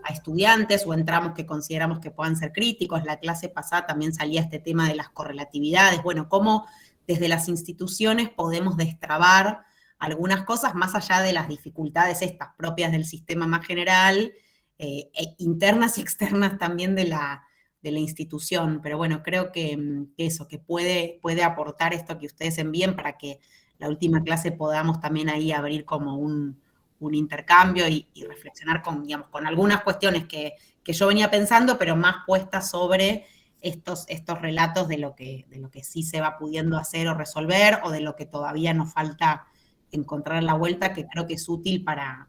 a estudiantes, o en tramos que consideramos que puedan ser críticos. La clase pasada también salía este tema de las correlatividades. Bueno, cómo desde las instituciones podemos destrabar algunas cosas más allá de las dificultades estas propias del sistema más general, internas y externas también de la institución. Pero bueno, creo que eso, que puede aportar esto que ustedes envíen para que la última clase podamos también ahí abrir como un intercambio y reflexionar con, digamos, con algunas cuestiones que yo venía pensando, pero más puestas sobre estos relatos de lo que sí se va pudiendo hacer o resolver, o de lo que todavía nos falta encontrar la vuelta, que creo que es útil para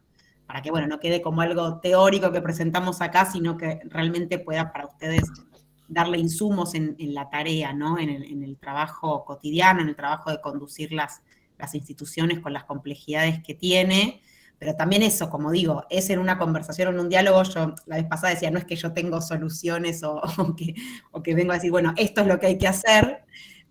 que, bueno, no quede como algo teórico que presentamos acá, sino que realmente pueda para ustedes darle insumos en la tarea, ¿no? En el trabajo cotidiano, en el trabajo de conducir las instituciones con las complejidades que tiene. Pero también eso, como digo, es en una conversación o en un diálogo. Yo la vez pasada decía, no es que yo tengo soluciones o que vengo a decir, bueno, esto es lo que hay que hacer,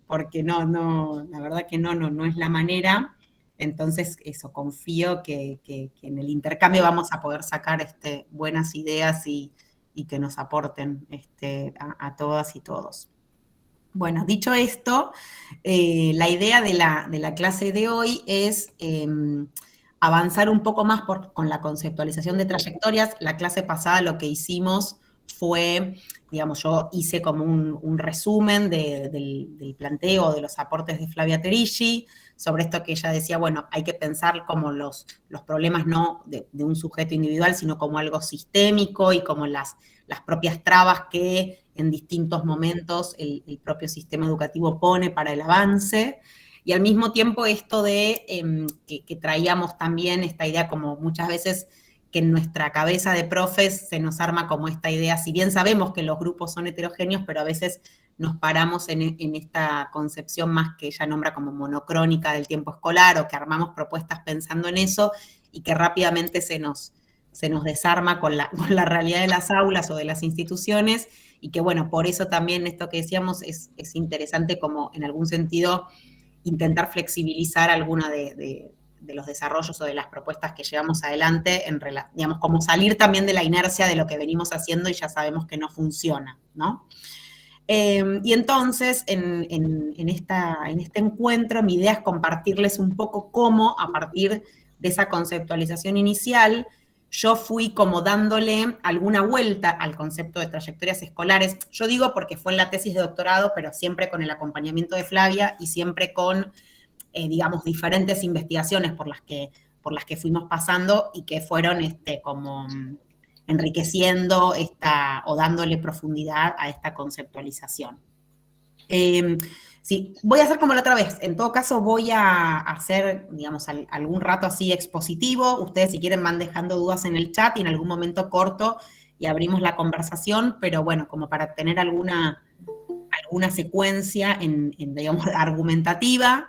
porque no, la verdad que no es la manera. Entonces, eso, confío que en el intercambio vamos a poder sacar buenas ideas y que nos aporten a todas y todos. Bueno, dicho esto, la idea de la clase de hoy es avanzar un poco más con la conceptualización de trayectorias. La clase pasada lo que hicimos fue, digamos, yo hice como un resumen del planteo de los aportes de Flavia Terici, sobre esto que ella decía, bueno, hay que pensar como los problemas no de un sujeto individual, sino como algo sistémico y como las propias trabas que en distintos momentos el propio sistema educativo pone para el avance. Y al mismo tiempo esto de que traíamos también esta idea como muchas veces que en nuestra cabeza de profes se nos arma como esta idea, si bien sabemos que los grupos son heterogéneos, pero a veces nos paramos en esta concepción más que ella nombra como monocrónica del tiempo escolar, o que armamos propuestas pensando en eso y que rápidamente se nos desarma con la realidad de las aulas o de las instituciones, y que bueno, por eso también esto que decíamos es interesante como en algún sentido intentar flexibilizar alguna de los desarrollos o de las propuestas que llevamos adelante, digamos, como salir también de la inercia de lo que venimos haciendo y ya sabemos que no funciona, ¿no? Y entonces, en este encuentro, mi idea es compartirles un poco cómo, a partir de esa conceptualización inicial, yo fui como dándole alguna vuelta al concepto de trayectorias escolares. Yo digo porque fue en la tesis de doctorado, pero siempre con el acompañamiento de Flavia y siempre con, digamos, diferentes investigaciones por las que fuimos pasando y que fueron como enriqueciendo o dándole profundidad a esta conceptualización. Sí, voy a hacer como la otra vez. En todo caso, voy a hacer, digamos, algún rato así expositivo. Ustedes, si quieren, van dejando dudas en el chat y en algún momento corto y abrimos la conversación, pero bueno, como para tener alguna secuencia digamos, argumentativa.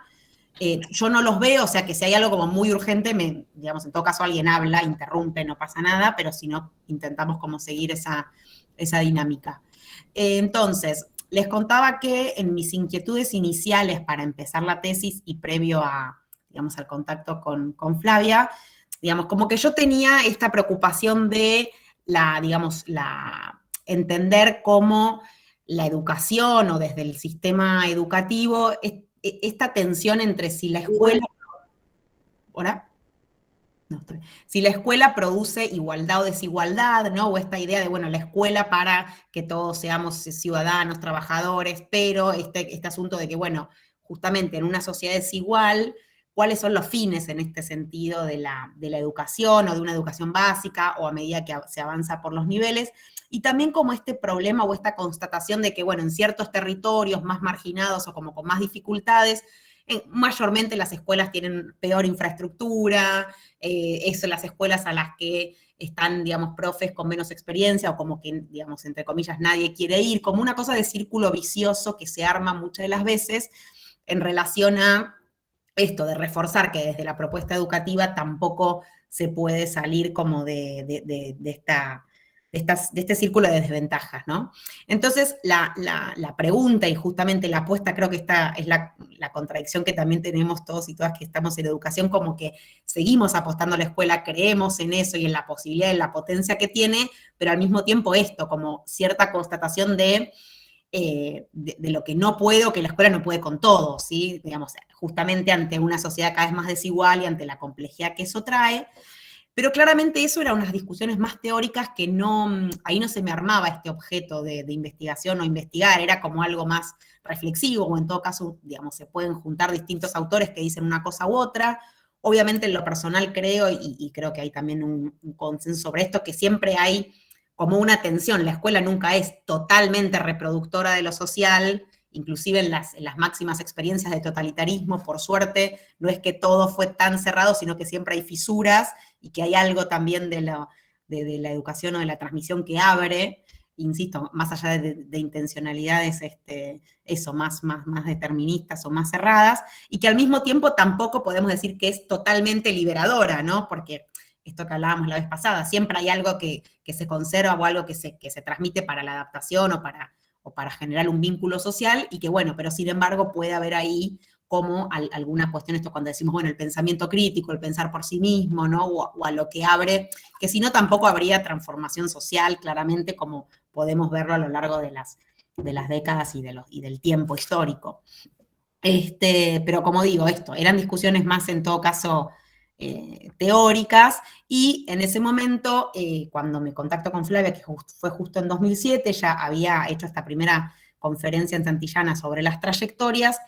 Yo no los veo, o sea que si hay algo como muy urgente, digamos, en todo caso alguien habla, interrumpe, no pasa nada, pero si no, intentamos como seguir esa dinámica. Entonces, les contaba que en mis inquietudes iniciales para empezar la tesis y previo digamos, al contacto con Flavia, digamos, como que yo tenía esta preocupación de digamos, entender cómo la educación o desde el sistema educativo, esta tensión entre si la escuela... ¿Hola? No, si la escuela produce igualdad o desigualdad, ¿no? O esta idea de, bueno, la escuela para que todos seamos ciudadanos, trabajadores, pero este asunto de que, bueno, justamente en una sociedad desigual, ¿cuáles son los fines en este sentido de la educación o de una educación básica o a medida que se avanza por los niveles? Y también como este problema o esta constatación de que, bueno, en ciertos territorios más marginados o como con más dificultades, mayormente las escuelas tienen peor infraestructura, las escuelas a las que están, digamos, profes con menos experiencia o como que, digamos, entre comillas, nadie quiere ir, como una cosa de círculo vicioso que se arma muchas de las veces en relación a esto de reforzar que desde la propuesta educativa tampoco se puede salir como de de este círculo de desventajas, ¿no? Entonces, la pregunta y justamente la apuesta, creo que esta es la contradicción que también tenemos todos y todas que estamos en educación, como que seguimos apostando a la escuela, creemos en eso y en la posibilidad, en la potencia que tiene, pero al mismo tiempo esto, como cierta constatación de lo que no puede o que la escuela no puede con todo, ¿sí? Digamos, justamente ante una sociedad cada vez más desigual y ante la complejidad que eso trae. Pero claramente eso eran unas discusiones más teóricas que no, ahí no se me armaba este objeto de investigación o investigar, era como algo más reflexivo, o en todo caso, digamos, se pueden juntar distintos autores que dicen una cosa u otra. Obviamente en lo personal creo, y creo que hay también un consenso sobre esto, que siempre hay como una tensión, la escuela nunca es totalmente reproductora de lo social, inclusive en las máximas experiencias de totalitarismo, por suerte, no es que todo fue tan cerrado, sino que siempre hay fisuras, y que hay algo también de la educación o de la transmisión que abre, insisto, más allá de intencionalidades, eso, más deterministas o más cerradas, y que al mismo tiempo tampoco podemos decir que es totalmente liberadora, ¿no? Porque esto que hablábamos la vez pasada, siempre hay algo que se conserva o algo que se transmite para la adaptación o para generar un vínculo social, y que bueno, pero sin embargo puede haber ahí como alguna cuestión, esto cuando decimos, bueno, el pensamiento crítico, el pensar por sí mismo, ¿no? O a lo que abre, que si no tampoco habría transformación social, claramente, como podemos verlo a lo largo de las décadas y del tiempo histórico. Pero como digo, eran discusiones más en todo caso teóricas, y en ese momento, cuando me contacto con Flavia, que fue justo en 2007, ya había hecho esta primera conferencia en Santillana sobre las trayectorias.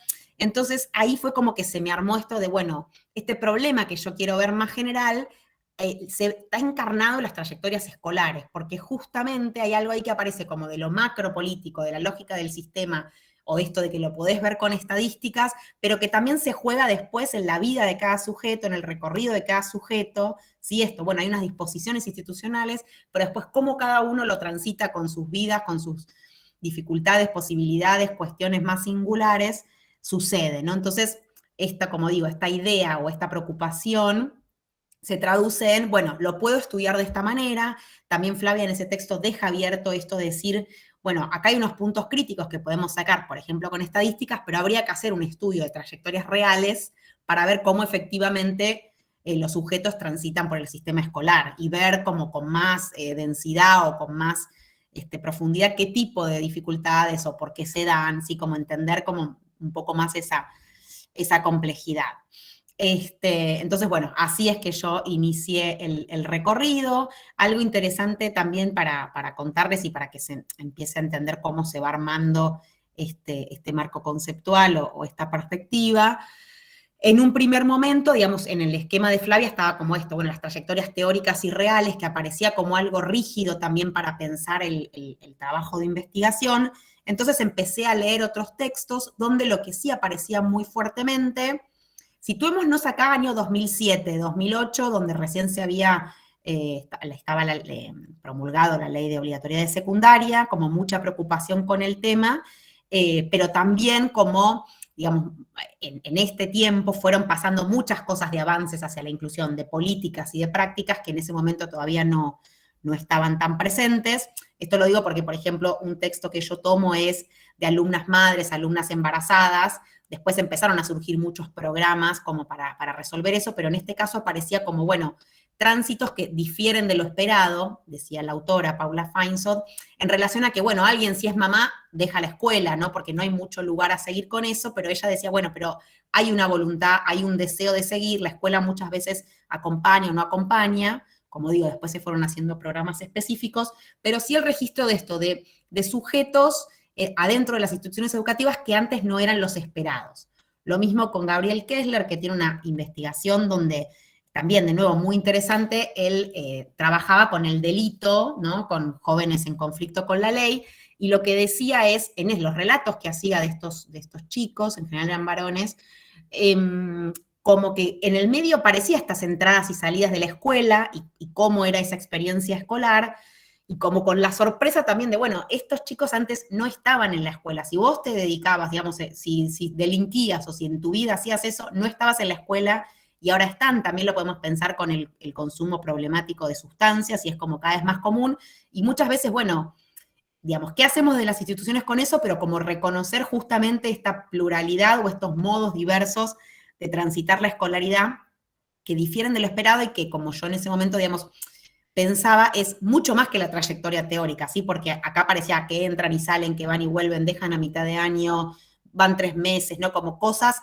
Entonces ahí fue como que se me armó esto de, bueno, este problema que yo quiero ver más general, se está encarnado en las trayectorias escolares, porque justamente hay algo ahí que aparece como de lo macro político, de la lógica del sistema, o esto de que lo podés ver con estadísticas, pero que también se juega después en la vida de cada sujeto, en el recorrido de cada sujeto, ¿sí? Bueno, hay unas disposiciones institucionales, pero después cómo cada uno lo transita con sus vidas, con sus dificultades, posibilidades, cuestiones más singulares, sucede, ¿no? Entonces, como digo, esta idea o esta preocupación se traduce en, bueno, lo puedo estudiar de esta manera. También Flavia en ese texto deja abierto esto de decir, bueno, acá hay unos puntos críticos que podemos sacar, por ejemplo, con estadísticas, pero habría que hacer un estudio de trayectorias reales para ver cómo efectivamente los sujetos transitan por el sistema escolar y ver como con más densidad o con más profundidad qué tipo de dificultades o por qué se dan, ¿sí? Como entender como un poco más esa complejidad. Entonces, bueno, así es que yo inicié el recorrido. Algo interesante también para contarles y para que se empiece a entender cómo se va armando este marco conceptual o esta perspectiva. En un primer momento, digamos, en el esquema de Flavia estaba como esto, bueno, las trayectorias teóricas y reales, que aparecía como algo rígido también para pensar el trabajo de investigación. Entonces empecé a leer otros textos donde lo que sí aparecía muy fuertemente, situémonos acá año 2007, 2008, donde recién se había, estaba promulgado la ley de obligatoriedad de secundaria, como mucha preocupación con el tema, pero también como, digamos, en este tiempo fueron pasando muchas cosas de avances hacia la inclusión, de políticas y de prácticas que en ese momento todavía no estaban tan presentes. Esto lo digo porque, por ejemplo, un texto que yo tomo es de alumnas madres, alumnas embarazadas. Después empezaron a surgir muchos programas como para resolver eso, pero en este caso aparecía como, bueno, tránsitos que difieren de lo esperado, decía la autora Paula Feinsod, en relación a que, bueno, alguien si es mamá deja la escuela, ¿no? Porque no hay mucho lugar a seguir con eso, pero ella decía, bueno, pero hay una voluntad, hay un deseo de seguir, la escuela muchas veces acompaña o no acompaña, como digo, después se fueron haciendo programas específicos, pero sí el registro de esto, de sujetos adentro de las instituciones educativas que antes no eran los esperados. Lo mismo con Gabriel Kessler, que tiene una investigación donde también, de nuevo, muy interesante, él trabajaba con el delito, ¿no? Con jóvenes en conflicto con la ley, y lo que decía es, en los relatos que hacía de estos chicos, en general eran varones, como que en el medio aparecía estas entradas y salidas de la escuela y cómo era esa experiencia escolar, y como con la sorpresa también de, bueno, estos chicos antes no estaban en la escuela. Si vos te dedicabas, digamos, si delinquías o si en tu vida hacías eso, no estabas en la escuela y ahora están, también lo podemos pensar con el consumo problemático de sustancias, y es como cada vez más común, y muchas veces, bueno, digamos, ¿qué hacemos de las instituciones con eso? Pero como reconocer justamente esta pluralidad o estos modos diversos de transitar la escolaridad que difieren de lo esperado y que, como yo en ese momento, digamos, pensaba, es mucho más que la trayectoria teórica, ¿sí? Porque acá parecía que entran y salen, que van y vuelven, dejan a mitad de año, van 3 meses, ¿no? Como cosas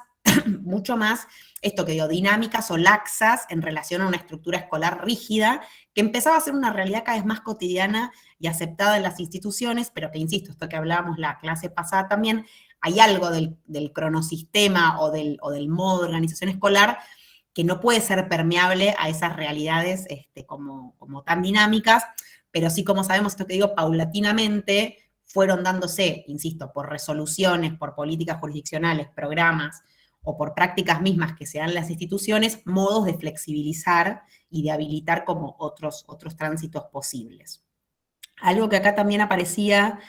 mucho más, esto que digo, dinámicas o laxas en relación a una estructura escolar rígida, que empezaba a ser una realidad cada vez más cotidiana y aceptada en las instituciones, pero que, insisto, esto que hablábamos la clase pasada también, hay algo del cronosistema o del modo de organización escolar que no puede ser permeable a esas realidades como tan dinámicas, pero sí, como sabemos, esto que digo, paulatinamente fueron dándose, insisto, por resoluciones, por políticas jurisdiccionales, programas, o por prácticas mismas que se dan en las instituciones, modos de flexibilizar y de habilitar como otros tránsitos posibles. Algo que acá también aparecía,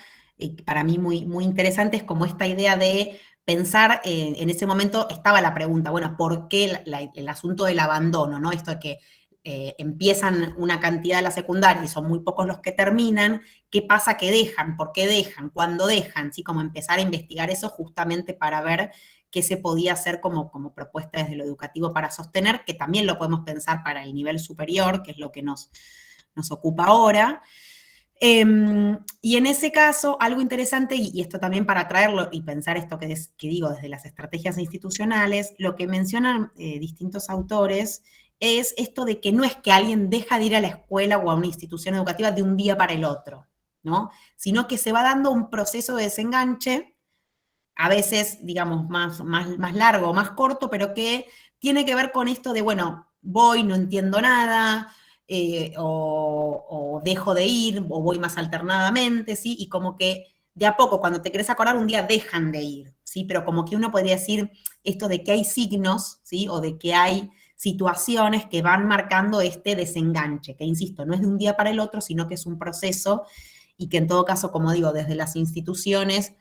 para mí muy, muy interesante, es como esta idea de pensar, en ese momento estaba la pregunta, bueno, ¿por qué el asunto del abandono, ¿no? Esto de que empiezan una cantidad de la secundaria y son muy pocos los que terminan, ¿qué pasa que dejan? ¿Por qué dejan? ¿Cuándo dejan? ¿Sí? Como empezar a investigar eso justamente para ver qué se podía hacer como propuesta desde lo educativo para sostener, que también lo podemos pensar para el nivel superior, que es lo que nos ocupa ahora. Y en ese caso, algo interesante, y esto también para traerlo y pensar esto que digo desde las estrategias institucionales, lo que mencionan distintos autores es esto de que no es que alguien deja de ir a la escuela o a una institución educativa de un día para el otro, ¿no? Sino que se va dando un proceso de desenganche, a veces, digamos, más largo o más corto, pero que tiene que ver con esto de, bueno, voy, no entiendo nada, o dejo de ir, o voy más alternadamente, ¿sí? Y como que de a poco, cuando te querés acordar, un día dejan de ir, ¿sí? Pero como que uno podría decir esto de que hay signos, ¿sí? O de que hay situaciones que van marcando este desenganche, que insisto, no es de un día para el otro, sino que es un proceso y que en todo caso, como digo, desde las instituciones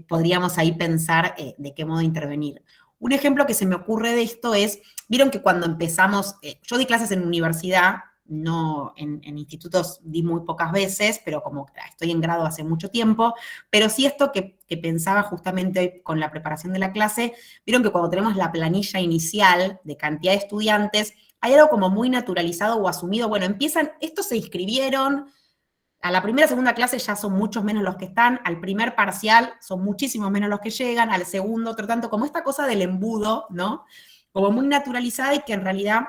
podríamos ahí pensar de qué modo intervenir. Un ejemplo que se me ocurre de esto es, vieron que cuando empezamos, yo di clases en universidad, no en institutos di muy pocas veces, pero como estoy en grado hace mucho tiempo, pero sí esto que pensaba justamente con la preparación de la clase, vieron que cuando tenemos la planilla inicial de cantidad de estudiantes, hay algo como muy naturalizado o asumido, bueno, empiezan, estos se inscribieron, a la primera, segunda clase ya son muchos menos los que están, al primer parcial son muchísimos menos los que llegan, al segundo otro tanto, como esta cosa del embudo, ¿no? Como muy naturalizada y que en realidad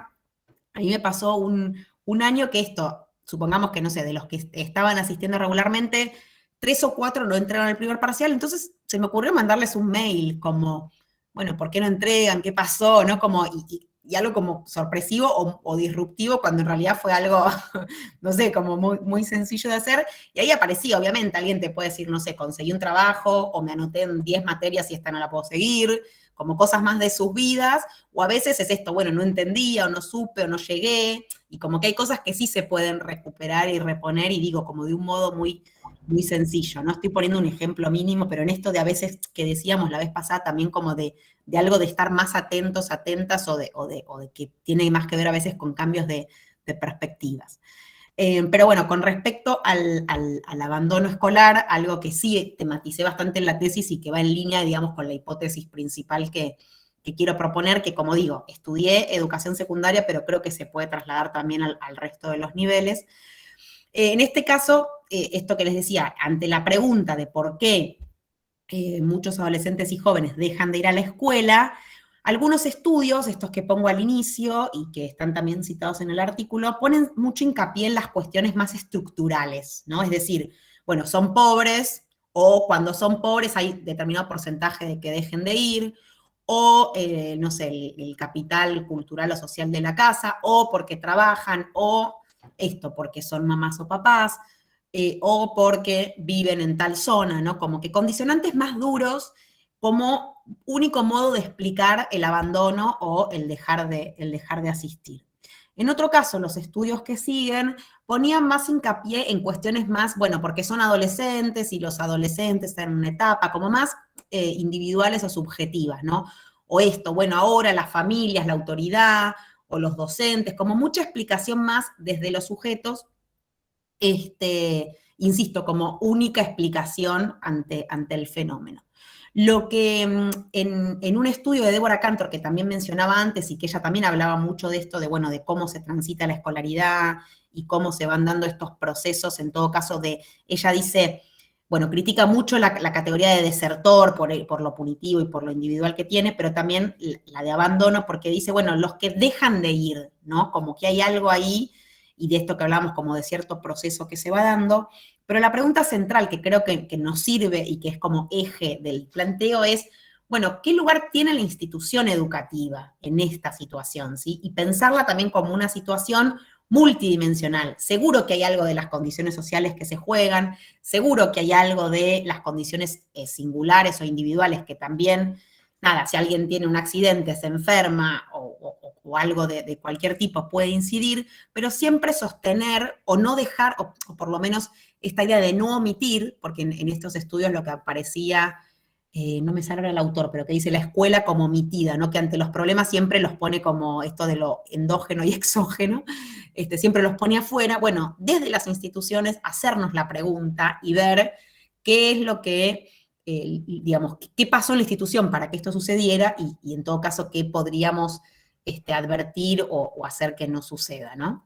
a mí me pasó un año que esto, supongamos que, no sé, de los que estaban asistiendo regularmente, 3 o 4 no entraron al primer parcial, entonces se me ocurrió mandarles un mail como, bueno, ¿por qué no entregan? ¿Qué pasó? ¿No? Como, y algo como sorpresivo o disruptivo, cuando en realidad fue algo, no sé, como muy, muy sencillo de hacer. Y ahí aparecía, obviamente, alguien te puede decir, no sé, conseguí un trabajo, o me anoté en 10 materias y esta no la puedo seguir, como cosas más de sus vidas, o a veces es esto, bueno, no entendía, o no supe, o no llegué, y como que hay cosas que sí se pueden recuperar y reponer, y digo, como de un modo muy, muy sencillo. No estoy poniendo un ejemplo mínimo, pero en esto de a veces que decíamos la vez pasada también como de algo de estar más atentos, atentas, o de que tiene más que ver a veces con cambios de perspectivas. Pero bueno, con respecto al abandono escolar, algo que sí tematicé bastante en la tesis y que va en línea, digamos, con la hipótesis principal que quiero proponer, que como digo, estudié educación secundaria, pero creo que se puede trasladar también al resto de los niveles. En este caso, esto que les decía, ante la pregunta de por qué muchos adolescentes y jóvenes dejan de ir a la escuela, algunos estudios, estos que pongo al inicio y que están también citados en el artículo, ponen mucho hincapié en las cuestiones más estructurales, ¿no? Es decir, bueno, son pobres, o cuando son pobres hay determinado porcentaje de que dejen de ir, o, no sé, el capital cultural o social de la casa, o porque trabajan, o esto, porque son mamás o papás, o porque viven en tal zona, ¿no? Como que condicionantes más duros como único modo de explicar el abandono o el dejar de asistir. En otro caso, los estudios que siguen ponían más hincapié en cuestiones más, bueno, porque son adolescentes y los adolescentes están en una etapa como más individuales o subjetivas, ¿no? o esto, bueno, ahora las familias, la autoridad o los docentes, como mucha explicación más desde los sujetos, insisto, como única explicación ante el fenómeno. Lo que en un estudio de Débora Cantor, que también mencionaba antes y que ella también hablaba mucho de esto, de, bueno, de cómo se transita la escolaridad y cómo se van dando estos procesos, en todo caso, ella dice, bueno, critica mucho la categoría de desertor por lo punitivo y por lo individual que tiene, pero también la de abandono, porque dice, bueno, los que dejan de ir, ¿no? Como que hay algo ahí, y de esto que hablamos como de cierto proceso que se va dando, pero la pregunta central que creo que nos sirve y que es como eje del planteo es, bueno, ¿qué lugar tiene la institución educativa en esta situación? ¿Sí? Y pensarla también como una situación multidimensional. Seguro que hay algo de las condiciones sociales que se juegan, seguro que hay algo de las condiciones singulares o individuales que también, nada, si alguien tiene un accidente, se enferma o algo de cualquier tipo puede incidir, pero siempre sostener o no dejar, o por lo menos esta idea de no omitir, porque en estos estudios lo que aparecía, no me sale ahora el autor, pero que dice la escuela como omitida, ¿no? Que ante los problemas siempre los pone como esto de lo endógeno y exógeno, siempre los pone afuera. Bueno, desde las instituciones hacernos la pregunta y ver qué es lo que, digamos, qué pasó en la institución para que esto sucediera y en todo caso qué podríamos advertir o hacer que no suceda, ¿no?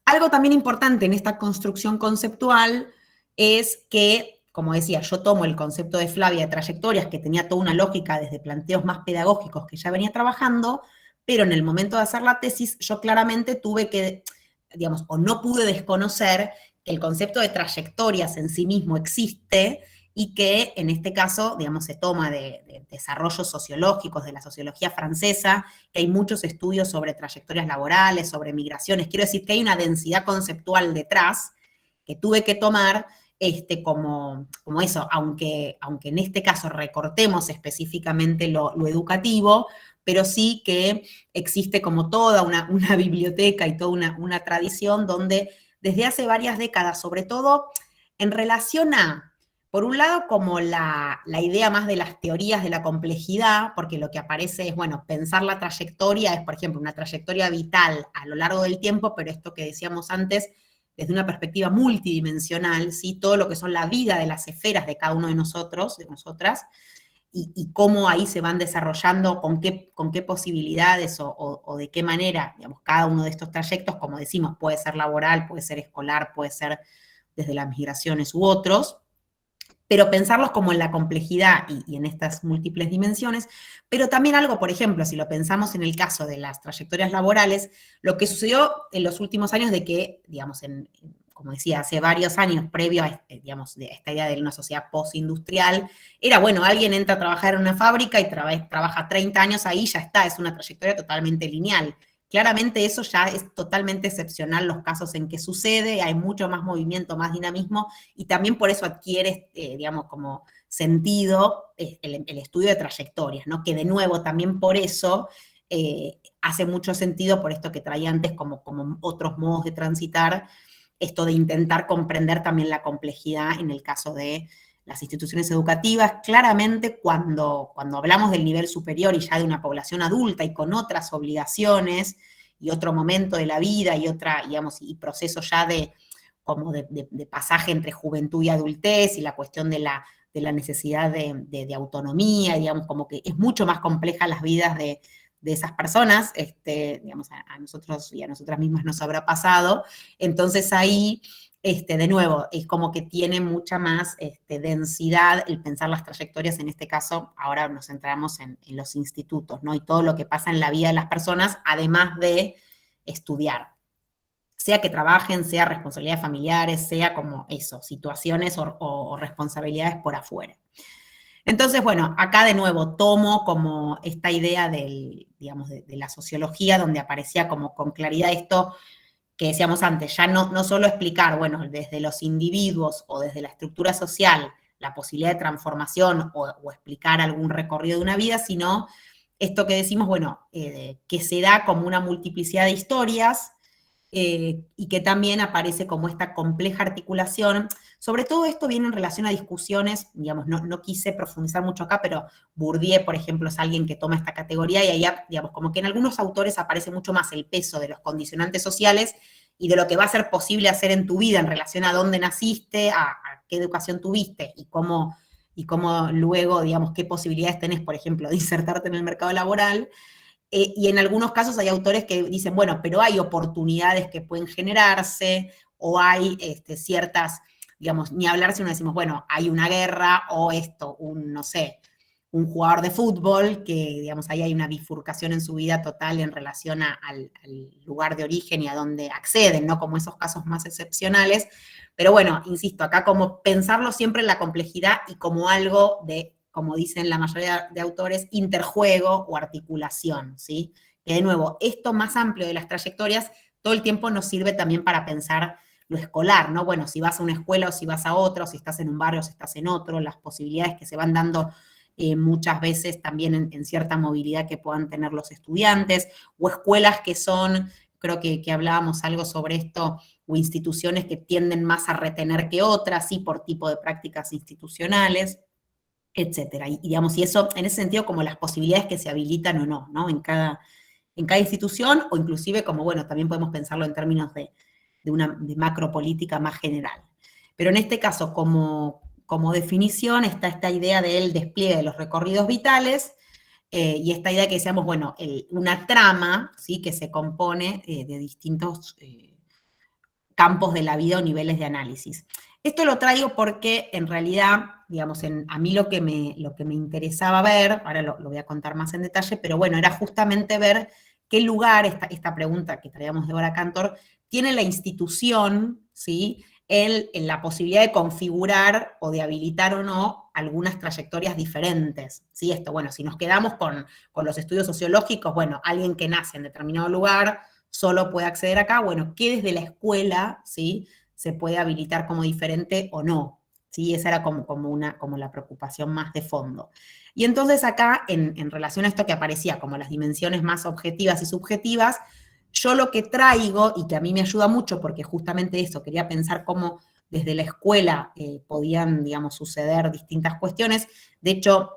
Algo también importante en esta construcción conceptual es que, como decía, yo tomo el concepto de Flavia de trayectorias, que tenía toda una lógica desde planteos más pedagógicos que ya venía trabajando, pero en el momento de hacer la tesis yo claramente tuve que, digamos, o no pude desconocer que el concepto de trayectorias en sí mismo existe y que en este caso, digamos, se toma de desarrollos sociológicos de la sociología francesa, que hay muchos estudios sobre trayectorias laborales, sobre migraciones. Quiero decir que hay una densidad conceptual detrás que tuve que tomar como eso, aunque en este caso recortemos específicamente lo educativo, pero sí que existe como toda una biblioteca y toda una tradición donde desde hace varias décadas, sobre todo en relación a, por un lado, como la idea más de las teorías de la complejidad, porque lo que aparece es, bueno, pensar la trayectoria es, por ejemplo, una trayectoria vital a lo largo del tiempo, pero esto que decíamos antes, desde una perspectiva multidimensional, ¿sí? Todo lo que son la vida de las esferas de cada uno de nosotros, de nosotras, y cómo ahí se van desarrollando, con qué posibilidades o de qué manera, digamos, cada uno de estos trayectos, como decimos, puede ser laboral, puede ser escolar, puede ser desde las migraciones u otros, pero pensarlos como en la complejidad y en estas múltiples dimensiones, pero también algo, por ejemplo, si lo pensamos en el caso de las trayectorias laborales, lo que sucedió en los últimos años de que, digamos, como decía, hace varios años, previo a, digamos, de esta idea de una sociedad postindustrial, era, bueno, alguien entra a trabajar en una fábrica y trabaja 30 años ahí, ya está, es una trayectoria totalmente lineal. Claramente eso ya es totalmente excepcional los casos en que sucede, hay mucho más movimiento, más dinamismo, y también por eso adquiere, digamos, como sentido el estudio de trayectorias, ¿no? Que de nuevo también por eso hace mucho sentido, por esto que traía antes como otros modos de transitar, esto de intentar comprender también la complejidad en el caso de las instituciones educativas. Claramente cuando hablamos del nivel superior y ya de una población adulta y con otras obligaciones y otro momento de la vida y otra, digamos, y proceso ya de pasaje entre juventud y adultez y la cuestión de la necesidad de autonomía, digamos, como que es mucho más compleja las vidas de esas personas, digamos, a nosotros y a nosotras mismas nos habrá pasado. Entonces ahí, de nuevo, es como que tiene mucha más densidad el pensar las trayectorias, en este caso, ahora nos centramos en los institutos, ¿no? Y todo lo que pasa en la vida de las personas, además de estudiar. Sea que trabajen, sea responsabilidades familiares, sea como eso, situaciones o responsabilidades por afuera. Entonces, bueno, acá de nuevo tomo como esta idea digamos, de la sociología, donde aparecía como con claridad esto que decíamos antes, ya no solo explicar, bueno, desde los individuos o desde la estructura social, la posibilidad de transformación o explicar algún recorrido de una vida, sino esto que decimos, bueno, que se da como una multiplicidad de historias, y que también aparece como esta compleja articulación. Sobre todo esto viene en relación a discusiones, digamos, no quise profundizar mucho acá, pero Bourdieu, por ejemplo, es alguien que toma esta categoría y ahí, digamos, como que en algunos autores aparece mucho más el peso de los condicionantes sociales y de lo que va a ser posible hacer en tu vida en relación a dónde naciste, a qué educación tuviste y cómo luego, digamos, qué posibilidades tenés, por ejemplo, de insertarte en el mercado laboral. Y en algunos casos hay autores que dicen, bueno, pero hay oportunidades que pueden generarse, o hay ciertas, digamos, ni hablar si uno decimos, bueno, hay una guerra, o esto, no sé, un jugador de fútbol, que digamos, ahí hay una bifurcación en su vida total en relación al lugar de origen y a dónde acceden, ¿no? Como esos casos más excepcionales. Pero bueno, insisto, acá como pensarlo siempre en la complejidad y como algo de, como dicen la mayoría de autores, interjuego o articulación, ¿sí? Que de nuevo, esto más amplio de las trayectorias todo el tiempo nos sirve también para pensar lo escolar, ¿no? Bueno, si vas a una escuela o si vas a otra, o si estás en un barrio o si estás en otro, las posibilidades que se van dando muchas veces también en cierta movilidad que puedan tener los estudiantes, o escuelas que son, creo que hablábamos algo sobre esto, o instituciones que tienden más a retener que otras, sí, por tipo de prácticas institucionales, etcétera. Y digamos, y eso, en ese sentido, como las posibilidades que se habilitan o no, ¿no? En cada institución, o inclusive como, bueno, también podemos pensarlo en términos de macropolítica más general. Pero en este caso, como definición, está esta idea del despliegue de los recorridos vitales, y esta idea que decíamos, bueno, una trama, ¿sí? Que se compone de distintos campos de la vida o niveles de análisis. Esto lo traigo porque en realidad, digamos, a mí lo que me interesaba ver, ahora lo voy a contar más en detalle, pero bueno, era justamente ver qué lugar, esta pregunta que traíamos de Débora Cantor, tiene la institución, ¿sí? En la posibilidad de configurar o de habilitar o no algunas trayectorias diferentes, ¿sí? Esto, bueno, si nos quedamos con los estudios sociológicos, bueno, alguien que nace en determinado lugar solo puede acceder acá, bueno, ¿qué desde la escuela, ¿sí? Se puede habilitar como diferente o no, ¿sí? Esa era como la preocupación más de fondo. Y entonces acá, en relación a esto que aparecía como las dimensiones más objetivas y subjetivas, yo lo que traigo, y que a mí me ayuda mucho, porque justamente eso, quería pensar cómo desde la escuela podían, digamos, suceder distintas cuestiones. De hecho,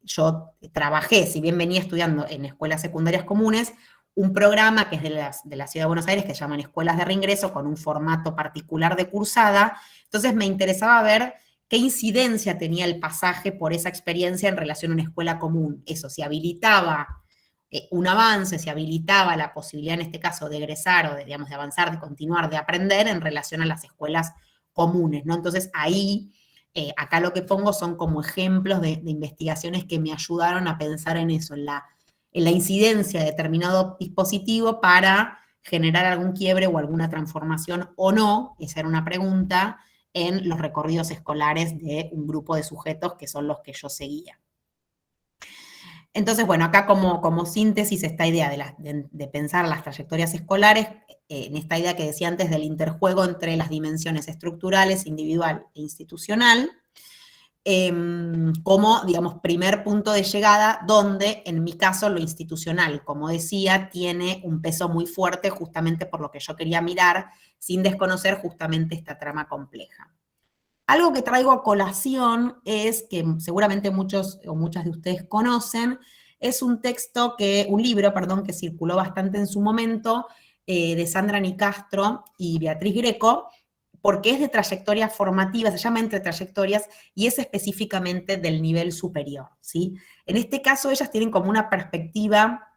yo trabajé, si bien venía estudiando en escuelas secundarias comunes, un programa que es de la Ciudad de Buenos Aires, que se llaman Escuelas de Reingreso, con un formato particular de cursada. Entonces me interesaba ver qué incidencia tenía el pasaje por esa experiencia en relación a una escuela común. Eso, si habilitaba un avance, si habilitaba la posibilidad en este caso de egresar o de, digamos, de avanzar, de continuar, de aprender en relación a las escuelas comunes, ¿no? Entonces ahí, acá lo que pongo son como ejemplos de investigaciones que me ayudaron a pensar en eso, en la incidencia de determinado dispositivo para generar algún quiebre o alguna transformación o no, esa era una pregunta, en los recorridos escolares de un grupo de sujetos que son los que yo seguía. Entonces, bueno, acá como síntesis esta idea de pensar las trayectorias escolares, en esta idea que decía antes del interjuego entre las dimensiones estructurales, individual e institucional, como, digamos, primer punto de llegada, donde en mi caso lo institucional, como decía, tiene un peso muy fuerte justamente por lo que yo quería mirar, sin desconocer justamente esta trama compleja. Algo que traigo a colación es, que seguramente muchos o muchas de ustedes conocen, es un libro, que circuló bastante en su momento, de Sandra Nicastro y Beatriz Greco, porque es de trayectorias formativas, se llama Entre Trayectorias, y es específicamente del nivel superior, ¿sí? En este caso, ellas tienen como una perspectiva,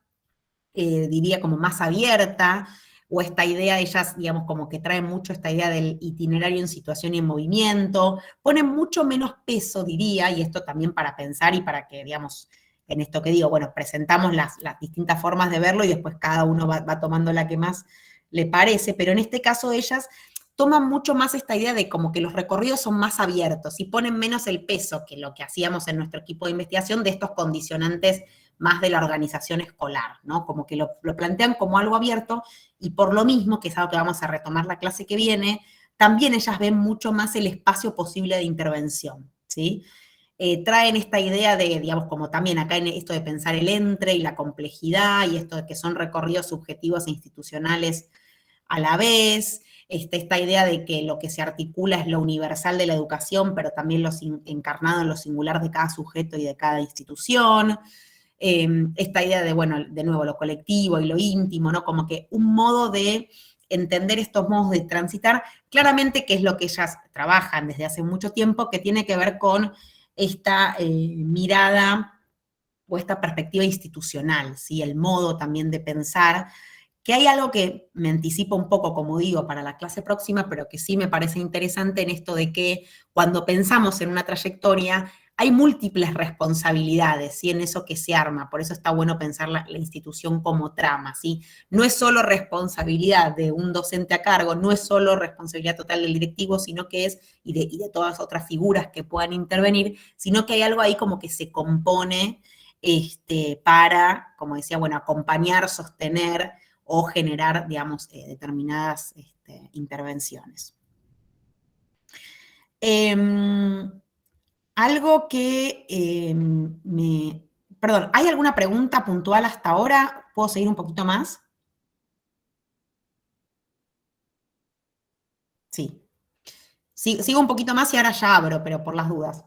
diría, como más abierta, o esta idea, ellas, digamos, como que traen mucho esta idea del itinerario en situación y en movimiento, ponen mucho menos peso, diría, y esto también para pensar y para que, digamos, en esto que digo, bueno, presentamos las distintas formas de verlo y después cada uno va tomando la que más le parece, pero en este caso ellas toman mucho más esta idea de como que los recorridos son más abiertos y ponen menos el peso que lo que hacíamos en nuestro equipo de investigación de estos condicionantes más de la organización escolar, ¿no? Como que lo plantean como algo abierto y por lo mismo, que es algo que vamos a retomar la clase que viene, también ellas ven mucho más el espacio posible de intervención, ¿sí? traen esta idea de, digamos, como también acá en esto de pensar el entre y la complejidad y esto de que son recorridos subjetivos e institucionales a la vez, esta idea de que lo que se articula es lo universal de la educación, pero también encarnado en lo singular de cada sujeto y de cada institución, esta idea de, bueno, de nuevo, lo colectivo y lo íntimo, ¿no? Como que un modo de entender estos modos de transitar, claramente que es lo que ellas trabajan desde hace mucho tiempo, que tiene que ver con esta mirada o esta perspectiva institucional, ¿sí? El modo también de pensar, que hay algo que me anticipa un poco, como digo, para la clase próxima, pero que sí me parece interesante en esto de que cuando pensamos en una trayectoria, hay múltiples responsabilidades, ¿sí? En eso que se arma, por eso está bueno pensar la institución como trama, ¿sí? No es solo responsabilidad de un docente a cargo, no es solo responsabilidad total del directivo, sino que es, y de todas otras figuras que puedan intervenir, sino que hay algo ahí como que se compone para, como decía, bueno, acompañar, sostener o generar, digamos, determinadas intervenciones. Algo que Perdón, ¿hay alguna pregunta puntual hasta ahora? ¿Puedo seguir un poquito más? Sí. Sigo un poquito más y ahora ya abro, pero por las dudas.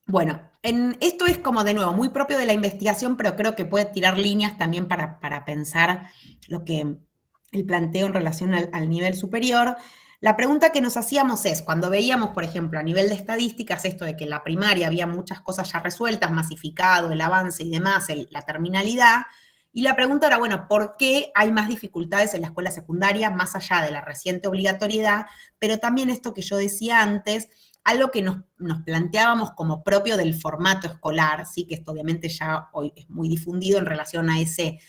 Bueno, esto es como de nuevo muy propio de la investigación, pero creo que puede tirar líneas también para pensar lo que el planteo en relación al nivel superior. La pregunta que nos hacíamos es, cuando veíamos, por ejemplo, a nivel de estadísticas, esto de que en la primaria había muchas cosas ya resueltas, masificado, el avance y demás, la terminalidad, y la pregunta era, bueno, ¿por qué hay más dificultades en la escuela secundaria, más allá de la reciente obligatoriedad? Pero también esto que yo decía antes, algo que nos planteábamos como propio del formato escolar, ¿sí? Que esto obviamente ya hoy es muy difundido en relación a ese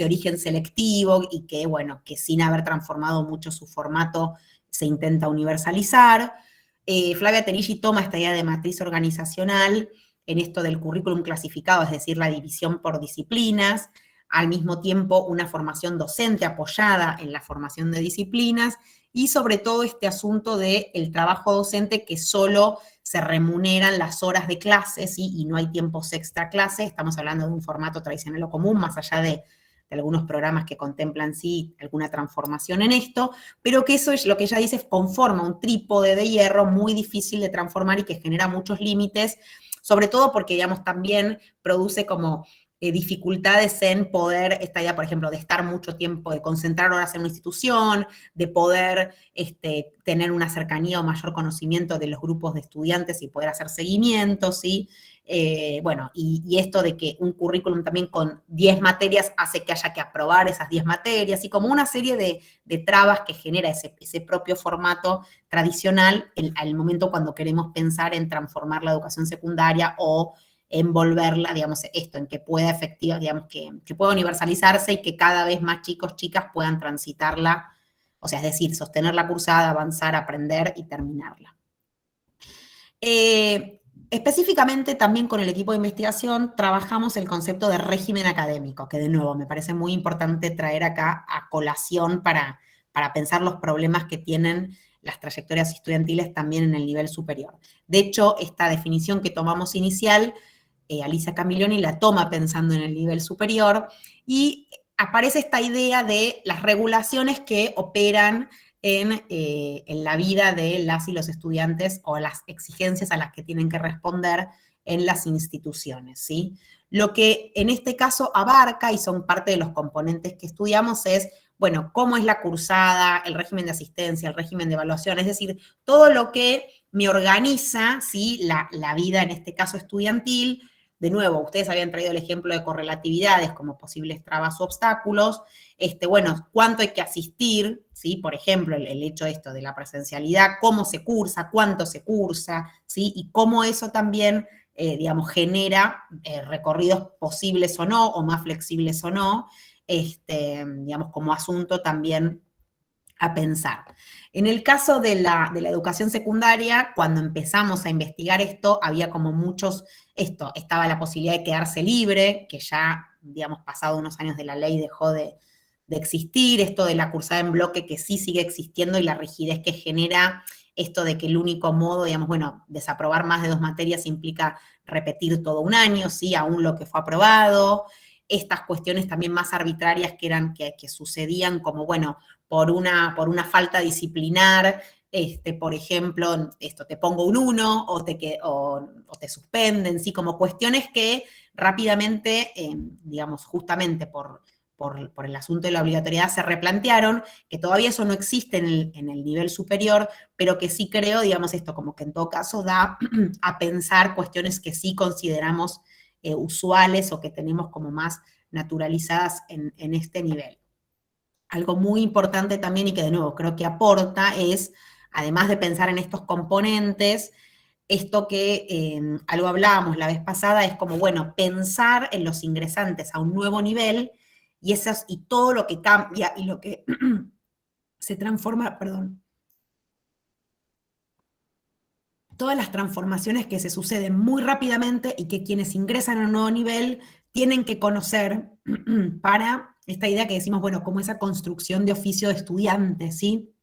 origen selectivo y que, bueno, que sin haber transformado mucho su formato se intenta universalizar. Flavia Tenigi toma esta idea de matriz organizacional en esto del currículum clasificado, es decir, la división por disciplinas, al mismo tiempo una formación docente apoyada en la formación de disciplinas, y sobre todo este asunto del trabajo docente que solo se remuneran las horas de clase, ¿sí? Y no hay tiempos extra clase, estamos hablando de un formato tradicional o común, más allá de algunos programas que contemplan sí alguna transformación en esto, pero que eso es lo que ella dice, conforma un trípode de hierro muy difícil de transformar y que genera muchos límites, sobre todo porque, digamos, también produce como dificultades en poder, esta idea, por ejemplo, de estar mucho tiempo, de concentrar horas en una institución, de poder tener una cercanía o mayor conocimiento de los grupos de estudiantes y poder hacer seguimiento, ¿sí? Bueno, y esto de que un currículum también con 10 materias hace que haya que aprobar esas 10 materias, y como una serie de trabas que genera ese propio formato tradicional al momento cuando queremos pensar en transformar la educación secundaria o envolverla, digamos, esto, en que pueda digamos, que pueda universalizarse y que cada vez más chicos, chicas puedan transitarla, o sea, es decir, sostener la cursada, avanzar, aprender y terminarla. Específicamente también con el equipo de investigación trabajamos el concepto de régimen académico, que de nuevo me parece muy importante traer acá a colación para pensar los problemas que tienen las trayectorias estudiantiles también en el nivel superior. De hecho, esta definición que tomamos inicial, Alicia Camilleri la toma pensando en el nivel superior, y aparece esta idea de las regulaciones que operan en la vida de las y los estudiantes o las exigencias a las que tienen que responder en las instituciones, ¿sí? Lo que en este caso abarca, y son parte de los componentes que estudiamos, es, bueno, cómo es la cursada, el régimen de asistencia, el régimen de evaluación, es decir, todo lo que me organiza, ¿sí? La vida, en este caso estudiantil. De nuevo, ustedes habían traído el ejemplo de correlatividades como posibles trabas o obstáculos. Bueno, cuánto hay que asistir, ¿sí? Por ejemplo, el hecho de esto de la presencialidad, cómo se cursa, cuánto se cursa, ¿sí? Y cómo eso también, digamos, genera recorridos posibles o no, o más flexibles o no, digamos, como asunto también a pensar. En el caso de la educación secundaria, cuando empezamos a investigar esto, había como estaba la posibilidad de quedarse libre, que ya, digamos, pasado unos años de la ley dejó de existir, esto de la cursada en bloque que sí sigue existiendo y la rigidez que genera esto de que el único modo, digamos, bueno, desaprobar más de 2 materias implica repetir todo un año, ¿sí? Aún lo que fue aprobado, estas cuestiones también más arbitrarias que sucedían como, bueno, por una falta disciplinar, por ejemplo, te pongo un 1 o te suspenden, ¿sí? Como cuestiones que rápidamente, digamos, justamente por el asunto de la obligatoriedad se replantearon, que todavía eso no existe en el nivel superior, pero que sí creo, digamos, esto como que en todo caso da a pensar cuestiones que sí consideramos usuales o que tenemos como más naturalizadas en este nivel. Algo muy importante también y que de nuevo creo que aporta es, además de pensar en estos componentes, esto que algo hablábamos la vez pasada, es como, bueno, pensar en los ingresantes a un nuevo nivel y todo lo que cambia y lo que se transforma, perdón, todas las transformaciones que se suceden muy rápidamente y que quienes ingresan a un nuevo nivel tienen que conocer para esta idea que decimos, bueno, como esa construcción de oficio de estudiante, ¿sí?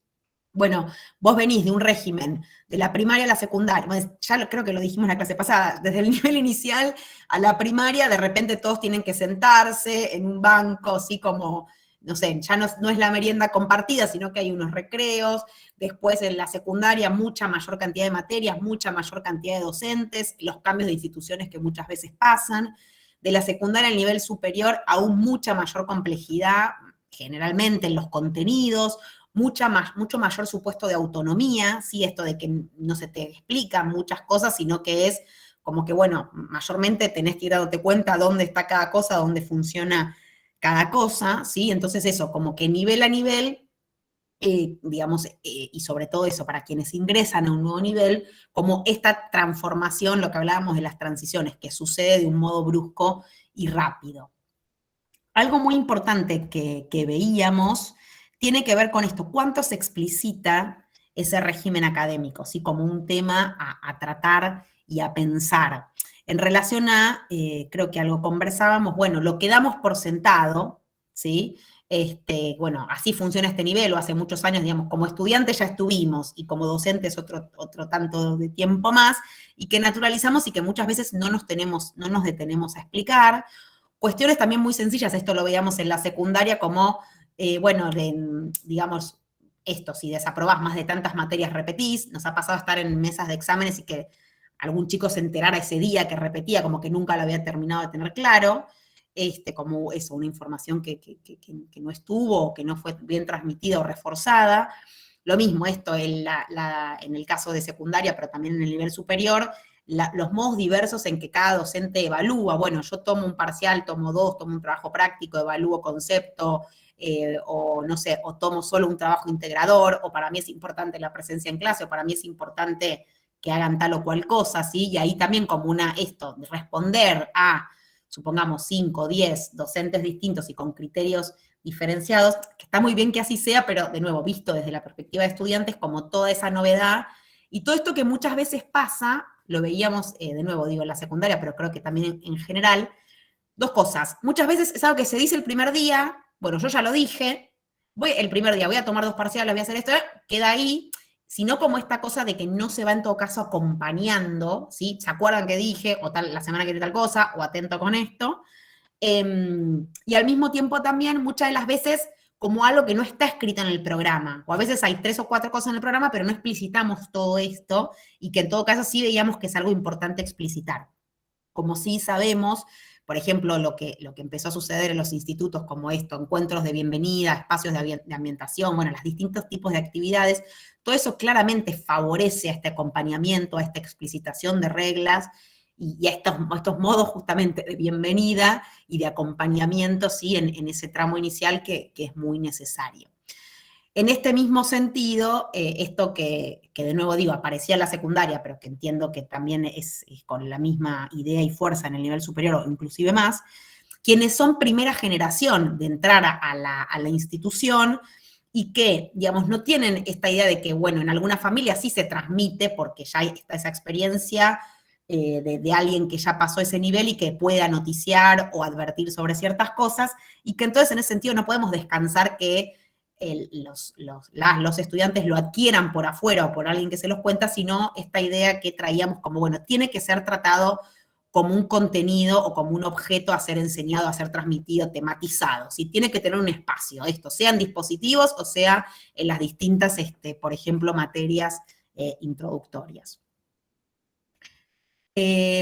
Bueno, vos venís de un régimen, de la primaria a la secundaria, bueno, creo que lo dijimos en la clase pasada, desde el nivel inicial a la primaria, de repente todos tienen que sentarse en un banco, así como, no sé, ya no es la merienda compartida, sino que hay unos recreos, después en la secundaria mucha mayor cantidad de materias, mucha mayor cantidad de docentes, los cambios de instituciones que muchas veces pasan, de la secundaria al nivel superior aún mucha mayor complejidad, generalmente en los contenidos, mucho mayor supuesto de autonomía, ¿sí? Esto de que no se te explican muchas cosas, sino que es como que, bueno, mayormente tenés que ir dándote cuenta dónde está cada cosa, dónde funciona cada cosa, ¿sí? Entonces eso, como que nivel a nivel, digamos, y sobre todo eso, para quienes ingresan a un nuevo nivel, como esta transformación, lo que hablábamos de las transiciones, que sucede de un modo brusco y rápido. Algo muy importante que veíamos tiene que ver con esto, cuánto se explicita ese régimen académico, ¿sí? Como un tema a tratar y a pensar. En relación a, creo que algo conversábamos, bueno, lo que damos por sentado, ¿sí? Bueno, así funciona este nivel, o hace muchos años, digamos, como estudiantes ya estuvimos, y como docentes otro tanto de tiempo más, y que naturalizamos y que muchas veces no nos detenemos a explicar. Cuestiones también muy sencillas, esto lo veíamos en la secundaria, como, bueno, digamos, esto, si desaprobás más de tantas materias repetís, nos ha pasado a estar en mesas de exámenes y que algún chico se enterara ese día que repetía, como que nunca lo había terminado de tener claro, como eso, una información que no estuvo o que no fue bien transmitida o reforzada. Lo mismo esto en el caso de secundaria, pero también en el nivel superior, los modos diversos en que cada docente evalúa. Bueno, yo tomo un parcial, tomo dos, tomo un trabajo práctico, evalúo concepto, o no sé, o tomo solo un trabajo integrador, o para mí es importante la presencia en clase, o para mí es importante que hagan tal o cual cosa, ¿sí? Y ahí también como responder a, supongamos, 5 o 10 docentes distintos y con criterios diferenciados, que está muy bien que así sea, pero de nuevo, visto desde la perspectiva de estudiantes, como toda esa novedad, y todo esto que muchas veces pasa, lo veíamos, de nuevo, digo, en la secundaria, pero creo que también en general, dos cosas. Muchas veces es algo que se dice el primer día, bueno, yo ya lo dije, el primer día voy a tomar 2 parciales, voy a hacer esto, queda ahí, sino como esta cosa de que no se va en todo caso acompañando, ¿sí? ¿Se acuerdan que dije, o tal, la semana que viene tal cosa, o atento con esto? Y al mismo tiempo también, muchas de las veces, como algo que no está escrito en el programa, o a veces hay 3 o 4 cosas en el programa, pero no explicitamos todo esto, y que en todo caso sí veíamos que es algo importante explicitar. Como sí sabemos, por ejemplo, lo que empezó a suceder en los institutos, como esto, encuentros de bienvenida, espacios de ambientación, bueno, los distintos tipos de actividades, todo eso claramente favorece a este acompañamiento, a esta explicitación de reglas y a estos modos justamente de bienvenida y de acompañamiento, ¿sí? En ese tramo inicial que es muy necesario. En este mismo sentido, esto que de nuevo digo, aparecía en la secundaria, pero que entiendo que también es con la misma idea y fuerza en el nivel superior o inclusive más, quienes son primera generación de entrar a la institución y que, digamos, no tienen esta idea de que, bueno, en alguna familia sí se transmite porque ya está esa experiencia de alguien que ya pasó ese nivel y que pueda noticiar o advertir sobre ciertas cosas, y que entonces en ese sentido no podemos descansar que los estudiantes lo adquieran por afuera o por alguien que se los cuenta, sino esta idea que traíamos como, bueno, tiene que ser tratado como un contenido o como un objeto a ser enseñado, a ser transmitido, tematizado. ¿Sí? Tiene que tener un espacio, esto, sean dispositivos o sea en las distintas, por ejemplo, materias introductorias.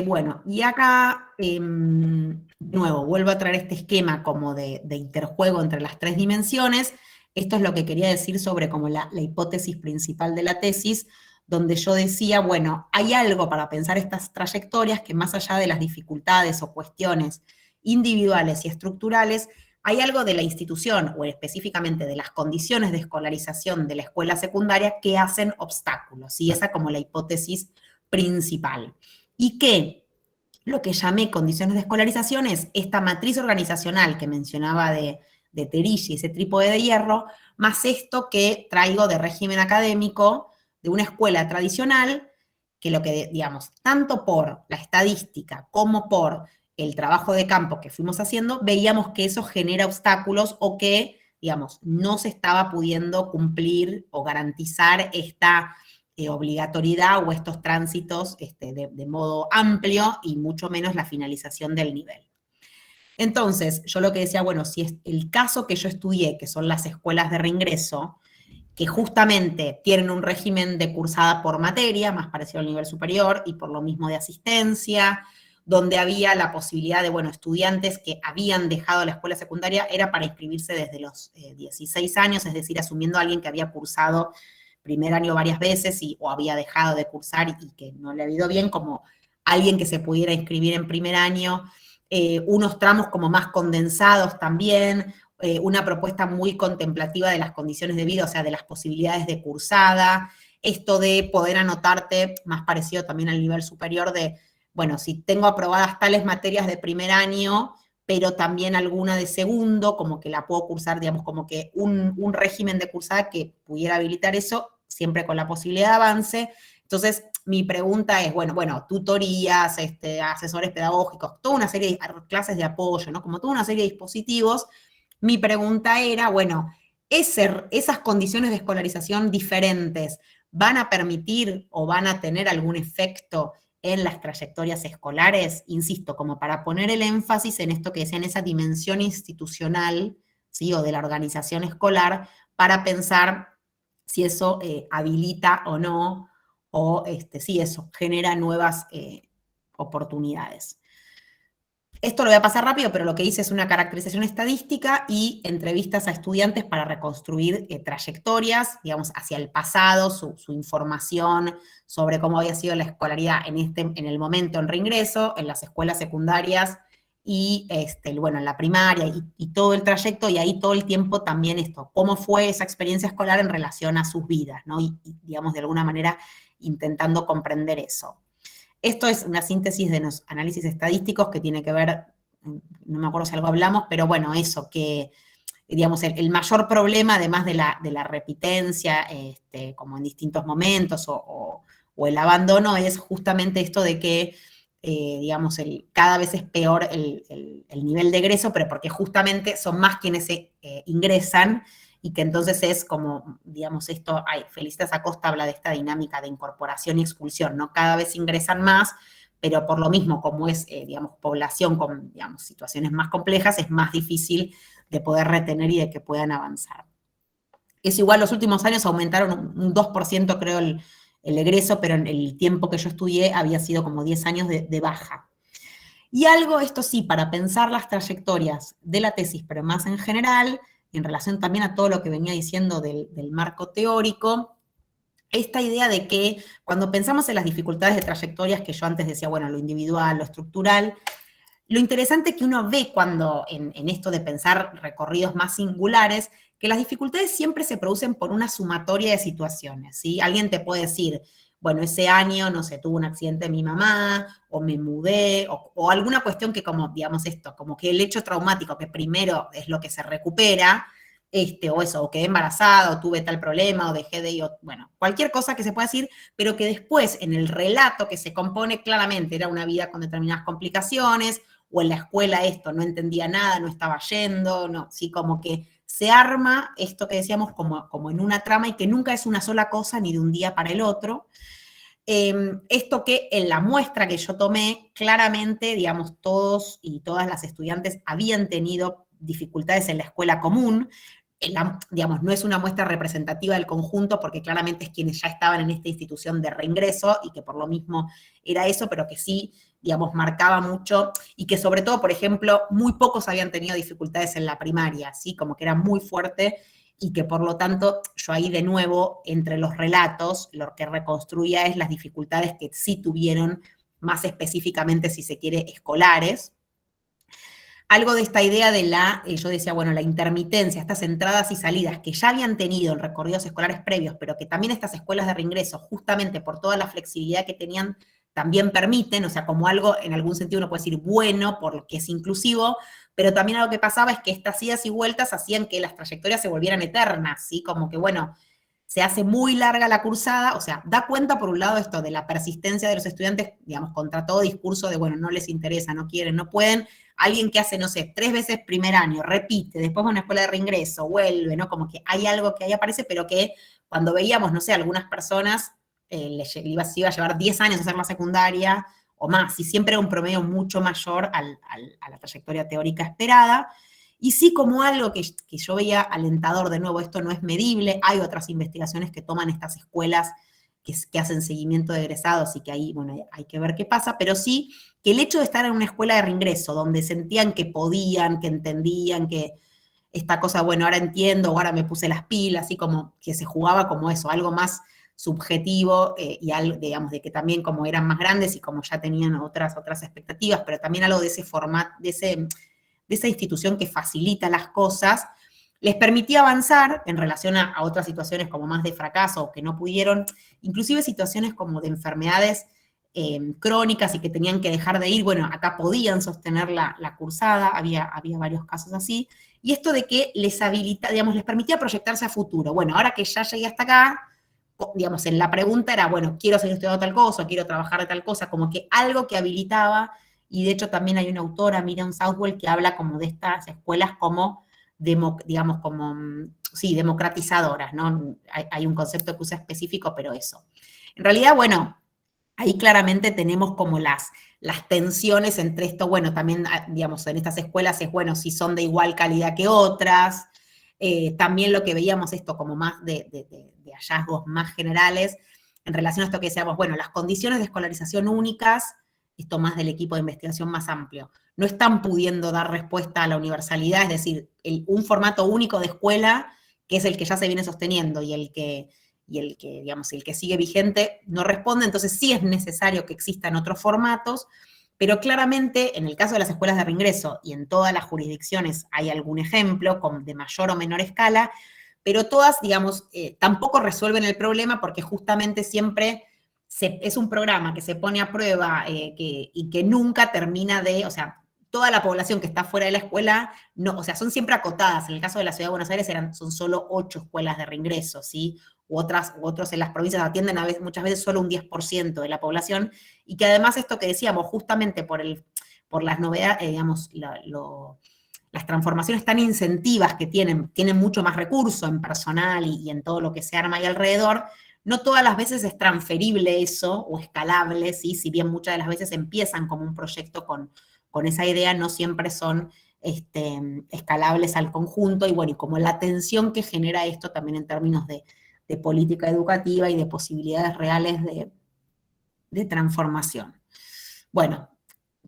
Bueno, y acá, de nuevo, vuelvo a traer este esquema como de interjuego entre las tres dimensiones. Esto es lo que quería decir sobre como la hipótesis principal de la tesis, donde yo decía, bueno, hay algo para pensar estas trayectorias que más allá de las dificultades o cuestiones individuales y estructurales, hay algo de la institución o específicamente de las condiciones de escolarización de la escuela secundaria que hacen obstáculos, y esa como la hipótesis principal. Y que lo que llamé condiciones de escolarización es esta matriz organizacional que mencionaba de Terigi, ese trípode de hierro, más esto que traigo de régimen académico de una escuela tradicional, que lo que, digamos, tanto por la estadística como por el trabajo de campo que fuimos haciendo, veíamos que eso genera obstáculos o que, digamos, no se estaba pudiendo cumplir o garantizar esta obligatoriedad o estos tránsitos de modo amplio y mucho menos la finalización del nivel. Entonces, yo lo que decía, bueno, si es el caso que yo estudié, que son las escuelas de reingreso, que justamente tienen un régimen de cursada por materia, más parecido al nivel superior, y por lo mismo de asistencia, donde había la posibilidad de, bueno, estudiantes que habían dejado la escuela secundaria, era para inscribirse desde los 16 años, es decir, asumiendo a alguien que había cursado primer año varias veces o había dejado de cursar y que no le había ido bien, como alguien que se pudiera inscribir en primer año, unos tramos como más condensados también, una propuesta muy contemplativa de las condiciones de vida, o sea, de las posibilidades de cursada, esto de poder anotarte, más parecido también al nivel superior de, bueno, si tengo aprobadas tales materias de primer año, pero también alguna de segundo, como que la puedo cursar, digamos, como que un régimen de cursada que pudiera habilitar eso, siempre con la posibilidad de avance. Entonces, mi pregunta es, bueno, tutorías, asesores pedagógicos, toda una serie de clases de apoyo, ¿no? Como toda una serie de dispositivos. Mi pregunta era, bueno, esas condiciones de escolarización diferentes van a permitir o van a tener algún efecto en las trayectorias escolares, insisto, como para poner el énfasis en esto que decía, en esa dimensión institucional, ¿sí? O de la organización escolar, para pensar si eso habilita o no, o si eso genera nuevas oportunidades. Esto lo voy a pasar rápido, pero lo que hice es una caracterización estadística y entrevistas a estudiantes para reconstruir trayectorias, digamos, hacia el pasado, su información sobre cómo había sido la escolaridad en el momento en reingreso, en las escuelas secundarias y, bueno, en la primaria y todo el trayecto, y ahí todo el tiempo también esto, cómo fue esa experiencia escolar en relación a sus vidas, ¿no? Y digamos, de alguna manera intentando comprender eso. Esto es una síntesis de los análisis estadísticos que tiene que ver, no me acuerdo si algo hablamos, pero bueno, eso, que digamos, el mayor problema, además de la repitencia, como en distintos momentos, o el abandono, es justamente esto de que, digamos, cada vez es peor el nivel de egreso, pero porque justamente son más quienes se ingresan, y que entonces es como, digamos, esto, Felicitas Acosta habla de esta dinámica de incorporación y expulsión, ¿no? Cada vez ingresan más, pero por lo mismo, como es, digamos, población con, digamos, situaciones más complejas, es más difícil de poder retener y de que puedan avanzar. Es igual, los últimos años aumentaron un 2%, creo, el egreso, pero en el tiempo que yo estudié había sido como 10 años de baja. Y algo, esto sí, para pensar las trayectorias de la tesis, pero más en general, en relación también a todo lo que venía diciendo del marco teórico, esta idea de que cuando pensamos en las dificultades de trayectorias, que yo antes decía, bueno, lo individual, lo estructural, lo interesante que uno ve cuando en esto de pensar recorridos más singulares, que las dificultades siempre se producen por una sumatoria de situaciones, ¿sí? Alguien te puede decir, bueno, ese año, no sé, tuvo un accidente mi mamá, o me mudé, o alguna cuestión que como, digamos esto, como que el hecho traumático que primero es lo que se recupera, o eso, o quedé embarazada, o tuve tal problema, o dejé de ir, bueno, cualquier cosa que se pueda decir, pero que después en el relato que se compone claramente era una vida con determinadas complicaciones, o en la escuela esto, no entendía nada, no estaba yendo, no, sí, como que se arma esto que decíamos como en una trama y que nunca es una sola cosa ni de un día para el otro. Esto que en la muestra que yo tomé, claramente, digamos, todos y todas las estudiantes habían tenido dificultades en la escuela común. Digamos, no es una muestra representativa del conjunto, porque claramente es quienes ya estaban en esta institución de reingreso y que por lo mismo era eso, pero que sí, digamos, marcaba mucho y que sobre todo, por ejemplo, muy pocos habían tenido dificultades en la primaria, ¿sí? Como que era muy fuerte y que por lo tanto yo ahí de nuevo, entre los relatos, lo que reconstruía es las dificultades que sí tuvieron, más específicamente, si se quiere, escolares. Algo de esta idea de yo decía, bueno, la intermitencia, estas entradas y salidas que ya habían tenido en recorridos escolares previos, pero que también estas escuelas de reingreso, justamente por toda la flexibilidad que tenían, también permiten, o sea, como algo, en algún sentido uno puede decir bueno, porque es inclusivo, pero también algo que pasaba es que estas idas y vueltas hacían que las trayectorias se volvieran eternas, ¿sí? Como que, bueno, se hace muy larga la cursada, o sea, da cuenta por un lado esto de la persistencia de los estudiantes, digamos, contra todo discurso de, bueno, no les interesa, no quieren, no pueden. Alguien que hace, no sé, 3 veces primer año, repite, después va a una escuela de reingreso, vuelve, ¿no? Como que hay algo que ahí aparece, pero que cuando veíamos, no sé, algunas personas, se iba a llevar 10 años hacer la secundaria o más, y siempre era un promedio mucho mayor a la trayectoria teórica esperada. Y sí, como algo que yo veía alentador, de nuevo, esto no es medible, hay otras investigaciones que toman estas escuelas que hacen seguimiento de egresados y que ahí, bueno, hay que ver qué pasa, pero sí que el hecho de estar en una escuela de reingreso, donde sentían que podían, que entendían, que esta cosa, bueno, ahora entiendo, ahora me puse las pilas, así como que se jugaba como eso, algo más subjetivo y algo, digamos, de que también como eran más grandes y como ya tenían otras expectativas, pero también algo de ese formato, de esa institución que facilita las cosas, les permitía avanzar en relación a otras situaciones como más de fracaso o que no pudieron, inclusive situaciones como de enfermedades crónicas y que tenían que dejar de ir, bueno, acá podían sostener la cursada, había varios casos así, y esto de que les habilita, digamos, les permitía proyectarse a futuro. Bueno, ahora que ya llegué hasta acá, digamos, en la pregunta era, bueno, quiero seguir estudiando tal cosa, quiero trabajar de tal cosa, como que algo que habilitaba, y de hecho también hay una autora, Miriam Southwell, que habla como de estas escuelas como, digamos, como, sí, democratizadoras, ¿no? Hay un concepto que usa específico, pero eso. En realidad, bueno, ahí claramente tenemos como las tensiones entre esto, bueno, también, digamos, en estas escuelas es, bueno, si son de igual calidad que otras, también lo que veíamos esto como más de hallazgos más generales, en relación a esto que decíamos, bueno, las condiciones de escolarización únicas, esto más del equipo de investigación más amplio, no están pudiendo dar respuesta a la universalidad, es decir, un formato único de escuela, que es el que ya se viene sosteniendo y el que, digamos, el que sigue vigente, no responde, entonces sí es necesario que existan otros formatos, pero claramente en el caso de las escuelas de reingreso y en todas las jurisdicciones hay algún ejemplo de mayor o menor escala, pero todas, digamos, tampoco resuelven el problema porque justamente siempre es un programa que se pone a prueba y que nunca termina de, o sea, toda la población que está fuera de la escuela, no, o sea, son siempre acotadas. En el caso de la Ciudad de Buenos Aires son solo 8 escuelas de reingreso, ¿sí? U otros en las provincias atienden muchas veces solo un 10% de la población, y que además esto que decíamos, justamente por las novedades, digamos, las transformaciones tan incentivas que tienen mucho más recurso en personal y en todo lo que se arma ahí alrededor, no todas las veces es transferible eso o escalable, ¿sí? Si bien muchas de las veces empiezan como un proyecto con esa idea, no siempre son escalables al conjunto, y bueno, y como la tensión que genera esto también en términos de política educativa y de posibilidades reales de transformación. Bueno,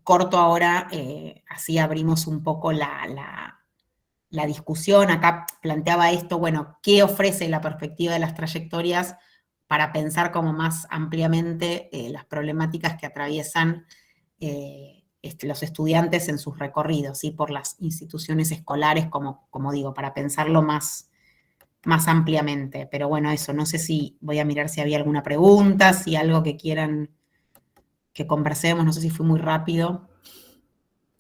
corto ahora, así abrimos un poco la discusión. Acá planteaba esto, bueno, ¿qué ofrece la perspectiva de las trayectorias para pensar como más ampliamente las problemáticas que atraviesan los estudiantes en sus recorridos, ¿sí? Por las instituciones escolares, como digo, para pensarlo más ampliamente. Pero bueno, eso, no sé si voy a mirar si había alguna pregunta, si algo que quieran que conversemos, no sé si fui muy rápido.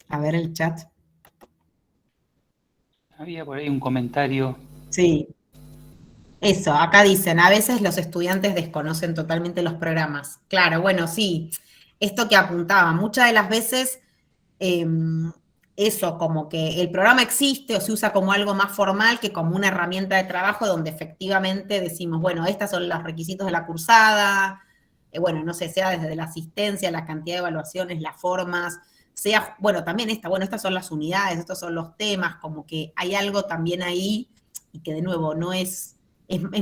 A ver el chat. Había por ahí un comentario. Sí. Eso, acá dicen, a veces los estudiantes desconocen totalmente los programas. Claro, bueno, sí, esto que apuntaba, muchas de las veces eso, como que el programa existe o se usa como algo más formal que como una herramienta de trabajo donde efectivamente decimos, bueno, estos son los requisitos de la cursada, bueno, no sé, sea desde la asistencia, la cantidad de evaluaciones, las formas, sea, bueno, también estas son las unidades, estos son los temas, como que hay algo también ahí, y que de nuevo no es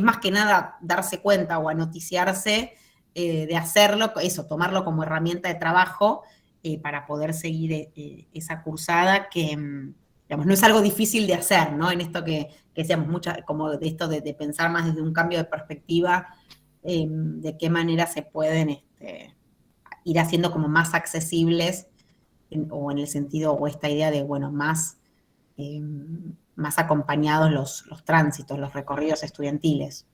más que nada darse cuenta o anoticiarse de hacerlo, eso, tomarlo como herramienta de trabajo, para poder seguir esa cursada que, digamos, no es algo difícil de hacer, ¿no? En esto que decíamos, como de esto de pensar más desde un cambio de perspectiva, de qué manera se pueden ir haciendo como más accesibles, o en el sentido, o esta idea de, bueno, más acompañados los tránsitos, los recorridos estudiantiles.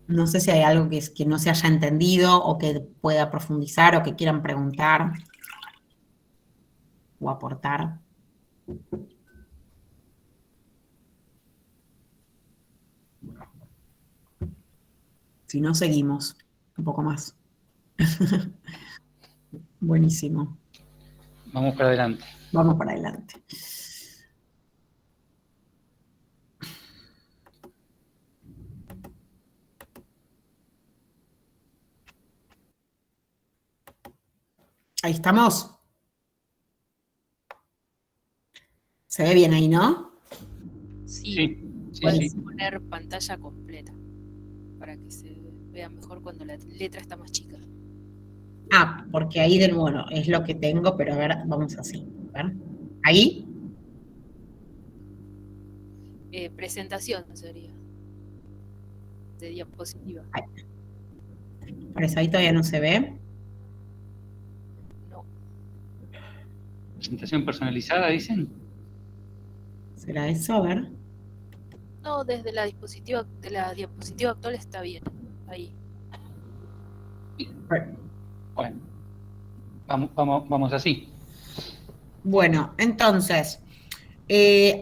No sé si hay algo que no se haya entendido o que pueda profundizar o que quieran preguntar o aportar. Si no, seguimos un poco más. Buenísimo. Vamos para adelante. Vamos para adelante. Ahí estamos. Se ve bien ahí, ¿no? Sí, Sí, puedes sí. poner pantalla completa para que se vea mejor cuando la letra está más chica. Ah, porque ahí de nuevo es lo que tengo, pero a ver, vamos así. A ver. Ahí. Presentación sería de diapositiva. Ahí. Por eso ahí todavía no se ve. No, Presentación personalizada, dicen. ¿Será eso? A ver. no, desde la diapositiva actual está bien. Ahí. Bueno, vamos así. Bueno, entonces,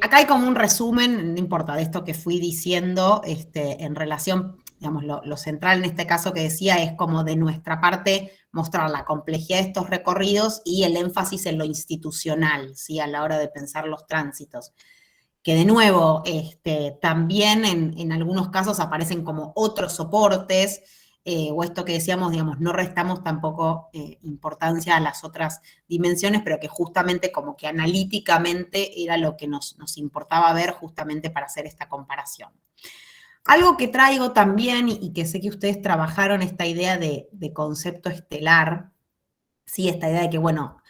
acá hay como un resumen, no importa, de esto que fui diciendo, en relación, digamos, lo central en este caso que decía es como de nuestra parte mostrar la complejidad de estos recorridos y el énfasis en lo institucional, ¿sí? A la hora de pensar los tránsitos. Que de nuevo, también en algunos casos aparecen como otros soportes, o esto que decíamos, digamos, no restamos tampoco importancia a las otras dimensiones, pero que justamente como que analíticamente era lo que nos importaba ver justamente para hacer esta comparación. Algo que traigo también, y que sé que ustedes trabajaron esta idea de concepto estelar, ¿sí? Esta idea de que, bueno,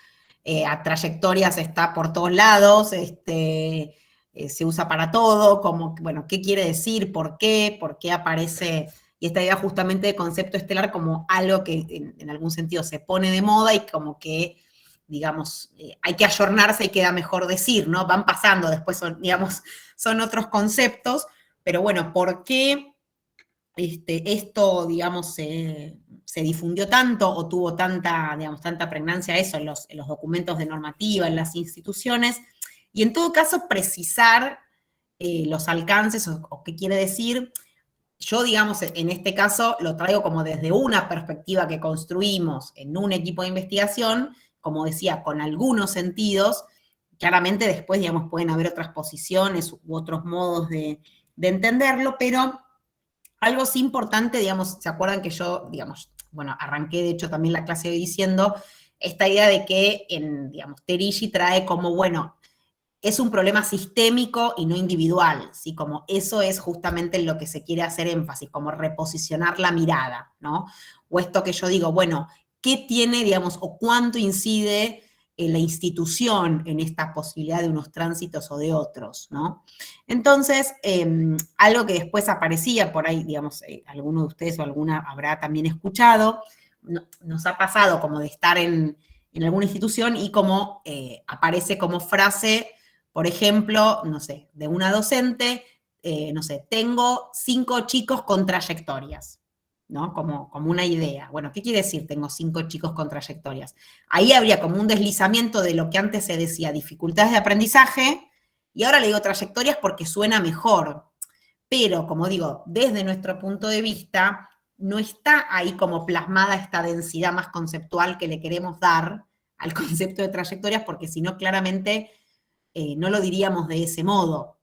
a trayectorias está por todos lados, se usa para todo, como, bueno, ¿qué quiere decir? ¿Por qué aparece? Y esta idea justamente de concepto estelar como algo que en algún sentido se pone de moda y como que, digamos, hay que ayornarse y queda mejor decir, ¿no? Van pasando, después son otros conceptos, pero bueno, ¿por qué esto, digamos, se difundió tanto o tuvo tanta pregnancia eso en los documentos de normativa, en las instituciones? Y en todo caso, precisar los alcances o qué quiere decir. Yo, digamos, en este caso lo traigo como desde una perspectiva que construimos en un equipo de investigación, como decía, con algunos sentidos. Claramente después, digamos, pueden haber otras posiciones u otros modos de entenderlo, pero algo sí importante, digamos, ¿se acuerdan que yo, digamos, bueno, arranqué de hecho también la clase hoy diciendo esta idea de que, digamos, Terigi trae como, bueno, es un problema sistémico y no individual, ¿sí? Como eso es justamente lo que se quiere hacer énfasis, como reposicionar la mirada, ¿no? O esto que yo digo, bueno, ¿qué tiene, digamos, o cuánto incide la institución en esta posibilidad de unos tránsitos o de otros, ¿no? Entonces, algo que después aparecía por ahí, digamos, alguno de ustedes o alguna habrá también escuchado, nos ha pasado como de estar en alguna institución y como aparece como frase, por ejemplo, no sé, de una docente, no sé, tengo 5 chicos con trayectorias, ¿no? Como una idea. Bueno, ¿qué quiere decir tengo 5 chicos con trayectorias? Ahí habría como un deslizamiento de lo que antes se decía dificultades de aprendizaje, y ahora le digo trayectorias porque suena mejor. Pero, como digo, desde nuestro punto de vista, no está ahí como plasmada esta densidad más conceptual que le queremos dar al concepto de trayectorias, porque si no, claramente no lo diríamos de ese modo,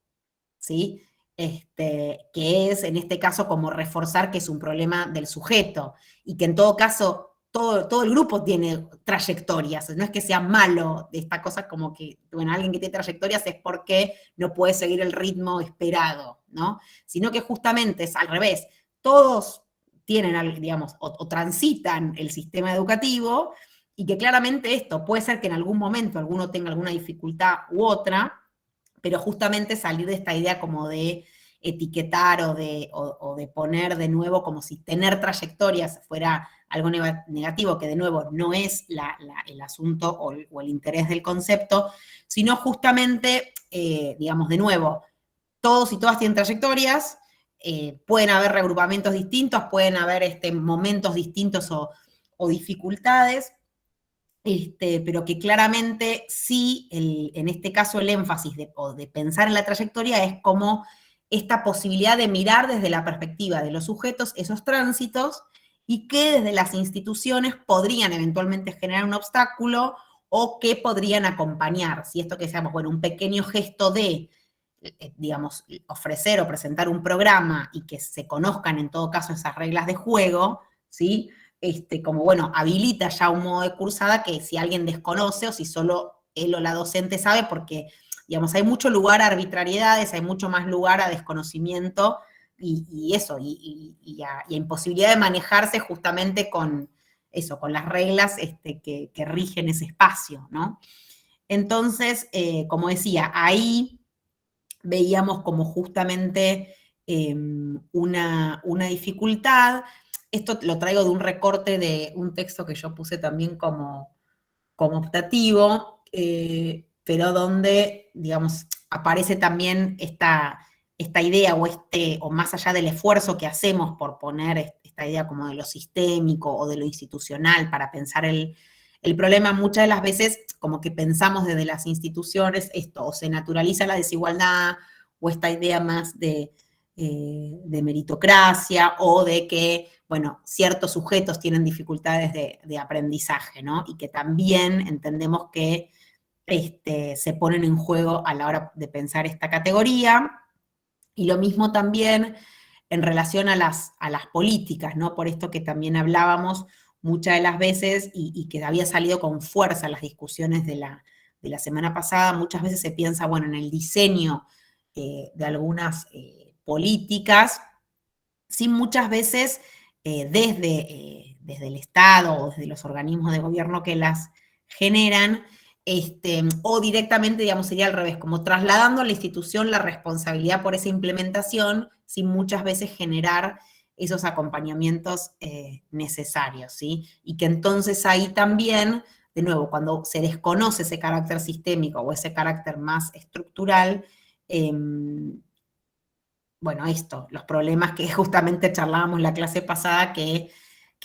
¿sí? Que es, en este caso, como reforzar que es un problema del sujeto, y que en todo caso todo el grupo tiene trayectorias, no es que sea malo de esta cosa como que, bueno, alguien que tiene trayectorias es porque no puede seguir el ritmo esperado, ¿no? Sino que justamente es al revés, todos tienen, digamos, o transitan el sistema educativo, y que claramente esto puede ser que en algún momento alguno tenga alguna dificultad u otra, pero justamente salir de esta idea como de etiquetar o de poner de nuevo como si tener trayectorias fuera algo negativo, que de nuevo no es el asunto o el interés del concepto, sino justamente, digamos, de nuevo, todos y todas tienen trayectorias, pueden haber reagrupamientos distintos, pueden haber momentos distintos o dificultades, pero que claramente sí, en este caso el énfasis de pensar en la trayectoria es como esta posibilidad de mirar desde la perspectiva de los sujetos esos tránsitos, y que desde las instituciones podrían eventualmente generar un obstáculo o que podrían acompañar. Si esto que seamos, bueno, un pequeño gesto de, digamos, ofrecer o presentar un programa y que se conozcan en todo caso esas reglas de juego, ¿sí? Como, bueno, habilita ya un modo de cursada que si alguien desconoce o si solo él o la docente sabe, porque, digamos, hay mucho lugar a arbitrariedades, hay mucho más lugar a desconocimiento y a imposibilidad de manejarse justamente con eso, con las reglas que rigen ese espacio, ¿no? Entonces, como decía, ahí veíamos como justamente una dificultad. Esto lo traigo de un recorte de un texto que yo puse también como optativo, pero donde, digamos, aparece también esta idea o más allá del esfuerzo que hacemos por poner esta idea como de lo sistémico o de lo institucional para pensar el problema, muchas de las veces como que pensamos desde las instituciones esto, o se naturaliza la desigualdad, o esta idea más de meritocracia, o de que, bueno, ciertos sujetos tienen dificultades de aprendizaje, ¿no? Y que también entendemos que se ponen en juego a la hora de pensar esta categoría. Y lo mismo también en relación a las políticas, ¿no? Por esto que también hablábamos muchas de las veces y que había salido con fuerza en las discusiones de la semana pasada, muchas veces se piensa, bueno, en el diseño de algunas políticas, sin muchas veces desde el Estado o desde los organismos de gobierno que las generan, o directamente, digamos, sería al revés, como trasladando a la institución la responsabilidad por esa implementación, sin muchas veces generar esos acompañamientos necesarios, ¿sí? Y que entonces ahí también, de nuevo, cuando se desconoce ese carácter sistémico o ese carácter más estructural, bueno, los problemas que justamente charlábamos la clase pasada que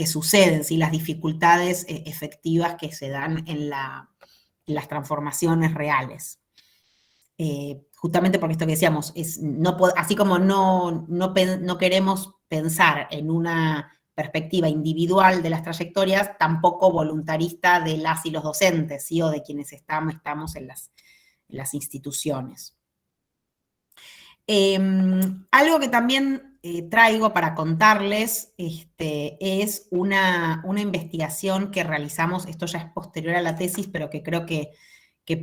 suceden, ¿sí? Las dificultades efectivas que se dan en las transformaciones reales. Justamente porque esto que decíamos, así como no queremos pensar en una perspectiva individual de las trayectorias, tampoco voluntarista de las y los docentes, ¿sí? O de quienes estamos en las instituciones. Algo que también traigo para contarles es una investigación que realizamos, esto ya es posterior a la tesis, pero que creo que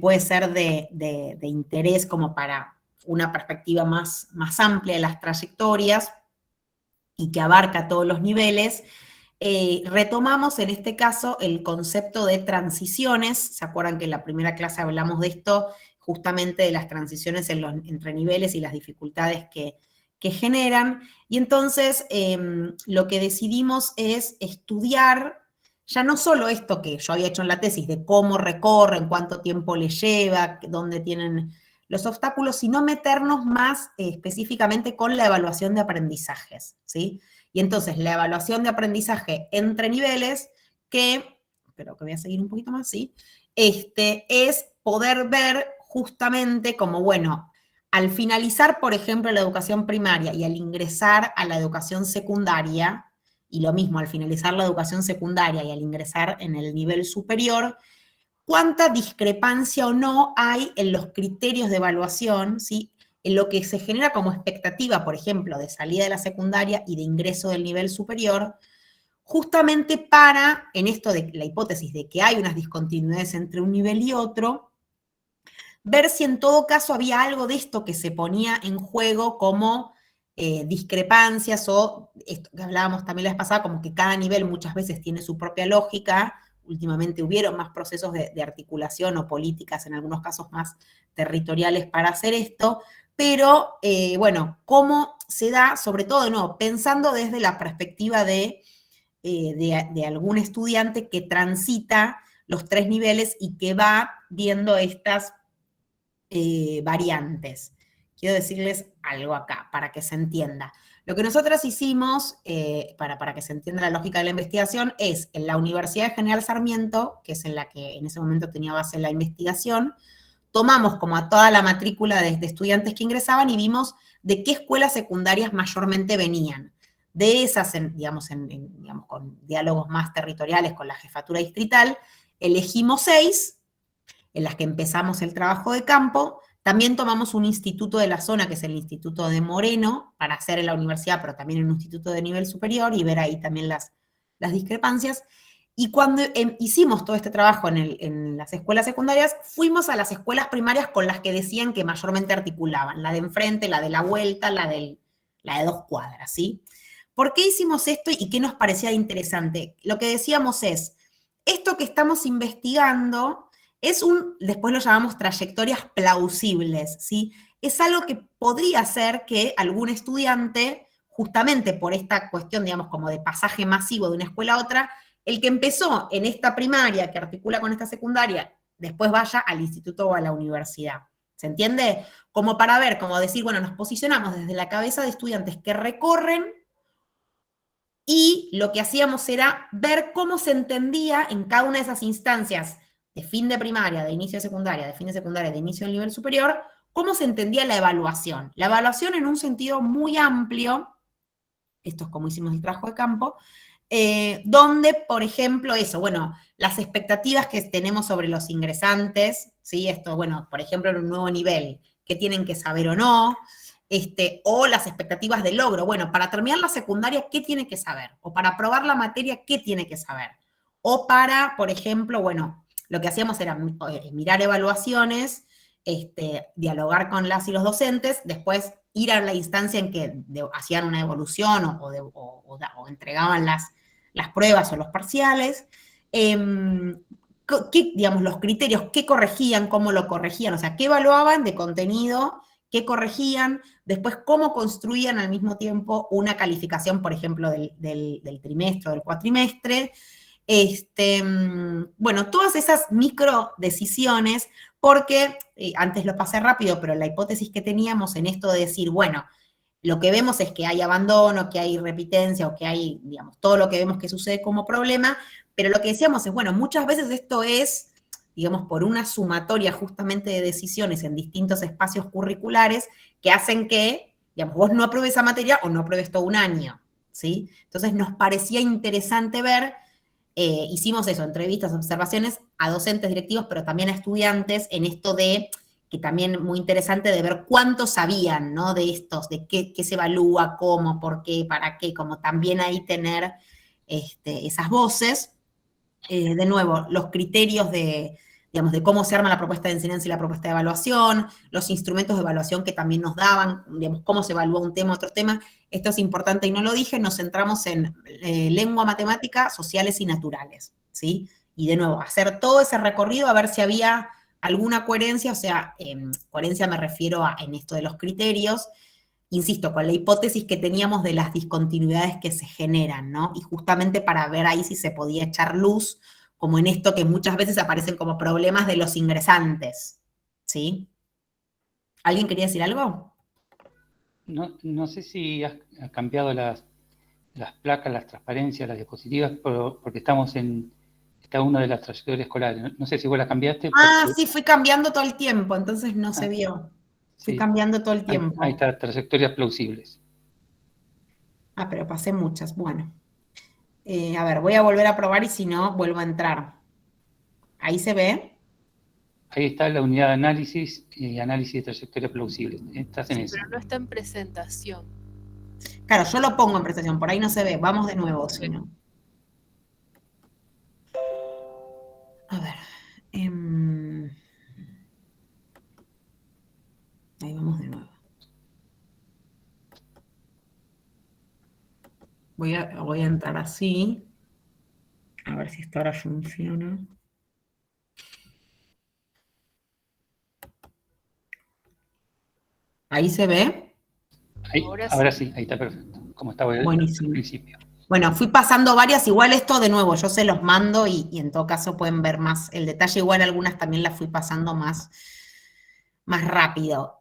puede ser de interés como para una perspectiva más amplia de las trayectorias y que abarca todos los niveles. Retomamos en este caso el concepto de transiciones. ¿Se acuerdan que en la primera clase hablamos de esto? Justamente de las transiciones entre niveles y las dificultades que generan. Y entonces lo que decidimos es estudiar ya no solo esto que yo había hecho en la tesis, de cómo recorren, cuánto tiempo les lleva, dónde tienen los obstáculos, sino meternos más específicamente con la evaluación de aprendizajes, ¿sí? Y entonces la evaluación de aprendizaje entre niveles, pero que voy a seguir un poquito más, ¿sí? Es poder ver justamente como, bueno, al finalizar, por ejemplo, la educación primaria y al ingresar a la educación secundaria, y lo mismo, al finalizar la educación secundaria y al ingresar en el nivel superior, cuánta discrepancia o no hay en los criterios de evaluación, ¿sí? En lo que se genera como expectativa, por ejemplo, de salida de la secundaria y de ingreso del nivel superior, justamente para, en esto de la hipótesis de que hay unas discontinuidades entre un nivel y otro, ver si en todo caso había algo de esto que se ponía en juego como discrepancias o esto que hablábamos también la vez pasada, como que cada nivel muchas veces tiene su propia lógica. Últimamente hubieron más procesos de articulación o políticas, en algunos casos más territoriales para hacer esto, pero bueno, cómo se da, sobre todo, no, pensando desde la perspectiva de algún estudiante que transita los 3 niveles y que va viendo estas variantes. Quiero decirles algo acá, para que se entienda. Lo que nosotras hicimos, para que se entienda la lógica de la investigación, es en la Universidad General Sarmiento, que es en la que en ese momento tenía base la investigación, tomamos como a toda la matrícula de estudiantes que ingresaban y vimos de qué escuelas secundarias mayormente venían. De esas, digamos, con diálogos más territoriales con la jefatura distrital, elegimos 6, en las que empezamos el trabajo de campo. También tomamos un instituto de la zona, que es el Instituto de Moreno, para hacer en la universidad, pero también en un instituto de nivel superior, y ver ahí también las discrepancias. Y cuando hicimos todo este trabajo en las escuelas secundarias, fuimos a las escuelas primarias con las que decían que mayormente articulaban, la de enfrente, la de la vuelta, la de 2 cuadras, ¿sí? ¿Por qué hicimos esto y qué nos parecía interesante? Lo que decíamos es, esto que estamos investigando después lo llamamos trayectorias plausibles, ¿sí? Es algo que podría ser que algún estudiante, justamente por esta cuestión, digamos, como de pasaje masivo de una escuela a otra, el que empezó en esta primaria, que articula con esta secundaria, después vaya al instituto o a la universidad. ¿Se entiende? Como para ver, como decir, bueno, nos posicionamos desde la cabeza de estudiantes que recorren y lo que hacíamos era ver cómo se entendía en cada una de esas instancias de fin de primaria, de inicio de secundaria, de fin de secundaria, de inicio del nivel superior, cómo se entendía la evaluación. La evaluación en un sentido muy amplio, esto es como hicimos el trabajo de campo, donde, por ejemplo, las expectativas que tenemos sobre los ingresantes, ¿sí? Esto, bueno, por ejemplo, en un nuevo nivel, qué tienen que saber o no, o las expectativas de logro. Bueno, para terminar la secundaria, ¿qué tiene que saber? O para aprobar la materia, ¿qué tiene que saber? O para, por ejemplo, bueno, lo que hacíamos era mirar evaluaciones, dialogar con las y los docentes, después ir a la instancia en que hacían una evolución o entregaban las pruebas o los parciales, digamos, los criterios, qué corregían, cómo lo corregían, o sea, qué evaluaban de contenido, qué corregían, después cómo construían al mismo tiempo una calificación, por ejemplo, del trimestre o del cuatrimestre. Bueno, todas esas micro decisiones, porque antes lo pasé rápido, pero la hipótesis que teníamos en esto de decir, bueno, lo que vemos es que hay abandono, que hay repitencia o que hay, digamos, todo lo que vemos que sucede como problema, pero lo que decíamos es, bueno, muchas veces esto es, digamos, por una sumatoria justamente de decisiones en distintos espacios curriculares que hacen que, digamos, vos no apruebes esa materia o no apruebes todo un año, ¿sí? Entonces nos parecía interesante ver. Hicimos eso, entrevistas, observaciones a docentes directivos, pero también a estudiantes en esto de, que también muy interesante de ver cuánto sabían, ¿no? De estos, de qué se evalúa, cómo, por qué, para qué, como también ahí tener esas voces. De nuevo, los criterios digamos, de cómo se arma la propuesta de enseñanza y la propuesta de evaluación, los instrumentos de evaluación que también nos daban, digamos, cómo se evalúa un tema, otro tema. Esto es importante y no lo dije, nos centramos en lengua, matemática, sociales y naturales, ¿sí? Y de nuevo, hacer todo ese recorrido a ver si había alguna coherencia, o sea, coherencia me refiero en esto de los criterios, insisto, con la hipótesis que teníamos de las discontinuidades que se generan, ¿no? Y justamente para ver ahí si se podía echar luz, como en esto que muchas veces aparecen como problemas de los ingresantes, ¿sí? ¿Alguien quería decir algo? No sé si has cambiado las placas, las transparencias, las diapositivas, porque estamos en cada una de las trayectorias escolares. No sé si vos las cambiaste. Sí, fui cambiando todo el tiempo, entonces no se vio. Fui cambiando todo el tiempo. Ahí está, trayectorias plausibles. Pero pasé muchas, bueno. A ver, voy a volver a probar y si no, vuelvo a entrar. ¿Ahí se ve? Ahí está la unidad de análisis y análisis de trayectoria plausible. Estás en Sí, eso. pero no está en presentación. Claro, yo lo pongo en presentación, por ahí no se ve. Vamos de nuevo, si no. A ver. Ahí vamos de nuevo. Voy a entrar así. A ver si esto ahora funciona. ¿Ahí se ve? Ahora sí, ahí está perfecto. Como estaba al Buenísimo. principio. Bueno, fui pasando varias, igual esto de nuevo, yo se los mando y en todo caso pueden ver más el detalle, igual algunas también las fui pasando más rápido.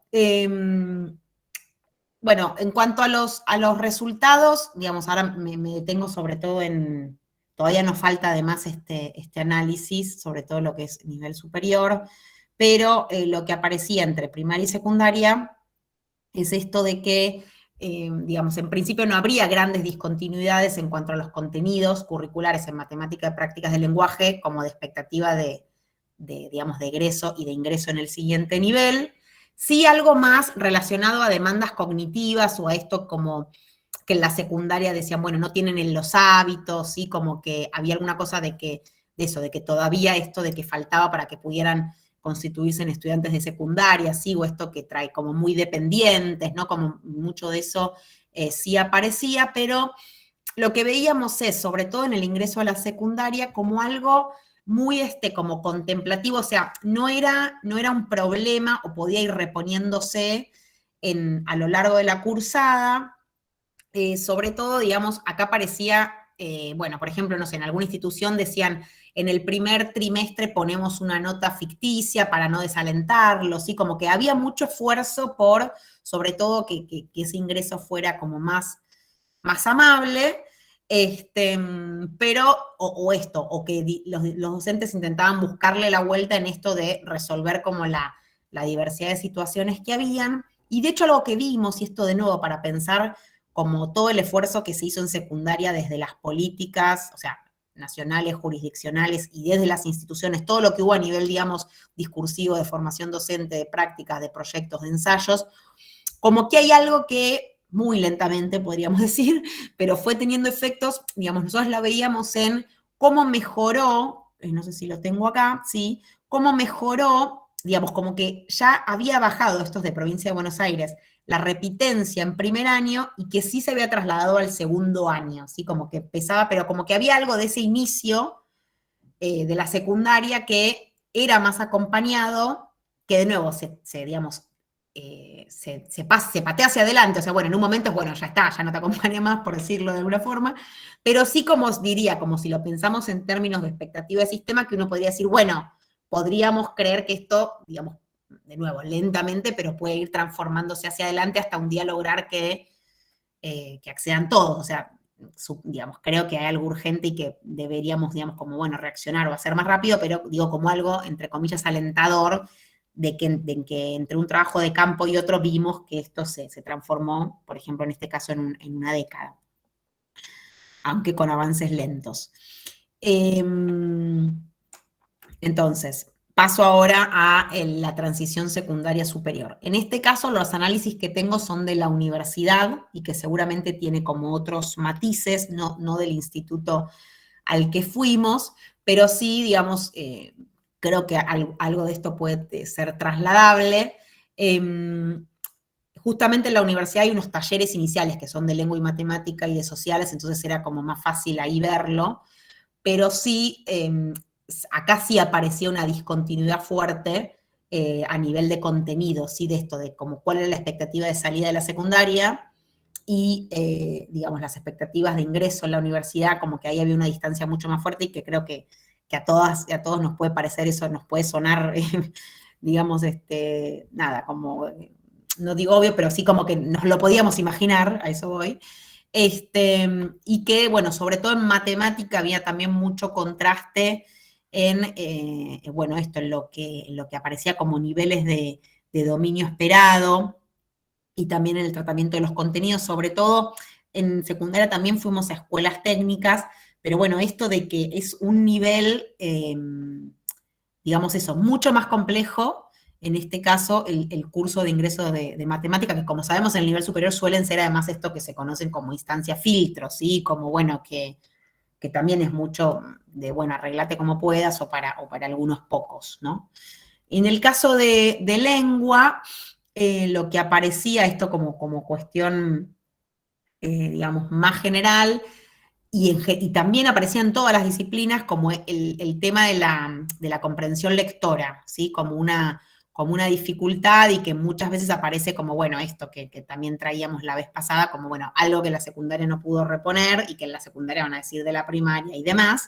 Bueno, en cuanto a los resultados, digamos, ahora me detengo sobre todo en, todavía nos falta además este análisis, sobre todo lo que es nivel superior, pero lo que aparecía entre primaria y secundaria es esto de que, digamos, en principio no habría grandes discontinuidades en cuanto a los contenidos curriculares en matemática de prácticas del lenguaje, como de expectativa digamos, de egreso y de ingreso en el siguiente nivel. Sí, algo más relacionado a demandas cognitivas o a esto como que en la secundaria decían, bueno, no tienen los hábitos, ¿sí? Como que había alguna cosa de que todavía esto de que faltaba para que pudieran constituirse en estudiantes de secundaria, ¿sí? O esto que trae como muy dependientes, ¿no? Como mucho de eso sí aparecía, pero lo que veíamos es, sobre todo en el ingreso a la secundaria, como algo muy como contemplativo, o sea, no era un problema o podía ir reponiéndose a lo largo de la cursada, sobre todo, digamos, acá parecía, bueno, por ejemplo, no sé, en alguna institución decían, en el primer trimestre ponemos una nota ficticia para no desalentarlo, ¿sí? Como que había mucho esfuerzo por, sobre todo, que ese ingreso fuera como más amable, pero, o que los docentes intentaban buscarle la vuelta en esto de resolver como la diversidad de situaciones que habían, y de hecho algo que vimos, y esto de nuevo para pensar como todo el esfuerzo que se hizo en secundaria desde las políticas, o sea, nacionales, jurisdiccionales y desde las instituciones, todo lo que hubo a nivel, digamos, discursivo, de formación docente, de prácticas, de proyectos, de ensayos, como que hay algo que muy lentamente, podríamos decir, pero fue teniendo efectos, digamos, nosotros la veíamos en cómo mejoró, no sé si lo tengo acá, ¿sí? Cómo mejoró, digamos, como que ya había bajado estos de provincia de Buenos Aires, la repitencia en primer año y que sí se había trasladado al segundo año, ¿sí? Como que empezaba, pero como que había algo de ese inicio de la secundaria que era más acompañado, que de nuevo digamos, se patea hacia adelante, o sea, bueno, en un momento es bueno, ya está, ya no te acompaña más, por decirlo de alguna forma, pero sí como os diría, como si lo pensamos en términos de expectativa de sistema, que uno podría decir, bueno, podríamos creer que esto, digamos, de nuevo, lentamente, pero puede ir transformándose hacia adelante hasta un día lograr que accedan todos, o sea, digamos, creo que hay algo urgente y que deberíamos, digamos, como, bueno, reaccionar o hacer más rápido, pero digo como algo, entre comillas, alentador, de que entre un trabajo de campo y otro vimos que esto se transformó, por ejemplo, en este caso, en una década, aunque con avances lentos. Entonces, paso ahora a la transición secundaria superior. En este caso, los análisis que tengo son de la universidad y que seguramente tiene como otros matices, no del instituto al que fuimos, pero sí, digamos, creo que algo de esto puede ser trasladable. Justamente en la universidad hay unos talleres iniciales que son de lengua y matemática y de sociales, entonces era como más fácil ahí verlo, pero sí, acá sí aparecía una discontinuidad fuerte a nivel de contenido, ¿sí? De esto, de como cuál era la expectativa de salida de la secundaria y, digamos, las expectativas de ingreso en la universidad, como que ahí había una distancia mucho más fuerte y que creo que a todas y a todos nos puede parecer eso, nos puede sonar, digamos, nada, como, no digo obvio, pero sí como que nos lo podíamos imaginar, a eso voy. Y que, bueno, sobre todo en matemática había también mucho contraste en, bueno, esto, en lo que aparecía como niveles de dominio esperado y también en el tratamiento de los contenidos, sobre todo en secundaria también fuimos a escuelas técnicas, pero bueno, esto de que es un nivel, digamos eso, mucho más complejo, en este caso, el curso de ingreso de matemática, que como sabemos en el nivel superior suelen ser además esto que se conocen como instancia filtros, ¿sí? Como, bueno, que también es mucho de, bueno, arreglate como puedas o para algunos pocos, ¿no? En el caso de lengua, lo que aparecía, esto como cuestión, digamos, más general, y también aparecía en todas las disciplinas como el tema de la comprensión lectora, ¿sí? Como una dificultad y que muchas veces aparece como, bueno, esto que también traíamos la vez pasada, como, bueno, algo que la secundaria no pudo reponer y que en la secundaria van a decir de la primaria y demás,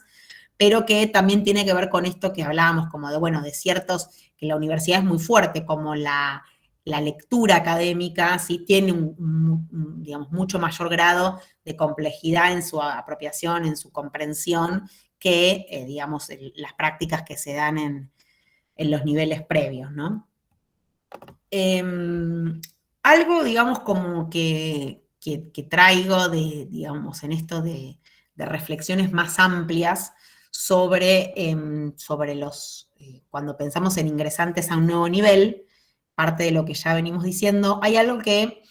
pero que también tiene que ver con esto que hablábamos, como de, bueno, de ciertos, que la universidad es muy fuerte, como la lectura académica, sí tiene digamos, mucho mayor grado de complejidad en su apropiación, en su comprensión, que, digamos, las prácticas que se dan en los niveles previos, ¿no? Algo, digamos, como que traigo digamos, en esto de reflexiones más amplias sobre los, cuando pensamos en ingresantes a un nuevo nivel, parte de lo que ya venimos diciendo, hay algo que,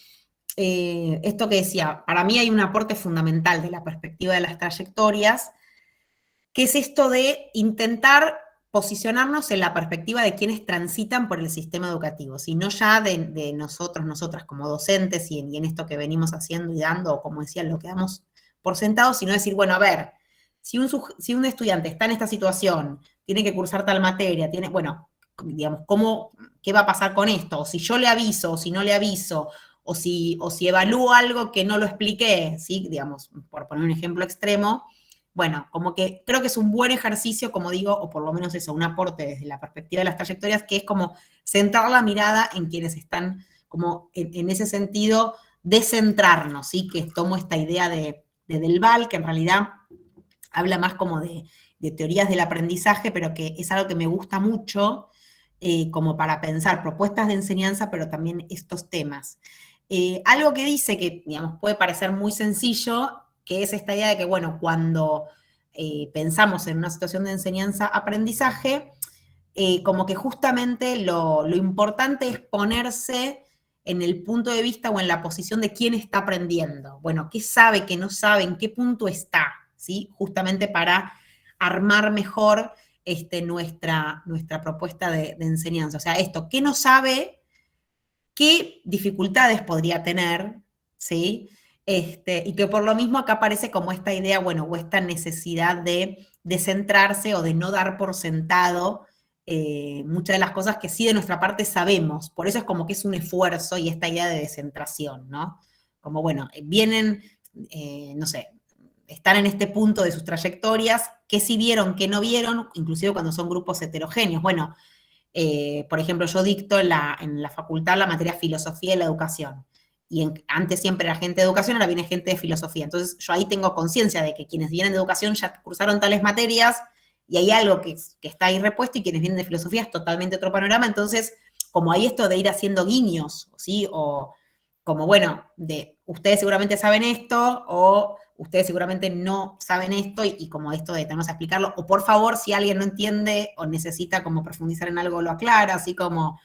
esto que decía, para mí hay un aporte fundamental de la perspectiva de las trayectorias, que es esto de intentar posicionarnos en la perspectiva de quienes transitan por el sistema educativo, sino ya de nosotros, nosotras como docentes y en esto que venimos haciendo y dando, o como decía, lo que damos por sentado, sino decir, bueno, a ver, si un estudiante está en esta situación, tiene que cursar tal materia, bueno, digamos, ¿qué va a pasar con esto? O si yo le aviso, o si no le aviso, o si evalúo algo que no lo expliqué, ¿sí? Digamos, por poner un ejemplo extremo, bueno, como que creo que es un buen ejercicio, como digo, o por lo menos eso, un aporte desde la perspectiva de las trayectorias, que es como centrar la mirada en quienes están como en ese sentido, descentrarnos, ¿sí? Que tomo esta idea de Delval, que en realidad habla más como de teorías del aprendizaje, pero que es algo que me gusta mucho, como para pensar propuestas de enseñanza, pero también estos temas. Algo que dice que, digamos, puede parecer muy sencillo, que es esta idea de que, bueno, cuando pensamos en una situación de enseñanza-aprendizaje, como que justamente lo importante es ponerse en el punto de vista o en la posición de quién está aprendiendo. Bueno, qué sabe, qué no sabe, en qué punto está, ¿sí? Justamente para armar mejor nuestra propuesta de enseñanza. O sea, esto, ¿qué no sabe? ¿Qué dificultades podría tener? ¿Sí? Y que por lo mismo acá aparece como esta idea, bueno, o esta necesidad de centrarse o de no dar por sentado muchas de las cosas que sí de nuestra parte sabemos. Por eso es como que es un esfuerzo y esta idea de descentración, ¿no? Como, bueno, vienen, no sé, están en este punto de sus trayectorias, qué sí vieron, qué no vieron, inclusive cuando son grupos heterogéneos. Bueno, por ejemplo, yo dicto en la facultad la materia filosofía y la educación. Y antes siempre era gente de educación, ahora viene gente de filosofía. Entonces yo ahí tengo conciencia de que quienes vienen de educación ya cursaron tales materias y hay algo que está ahí repuesto y quienes vienen de filosofía es totalmente otro panorama. Entonces, como hay esto de ir haciendo guiños, ¿sí? O como, bueno, de ustedes seguramente saben esto o ustedes seguramente no saben esto y como esto de tenemos que explicarlo, o por favor, si alguien no entiende o necesita como profundizar en algo, lo aclara, así como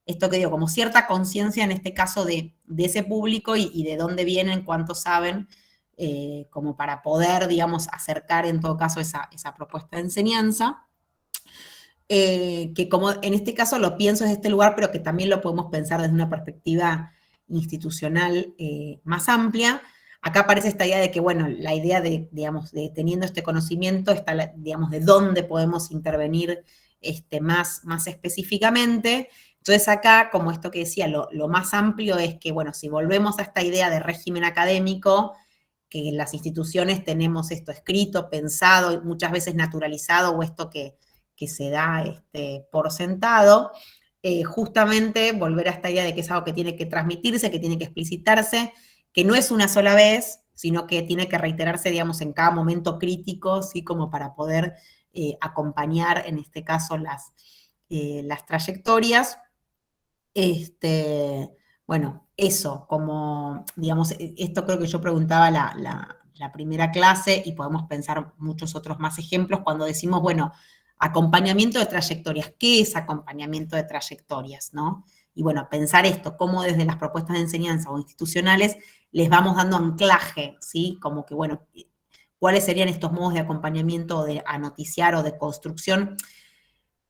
esto que digo, como cierta conciencia en este caso de ese público y de dónde vienen, cuánto saben, como para poder, digamos, acercar en todo caso esa propuesta de enseñanza. Que como en este caso lo pienso desde este lugar, pero que también lo podemos pensar desde una perspectiva institucional más amplia. Acá aparece esta idea de que, bueno, la idea de, digamos, de teniendo este conocimiento, está, digamos, de dónde podemos intervenir más específicamente. Entonces acá, como esto que decía, lo más amplio es que, bueno, si volvemos a esta idea de régimen académico, que en las instituciones tenemos esto escrito, pensado, y muchas veces naturalizado, o esto que se da por sentado, justamente volver a esta idea de que es algo que tiene que transmitirse, que tiene que explicitarse, que no es una sola vez, sino que tiene que reiterarse, digamos, en cada momento crítico, ¿sí? Como para poder acompañar, en este caso, las trayectorias. Bueno, eso, como, digamos, esto creo que yo preguntaba la primera clase, y podemos pensar muchos otros más ejemplos cuando decimos, bueno, acompañamiento de trayectorias. ¿Qué es acompañamiento de trayectorias, no? Y bueno, pensar esto, cómo desde las propuestas de enseñanza o institucionales les vamos dando anclaje, ¿sí? Como que, bueno, ¿cuáles serían estos modos de acompañamiento o de anoticiar o de construcción?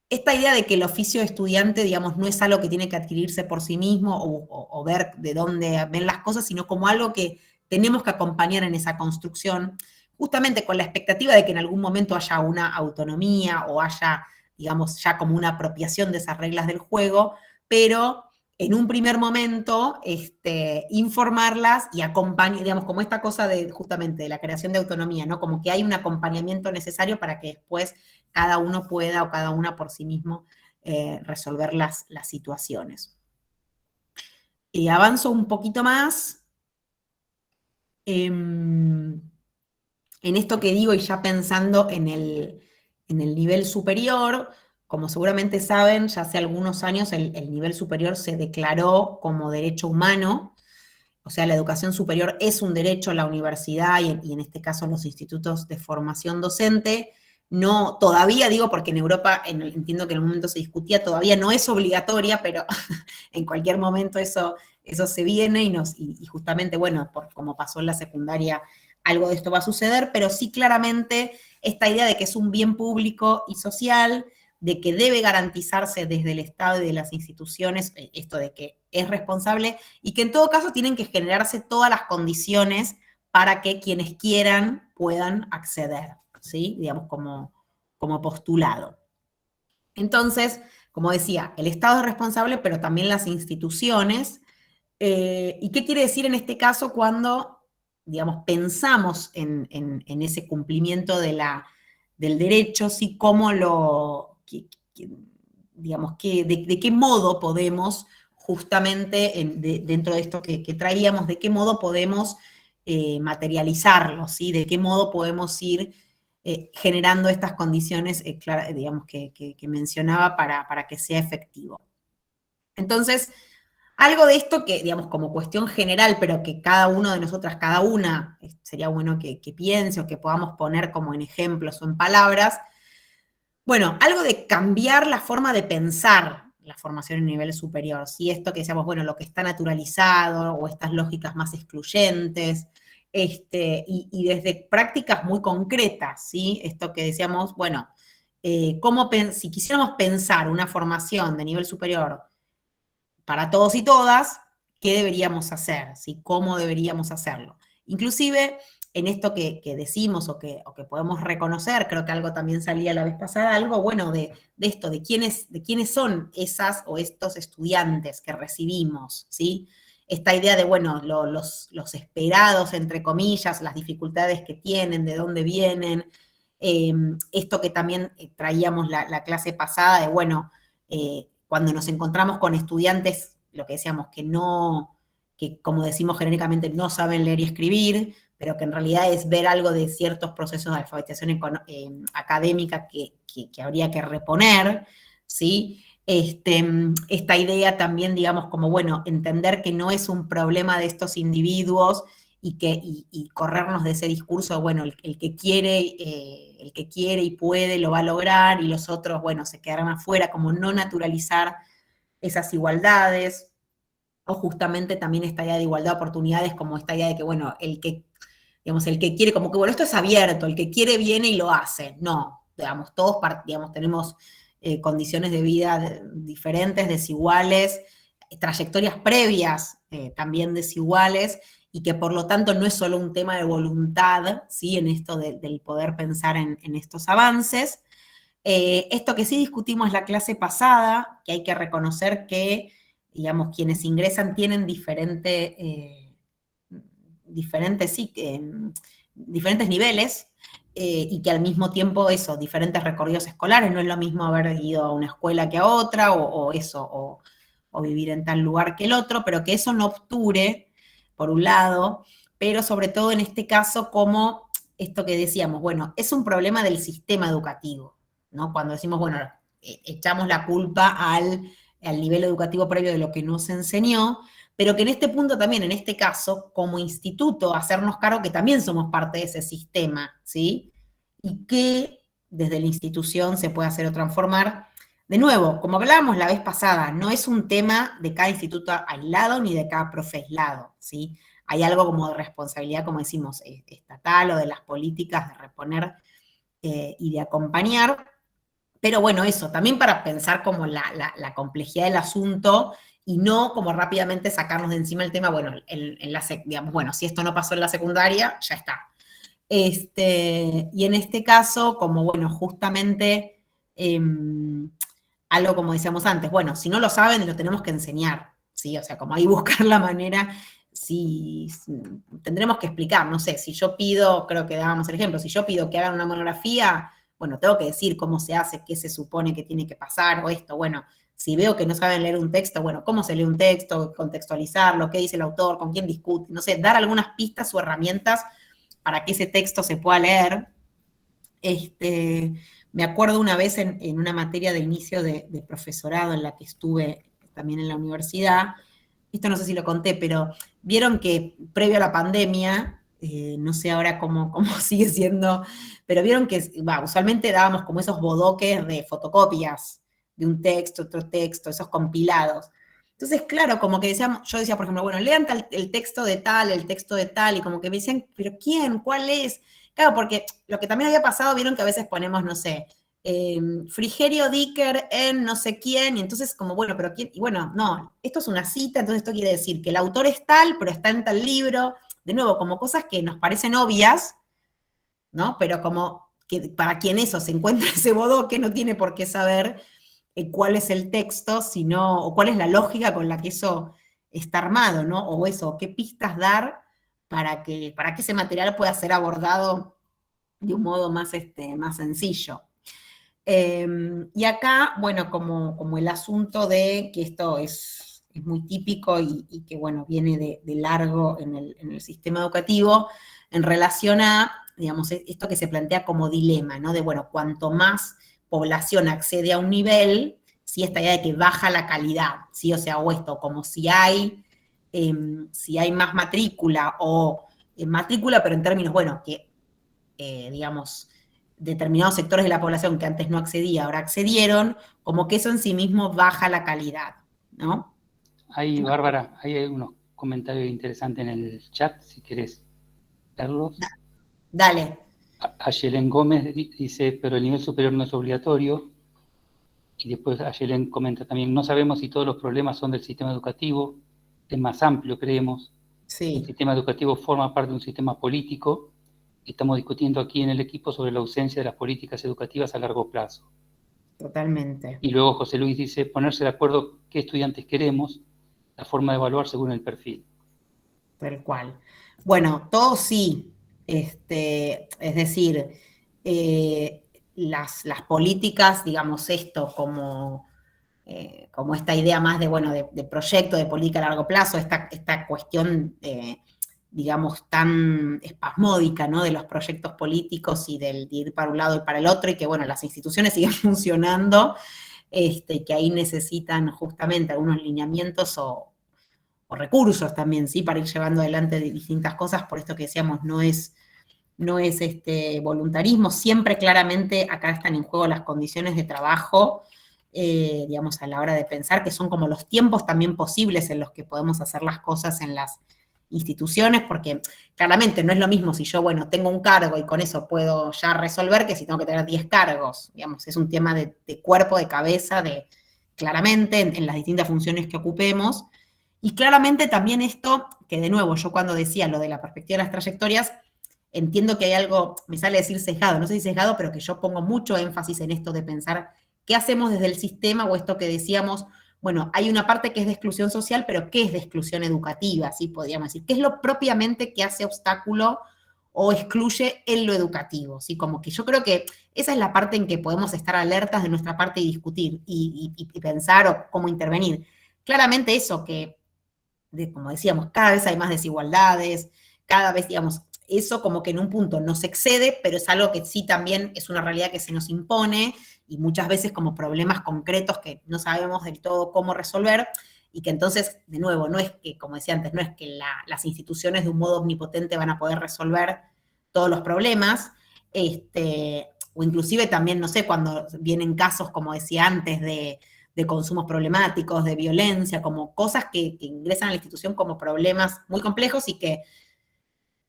Esta idea de que el oficio de estudiante, digamos, no es algo que tiene que adquirirse por sí mismo o ver de dónde ven las cosas, sino como algo que tenemos que acompañar en esa construcción, justamente con la expectativa de que en algún momento haya una autonomía o haya, digamos, ya como una apropiación de esas reglas del juego, pero en un primer momento informarlas y acompañar, digamos, como esta cosa de justamente de la creación de autonomía, ¿no? Como que hay un acompañamiento necesario para que después cada uno pueda o cada una por sí mismo resolver las situaciones. Avanzo un poquito más. En esto que digo y ya pensando en el nivel superior, como seguramente saben, ya hace algunos años el nivel superior se declaró como derecho humano, o sea, la educación superior es un derecho, la universidad y en este caso los institutos de formación docente. No, todavía digo, porque en Europa entiendo que en el momento se discutía, todavía no es obligatoria, pero en cualquier momento eso se viene y justamente, bueno, como pasó en la secundaria, algo de esto va a suceder, pero sí claramente esta idea de que es un bien público y social, de que debe garantizarse desde el Estado y de las instituciones, esto de que es responsable, y que en todo caso tienen que generarse todas las condiciones para que quienes quieran puedan acceder, ¿sí? Digamos, como postulado. Entonces, como decía, el Estado es responsable, pero también las instituciones. ¿Y qué quiere decir en este caso cuando, digamos, pensamos en ese cumplimiento del derecho, ¿sí? ¿Cómo digamos, de qué modo podemos, justamente dentro de esto que traíamos, de qué modo podemos materializarlo, ¿sí? De qué modo podemos ir generando estas condiciones, digamos, que mencionaba para que sea efectivo. Entonces, algo de esto que, digamos, como cuestión general, pero que cada uno de nosotras, cada una, sería bueno que piense o que podamos poner como en ejemplos o en palabras. Bueno, algo de cambiar la forma de pensar la formación en nivel superior, ¿sí? Esto que decíamos, bueno, lo que está naturalizado o estas lógicas más excluyentes, y desde prácticas muy concretas, ¿sí? Esto que decíamos, bueno, si quisiéramos pensar una formación de nivel superior para todos y todas, ¿qué deberíamos hacer? ¿Sí? ¿Cómo deberíamos hacerlo? Inclusive, en esto que decimos o que podemos reconocer, creo que algo también salía la vez pasada, algo bueno de esto, de quiénes son esas o estos estudiantes que recibimos, ¿sí? Esta idea de, bueno, los esperados, entre comillas, las dificultades que tienen, de dónde vienen, esto que también traíamos la clase pasada de, bueno, cuando nos encontramos con estudiantes, lo que decíamos, que como decimos genéricamente, no saben leer y escribir, pero que en realidad es ver algo de ciertos procesos de alfabetización académica que habría que reponer, ¿sí? Esta idea también, digamos, como, bueno, entender que no es un problema de estos individuos y corrernos de ese discurso, bueno, el que quiere y puede lo va a lograr y los otros, bueno, se quedarán afuera, como no naturalizar esas igualdades, o justamente también esta idea de igualdad de oportunidades, como esta idea de que, bueno, el que quiere, como que, bueno, esto es abierto, el que quiere viene y lo hace. No, digamos, todos, digamos, tenemos condiciones de vida diferentes, desiguales, trayectorias previas también desiguales, y que por lo tanto no es solo un tema de voluntad, ¿sí? En esto del poder pensar en estos avances. Esto que sí discutimos la clase pasada, que hay que reconocer que, digamos, quienes ingresan tienen diferentes niveles, y que al mismo tiempo eso, diferentes recorridos escolares, no es lo mismo haber ido a una escuela que a otra, o vivir en tal lugar que el otro, pero que eso no obture, por un lado, pero sobre todo en este caso como esto que decíamos, bueno, es un problema del sistema educativo, ¿no? Cuando decimos, bueno, echamos la culpa al nivel educativo previo de lo que nos enseñó, pero que en este punto también, en este caso, como instituto, hacernos cargo que también somos parte de ese sistema, ¿sí? Y que desde la institución se puede hacer o transformar. De nuevo, como hablábamos la vez pasada, no es un tema de cada instituto aislado ni de cada profe aislado, ¿sí? Hay algo como de responsabilidad, como decimos, estatal o de las políticas de reponer y de acompañar, pero bueno, eso, también para pensar como la complejidad del asunto y no como rápidamente sacarnos de encima el tema, bueno, digamos, bueno, si esto no pasó en la secundaria, ya está. Y en este caso, como bueno, justamente algo como decíamos antes, bueno, si no lo saben, lo tenemos que enseñar, ¿sí? O sea, como ahí buscar la manera, si tendremos que explicar, no sé, si yo pido, creo que dábamos el ejemplo, si yo pido que hagan una monografía, bueno, tengo que decir cómo se hace, qué se supone que tiene que pasar, o esto, bueno, si veo que no saben leer un texto, bueno, cómo se lee un texto, contextualizarlo, qué dice el autor, con quién discute, no sé, dar algunas pistas o herramientas para que ese texto se pueda leer. Me acuerdo una vez en una materia de inicio de profesorado en la que estuve también en la universidad, esto no sé si lo conté, pero vieron que previo a la pandemia, no sé ahora cómo sigue siendo, pero vieron que usualmente dábamos como esos bodoques de fotocopias de un texto, otro texto, esos compilados. Entonces, claro, como que decíamos, yo decía, por ejemplo, bueno, lean el texto de tal, el texto de tal, y como que me decían, ¿pero quién? ¿Cuál es? Claro, porque lo que también había pasado, vieron que a veces ponemos, no sé, Frigerio Dicker en no sé quién, y entonces como, bueno, pero quién, y bueno, no, esto es una cita, entonces esto quiere decir que el autor es tal, pero está en tal libro, de nuevo, como cosas que nos parecen obvias, ¿no? Pero como que para quien eso se encuentra ese bodoque no tiene por qué saber cuál es el texto, sino, o cuál es la lógica con la que eso está armado, ¿no? O eso, qué pistas dar para que ese material pueda ser abordado de un modo más sencillo. Y acá, bueno, como el asunto de que esto es muy típico y que, bueno, viene de largo en el sistema educativo, en relación a, digamos, esto que se plantea como dilema, ¿no? De, bueno, cuanto más población accede a un nivel, ¿sí? Esta idea de que baja la calidad, ¿sí? O sea, o esto, como si hay más matrícula o matrícula, pero en términos, bueno, que, digamos, determinados sectores de la población que antes no accedía, ahora accedieron, como que eso en sí mismo baja la calidad, ¿no? Ahí, Bárbara, hay unos comentarios interesantes en el chat, si querés verlos. Dale. Ayelen Gómez dice, pero el nivel superior no es obligatorio. Y después Ayelen comenta también, no sabemos si todos los problemas son del sistema educativo, es más amplio, creemos. Sí. El sistema educativo forma parte de un sistema político. Estamos discutiendo aquí en el equipo sobre la ausencia de las políticas educativas a largo plazo. Totalmente. Y luego José Luis dice, ponerse de acuerdo qué estudiantes queremos, la forma de evaluar según el perfil. Tal cual. Bueno, todo sí. Es decir, las políticas, digamos, esto como esta idea más de, bueno, de proyecto, de política a largo plazo, esta cuestión, digamos, tan espasmódica, ¿no? De los proyectos políticos y de ir para un lado y para el otro, y que, bueno, las instituciones siguen funcionando, que ahí necesitan justamente algunos lineamientos o recursos también, ¿sí? Para ir llevando adelante distintas cosas, por esto que decíamos, no es voluntarismo, siempre claramente acá están en juego las condiciones de trabajo, digamos, a la hora de pensar que son como los tiempos también posibles en los que podemos hacer las cosas en las instituciones, porque claramente no es lo mismo si yo, bueno, tengo un cargo y con eso puedo ya resolver que si tengo que tener 10 cargos, digamos, es un tema de cuerpo, de cabeza, claramente en las distintas funciones que ocupemos. Y claramente también esto, que de nuevo, yo cuando decía lo de la perspectiva de las trayectorias, entiendo que hay algo, me sale decir sesgado, no sé si sesgado, pero que yo pongo mucho énfasis en esto de pensar qué hacemos desde el sistema, o esto que decíamos, bueno, hay una parte que es de exclusión social, pero ¿qué es de exclusión educativa? Así podríamos decir. ¿Qué es lo propiamente que hace obstáculo o excluye en lo educativo? ¿Sí? Como que yo creo que esa es la parte en que podemos estar alertas de nuestra parte y discutir y pensar o cómo intervenir. Claramente eso que como decíamos, cada vez hay más desigualdades, cada vez, digamos, eso como que en un punto nos excede, pero es algo que sí también es una realidad que se nos impone, y muchas veces como problemas concretos que no sabemos del todo cómo resolver, y que entonces, de nuevo, no es que, como decía antes, no es que las instituciones de un modo omnipotente van a poder resolver todos los problemas, o inclusive también, no sé, cuando vienen casos, como decía antes, de consumos problemáticos, de violencia, como cosas que ingresan a la institución como problemas muy complejos y que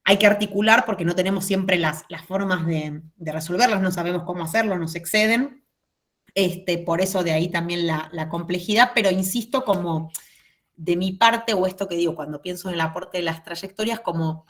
hay que articular porque no tenemos siempre las formas de resolverlos, no sabemos cómo hacerlo, nos exceden. Por eso de ahí también la complejidad, pero insisto, como de mi parte, o esto que digo cuando pienso en el aporte de las trayectorias, como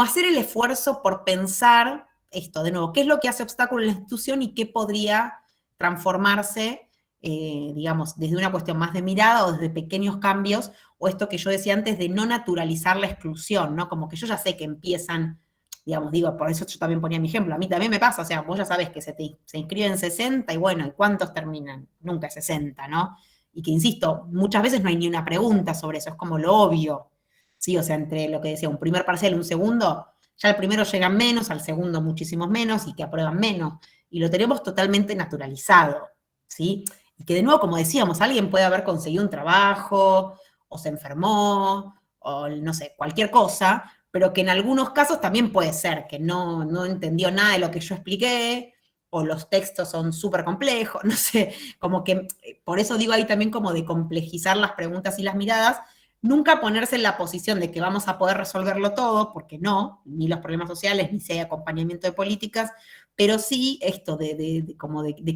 hacer el esfuerzo por pensar esto, de nuevo, qué es lo que hace obstáculo en la institución y qué podría transformarse, digamos, desde una cuestión más de mirada o desde pequeños cambios, o esto que yo decía antes de no naturalizar la exclusión, ¿no? Como que yo ya sé que empiezan, digamos, digo, por eso yo también ponía mi ejemplo, a mí también me pasa, o sea, vos ya sabés que se inscriben 60 y bueno, ¿y cuántos terminan? Nunca 60, ¿no? Y que, insisto, muchas veces no hay ni una pregunta sobre eso, es como lo obvio, ¿sí? O sea, entre lo que decía, un primer parcial y un segundo, ya al primero llegan menos, al segundo muchísimos menos, y que aprueban menos, y lo tenemos totalmente naturalizado, ¿sí? Y que de nuevo, como decíamos, alguien puede haber conseguido un trabajo, o se enfermó, o no sé, cualquier cosa, pero que en algunos casos también puede ser que no entendió nada de lo que yo expliqué, o los textos son súper complejos, no sé, como que, por eso digo ahí también como de complejizar las preguntas y las miradas, nunca ponerse en la posición de que vamos a poder resolverlo todo, porque no, ni los problemas sociales, ni si hay acompañamiento de políticas, pero sí esto de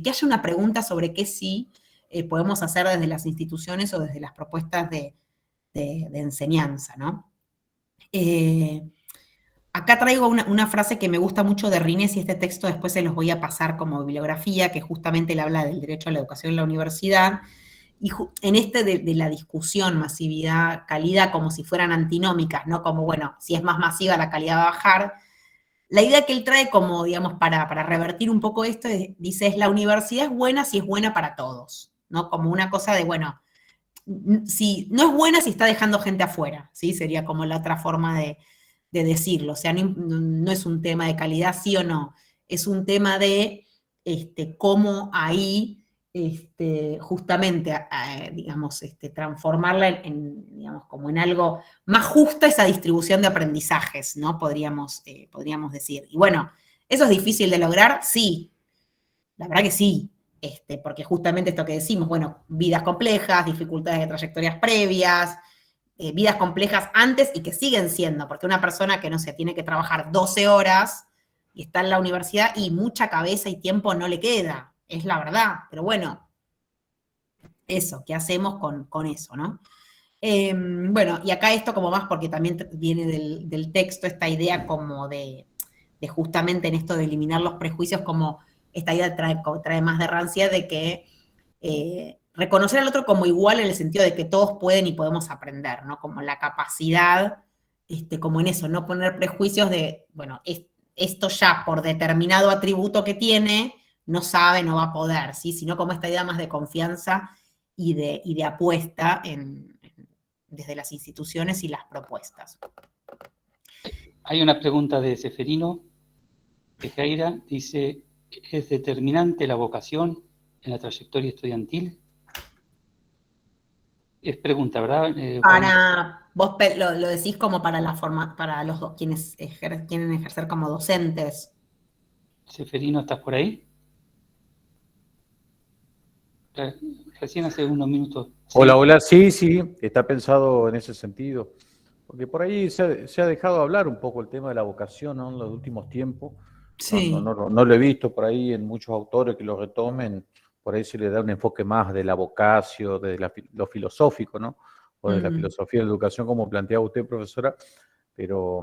que haya una pregunta sobre qué sí podemos hacer desde las instituciones o desde las propuestas de enseñanza, ¿no? Acá traigo una frase que me gusta mucho de Rines y este texto después se los voy a pasar como bibliografía, que justamente le habla del derecho a la educación en la universidad, y en de la discusión masividad, calidad, como si fueran antinómicas, ¿no? Como, bueno, si es más masiva la calidad va a bajar. La idea que él trae como, digamos, para revertir un poco esto, dice, es la universidad es buena si es buena para todos, ¿no? Como una cosa de, bueno, si no es buena si está dejando gente afuera, ¿sí? Sería como la otra forma de decirlo. O sea, no es un tema de calidad, sí o no. Es un tema de cómo ahí justamente, digamos, transformarla digamos, como en algo más justa esa distribución de aprendizajes, ¿no? Podríamos decir. Y bueno, ¿eso es difícil de lograr? Sí, la verdad que sí. Porque justamente esto que decimos, bueno, vidas complejas, dificultades de trayectorias previas, vidas complejas antes y que siguen siendo, porque una persona que, no sé, tiene que trabajar 12 horas y está en la universidad y mucha cabeza y tiempo no le queda, es la verdad, pero bueno, eso, ¿qué hacemos con eso, no? Bueno, y acá esto como más porque también viene del texto esta idea como de justamente en esto de eliminar los prejuicios, como esta idea trae más de rancia de que reconocer al otro como igual en el sentido de que todos pueden y podemos aprender, ¿no? Como la capacidad, como en eso, no poner prejuicios de, bueno, esto ya por determinado atributo que tiene, no sabe, no va a poder, ¿sí? Sino como esta idea más de confianza y de apuesta desde las instituciones y las propuestas. Hay una pregunta de Seferino Tejera, dice, ¿es determinante la vocación en la trayectoria estudiantil? Es pregunta, ¿verdad? Vos lo decís como para para los quienes quieren ejercer como docentes. Seferino, ¿estás por ahí? Recién hace unos minutos. Hola, hola, sí, está pensado en ese sentido. Porque por ahí se ha dejado hablar un poco el tema de la vocación, ¿no? En los últimos tiempos. Sí. No lo he visto por ahí en muchos autores que lo retomen. Por ahí se le da un enfoque más de la vocación, de lo filosófico, ¿no? O de la filosofía de la educación, como planteaba usted, profesora. Pero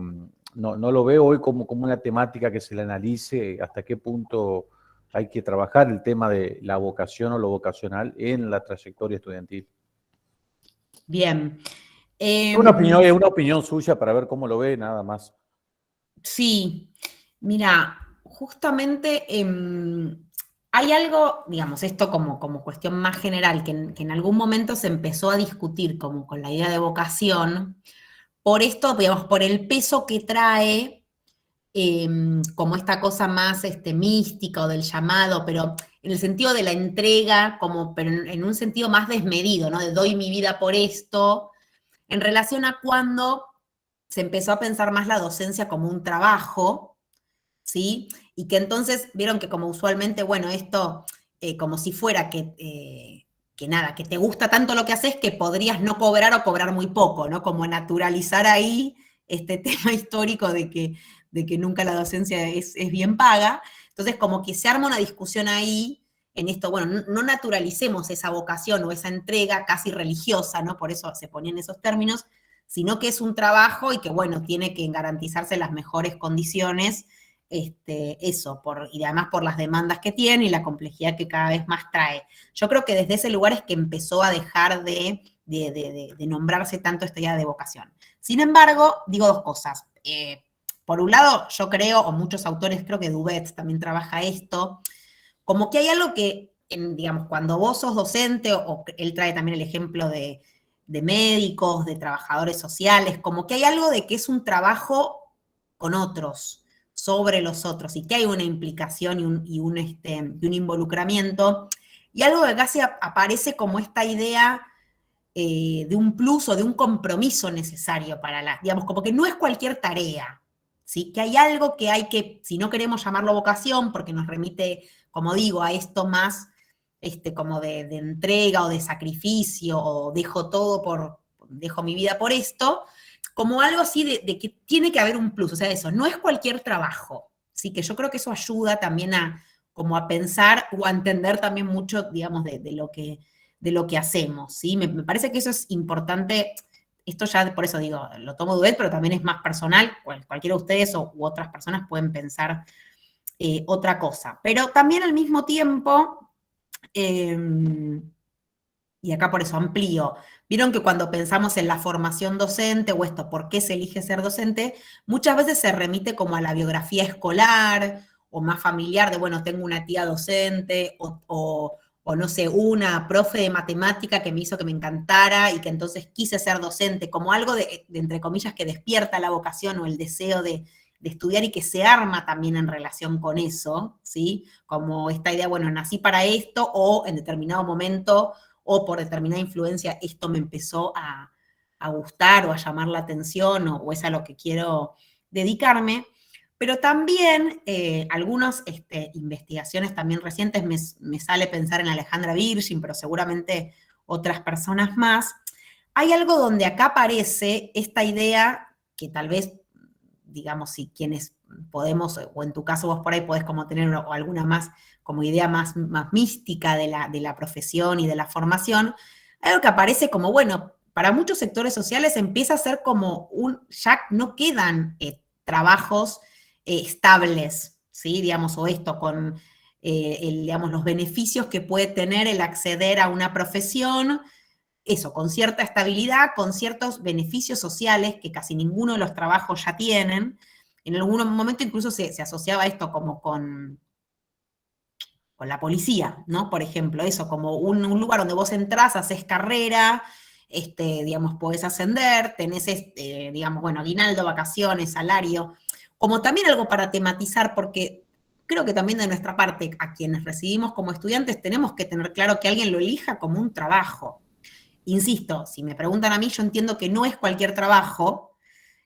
no lo veo hoy como una temática que se le analice hasta qué punto hay que trabajar el tema de la vocación o lo vocacional en la trayectoria estudiantil. Bien. Es una opinión suya para ver cómo lo ve, nada más. Sí, mira, justamente hay algo, digamos, esto como cuestión más general, que en algún momento se empezó a discutir como con la idea de vocación, por esto, digamos, por el peso que trae como esta cosa más mística o del llamado, pero en el sentido de la entrega, pero en un sentido más desmedido, ¿no? De doy mi vida por esto, en relación a cuando se empezó a pensar más la docencia como un trabajo, ¿sí? Y que entonces vieron que como usualmente, bueno, esto como si fuera que nada, que te gusta tanto lo que haces que podrías no cobrar o cobrar muy poco, ¿no? Como naturalizar ahí este tema histórico de que nunca la docencia es bien paga. Entonces, como que se arma una discusión ahí en esto, bueno, no naturalicemos esa vocación o esa entrega casi religiosa, ¿no? Por eso se ponían esos términos, sino que es un trabajo y que, bueno, tiene que garantizarse las mejores condiciones, y además por las demandas que tiene y la complejidad que cada vez más trae. Yo creo que desde ese lugar es que empezó a dejar de nombrarse tanto esta idea de vocación. Sin embargo, digo dos cosas. Por un lado, yo creo, o muchos autores, creo que Dubet también trabaja esto, como que hay algo que, digamos, cuando vos sos docente, o él trae también el ejemplo de médicos, de trabajadores sociales, como que hay algo de que es un trabajo con otros, sobre los otros, y que hay una implicación y un involucramiento, y algo que casi aparece como esta idea de un plus o de un compromiso necesario para digamos, como que no es cualquier tarea, ¿sí? Que hay algo que hay que, si no queremos llamarlo vocación, porque nos remite, como digo, a esto más como de entrega o de sacrificio, o dejo mi vida por esto, como algo así de que tiene que haber un plus, o sea, eso, no es cualquier trabajo, ¿sí? Que yo creo que eso ayuda también como a pensar o a entender también mucho, digamos, de lo que hacemos, ¿sí? Me parece que eso es importante. Esto ya, por eso digo, lo tomo de Dubet, pero también es más personal, cualquiera de ustedes u otras personas pueden pensar otra cosa. Pero también al mismo tiempo, y acá por eso amplío, vieron que cuando pensamos en la formación docente o esto, ¿por qué se elige ser docente? Muchas veces se remite como a la biografía escolar o más familiar de, bueno, tengo una tía docente o no sé, una profe de matemática que me hizo que me encantara y que entonces quise ser docente, como algo de entre comillas, que despierta la vocación o el deseo de estudiar y que se arma también en relación con eso, ¿sí? Como esta idea, bueno, nací para esto o en determinado momento o por determinada influencia esto me empezó a gustar o a llamar la atención o es a lo que quiero dedicarme. Pero también algunas investigaciones también recientes, me sale pensar en Alejandra Virgin, pero seguramente otras personas más, hay algo donde acá aparece esta idea que tal vez, digamos, si quienes podemos, o en tu caso vos por ahí podés como tener alguna más, como idea más mística de la profesión y de la formación, algo que aparece como, bueno, para muchos sectores sociales empieza a ser como ya no quedan trabajos estables, ¿sí? Digamos, o esto con, digamos, los beneficios que puede tener el acceder a una profesión, eso, con cierta estabilidad, con ciertos beneficios sociales que casi ninguno de los trabajos ya tienen. En algún momento incluso se asociaba esto como con la policía, ¿no? Por ejemplo, eso, como un lugar donde vos entrás, haces carrera, digamos, podés ascender, tenés, digamos, bueno, aguinaldo, vacaciones, salario, como también algo para tematizar, porque creo que también de nuestra parte, a quienes recibimos como estudiantes, tenemos que tener claro que alguien lo elija como un trabajo. Insisto, si me preguntan a mí, yo entiendo que no es cualquier trabajo,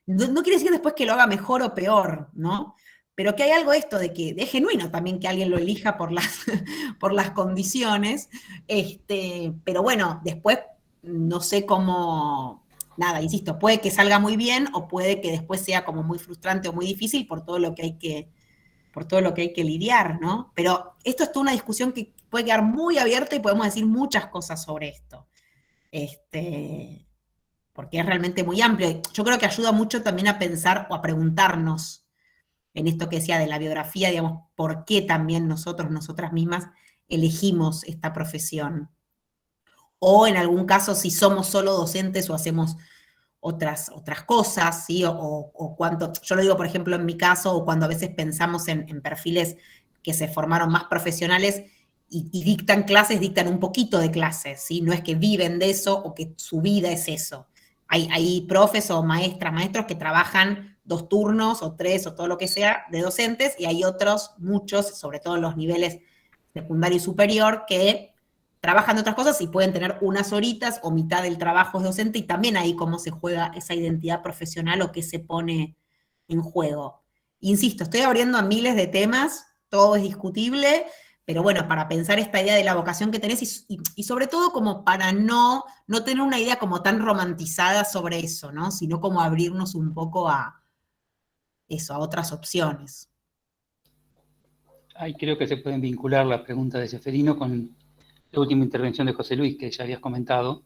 no quiere decir después que lo haga mejor o peor, ¿no? Pero que hay algo esto de que es genuino también que alguien lo elija por las condiciones, pero bueno, después no sé cómo, nada, insisto, puede que salga muy bien o puede que después sea como muy frustrante o muy difícil por todo lo que hay que lidiar, ¿no? Pero esto es toda una discusión que puede quedar muy abierta y podemos decir muchas cosas sobre esto. Porque es realmente muy amplio. Yo creo que ayuda mucho también a pensar o a preguntarnos en esto que decía de la biografía, digamos, por qué también nosotras mismas elegimos esta profesión. O en algún caso, si somos solo docentes o hacemos otras cosas, ¿sí? O cuánto, yo lo digo, por ejemplo, en mi caso, o cuando a veces pensamos en perfiles que se formaron más profesionales y dictan clases, dictan un poquito de clases, ¿sí? No es que viven de eso o que su vida es eso. Hay profes o maestros que trabajan 2 turnos o 3 o todo lo que sea de docentes, y hay otros, muchos, sobre todo en los niveles secundario y superior que trabajan de otras cosas y pueden tener unas horitas o mitad del trabajo es docente, y también ahí cómo se juega esa identidad profesional o qué se pone en juego. Insisto, estoy abriendo a miles de temas, todo es discutible, pero bueno, para pensar esta idea de la vocación que tenés y sobre todo como para no tener una idea como tan romantizada sobre eso, ¿no? Sino como abrirnos un poco a eso, a otras opciones. Ahí creo que se pueden vincular la pregunta de Seferino con la última intervención de José Luis, que ya habías comentado.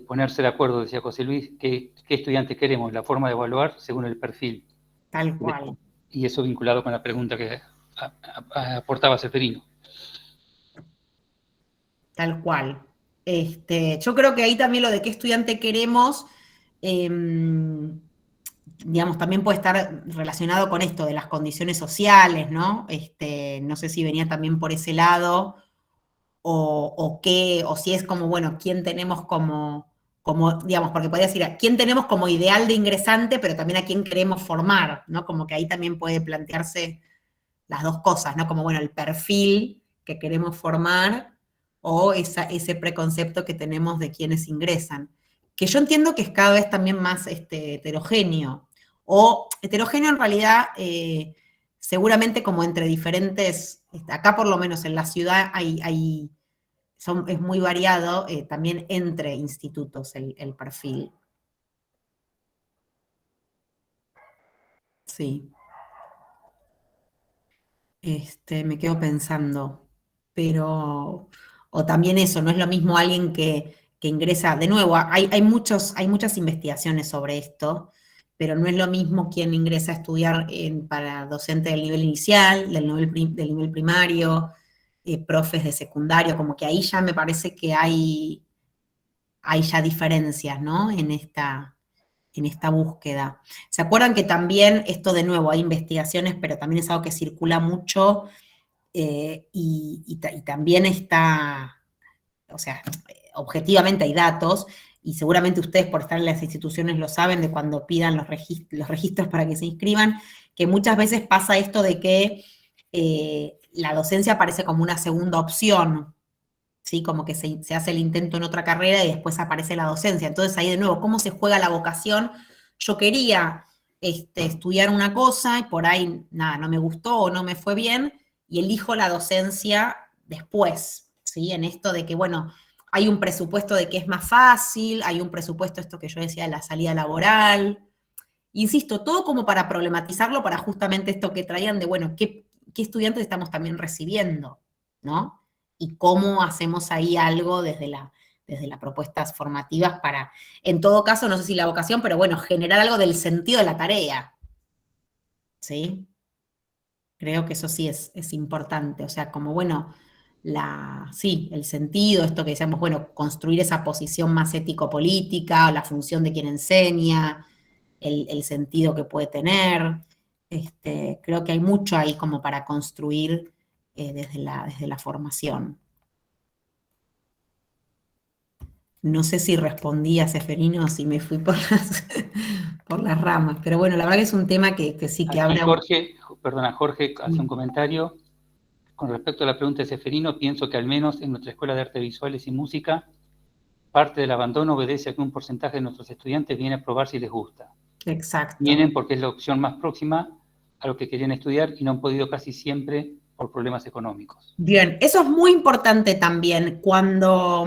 Ponerse de acuerdo, decía José Luis, qué estudiantes queremos, la forma de evaluar según el perfil. Tal cual. Y eso vinculado con la pregunta que aportaba Seferino. Tal cual. Yo creo que ahí también lo de qué estudiante queremos, digamos, también puede estar relacionado con esto de las condiciones sociales, ¿no? No sé si venía también por ese lado, o si es como, bueno, quién tenemos como, digamos, porque podría decir, ¿a quién tenemos como ideal de ingresante, pero también a quién queremos formar, ¿no? Como que ahí también puede plantearse las dos cosas, ¿no? Como, bueno, el perfil que queremos formar o ese preconcepto que tenemos de quienes ingresan. Que yo entiendo que es cada vez también más heterogéneo. O heterogéneo en realidad, seguramente como entre diferentes, acá por lo menos en la ciudad es muy variado también entre institutos el perfil. Sí. Me quedo pensando, pero, o también eso, no es lo mismo alguien que ingresa, de nuevo, hay muchas investigaciones sobre esto, pero no es lo mismo quien ingresa a estudiar para docente del nivel inicial, del nivel primario, profes de secundario, como que ahí ya me parece que hay ya diferencias, ¿no? En esta búsqueda. ¿Se acuerdan que también, esto de nuevo, hay investigaciones, pero también es algo que circula mucho, y también está, o sea, objetivamente hay datos, y seguramente ustedes por estar en las instituciones lo saben, de cuando pidan los registros para que se inscriban, que muchas veces pasa esto de que la docencia aparece como una segunda opción, ¿sí? Como que se hace el intento en otra carrera y después aparece la docencia. Entonces ahí de nuevo, ¿cómo se juega la vocación? Yo quería estudiar una cosa y por ahí, nada, no me gustó o no me fue bien, y elijo la docencia después, ¿sí? En esto de que, bueno, hay un presupuesto de que es más fácil, hay un presupuesto, esto que yo decía, de la salida laboral. Insisto, todo como para problematizarlo, para justamente esto que traían de, bueno, ¿qué estudiantes estamos también recibiendo? ¿No? Y cómo hacemos ahí algo desde las propuestas formativas para, en todo caso, no sé si la vocación, pero bueno, generar algo del sentido de la tarea. ¿Sí? Creo que eso sí es importante. O sea, como, bueno, sí, el sentido, esto que decíamos, bueno, construir esa posición más ético-política, la función de quien enseña, el sentido que puede tener. Creo que hay mucho ahí como para construir desde la formación. No sé si respondí a Seferino o si me fui por las ramas, pero bueno, la verdad que es un tema que sí que Aquí habla. Jorge hace un comentario. Con respecto a la pregunta de Seferino, pienso que al menos en nuestra Escuela de Artes Visuales y Música, parte del abandono obedece a que un porcentaje de nuestros estudiantes viene a probar si les gusta. Exacto. Vienen porque es la opción más próxima a lo que querían estudiar y no han podido casi siempre por problemas económicos. Bien, eso es muy importante también. Cuando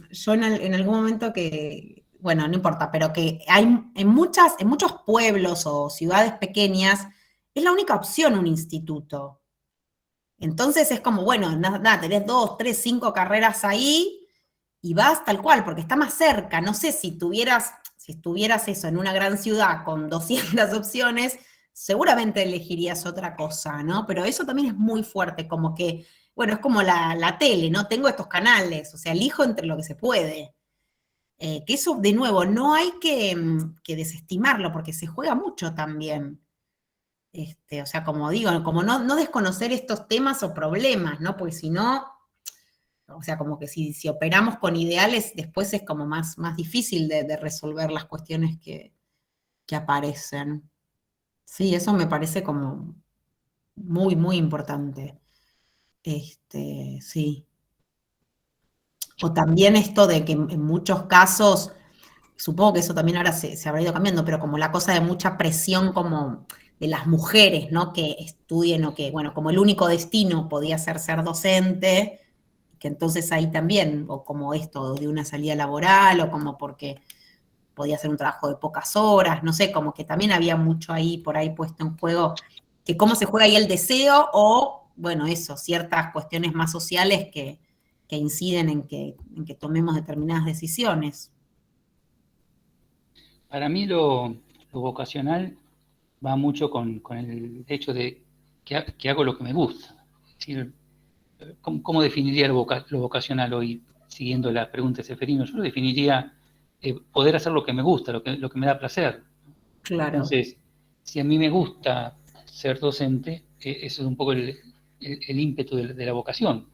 yo en algún momento bueno, no importa, pero que hay en muchos pueblos o ciudades pequeñas, es la única opción un instituto. Entonces es como, bueno, nada, tenés 2, 3, 5 carreras ahí y vas tal cual, porque está más cerca. No sé si estuvieras eso en una gran ciudad con 200 opciones, seguramente elegirías otra cosa, ¿no? Pero eso también es muy fuerte, como que, bueno, es como la tele, ¿no? Tengo estos canales, o sea, elijo entre lo que se puede. Que eso, de nuevo, no hay que desestimarlo, porque se juega mucho también. O sea, como digo, como no desconocer estos temas o problemas, ¿no? Porque si no, o sea, como que si operamos con ideales, después es como más difícil de resolver las cuestiones que aparecen. Sí, eso me parece como muy, muy importante. Sí. O también esto de que en muchos casos, supongo que eso también ahora se habrá ido cambiando, pero como la cosa de mucha presión como de las mujeres, ¿no? Que estudien o que, bueno, como el único destino podía ser docente, que entonces ahí también, o como esto de una salida laboral, o como porque podía ser un trabajo de pocas horas, no sé, como que también había mucho ahí, por ahí puesto en juego, que cómo se juega ahí el deseo, o, bueno, eso, ciertas cuestiones más sociales que inciden en que tomemos determinadas decisiones. Para mí lo vocacional va mucho con el hecho de que hago lo que me gusta. Es decir, ¿cómo definiría lo vocacional hoy, siguiendo la pregunta de Seferino? Yo lo definiría poder hacer lo que me gusta, lo que me da placer. Claro. Entonces, si a mí me gusta ser docente, eso es un poco el ímpetu de la vocación.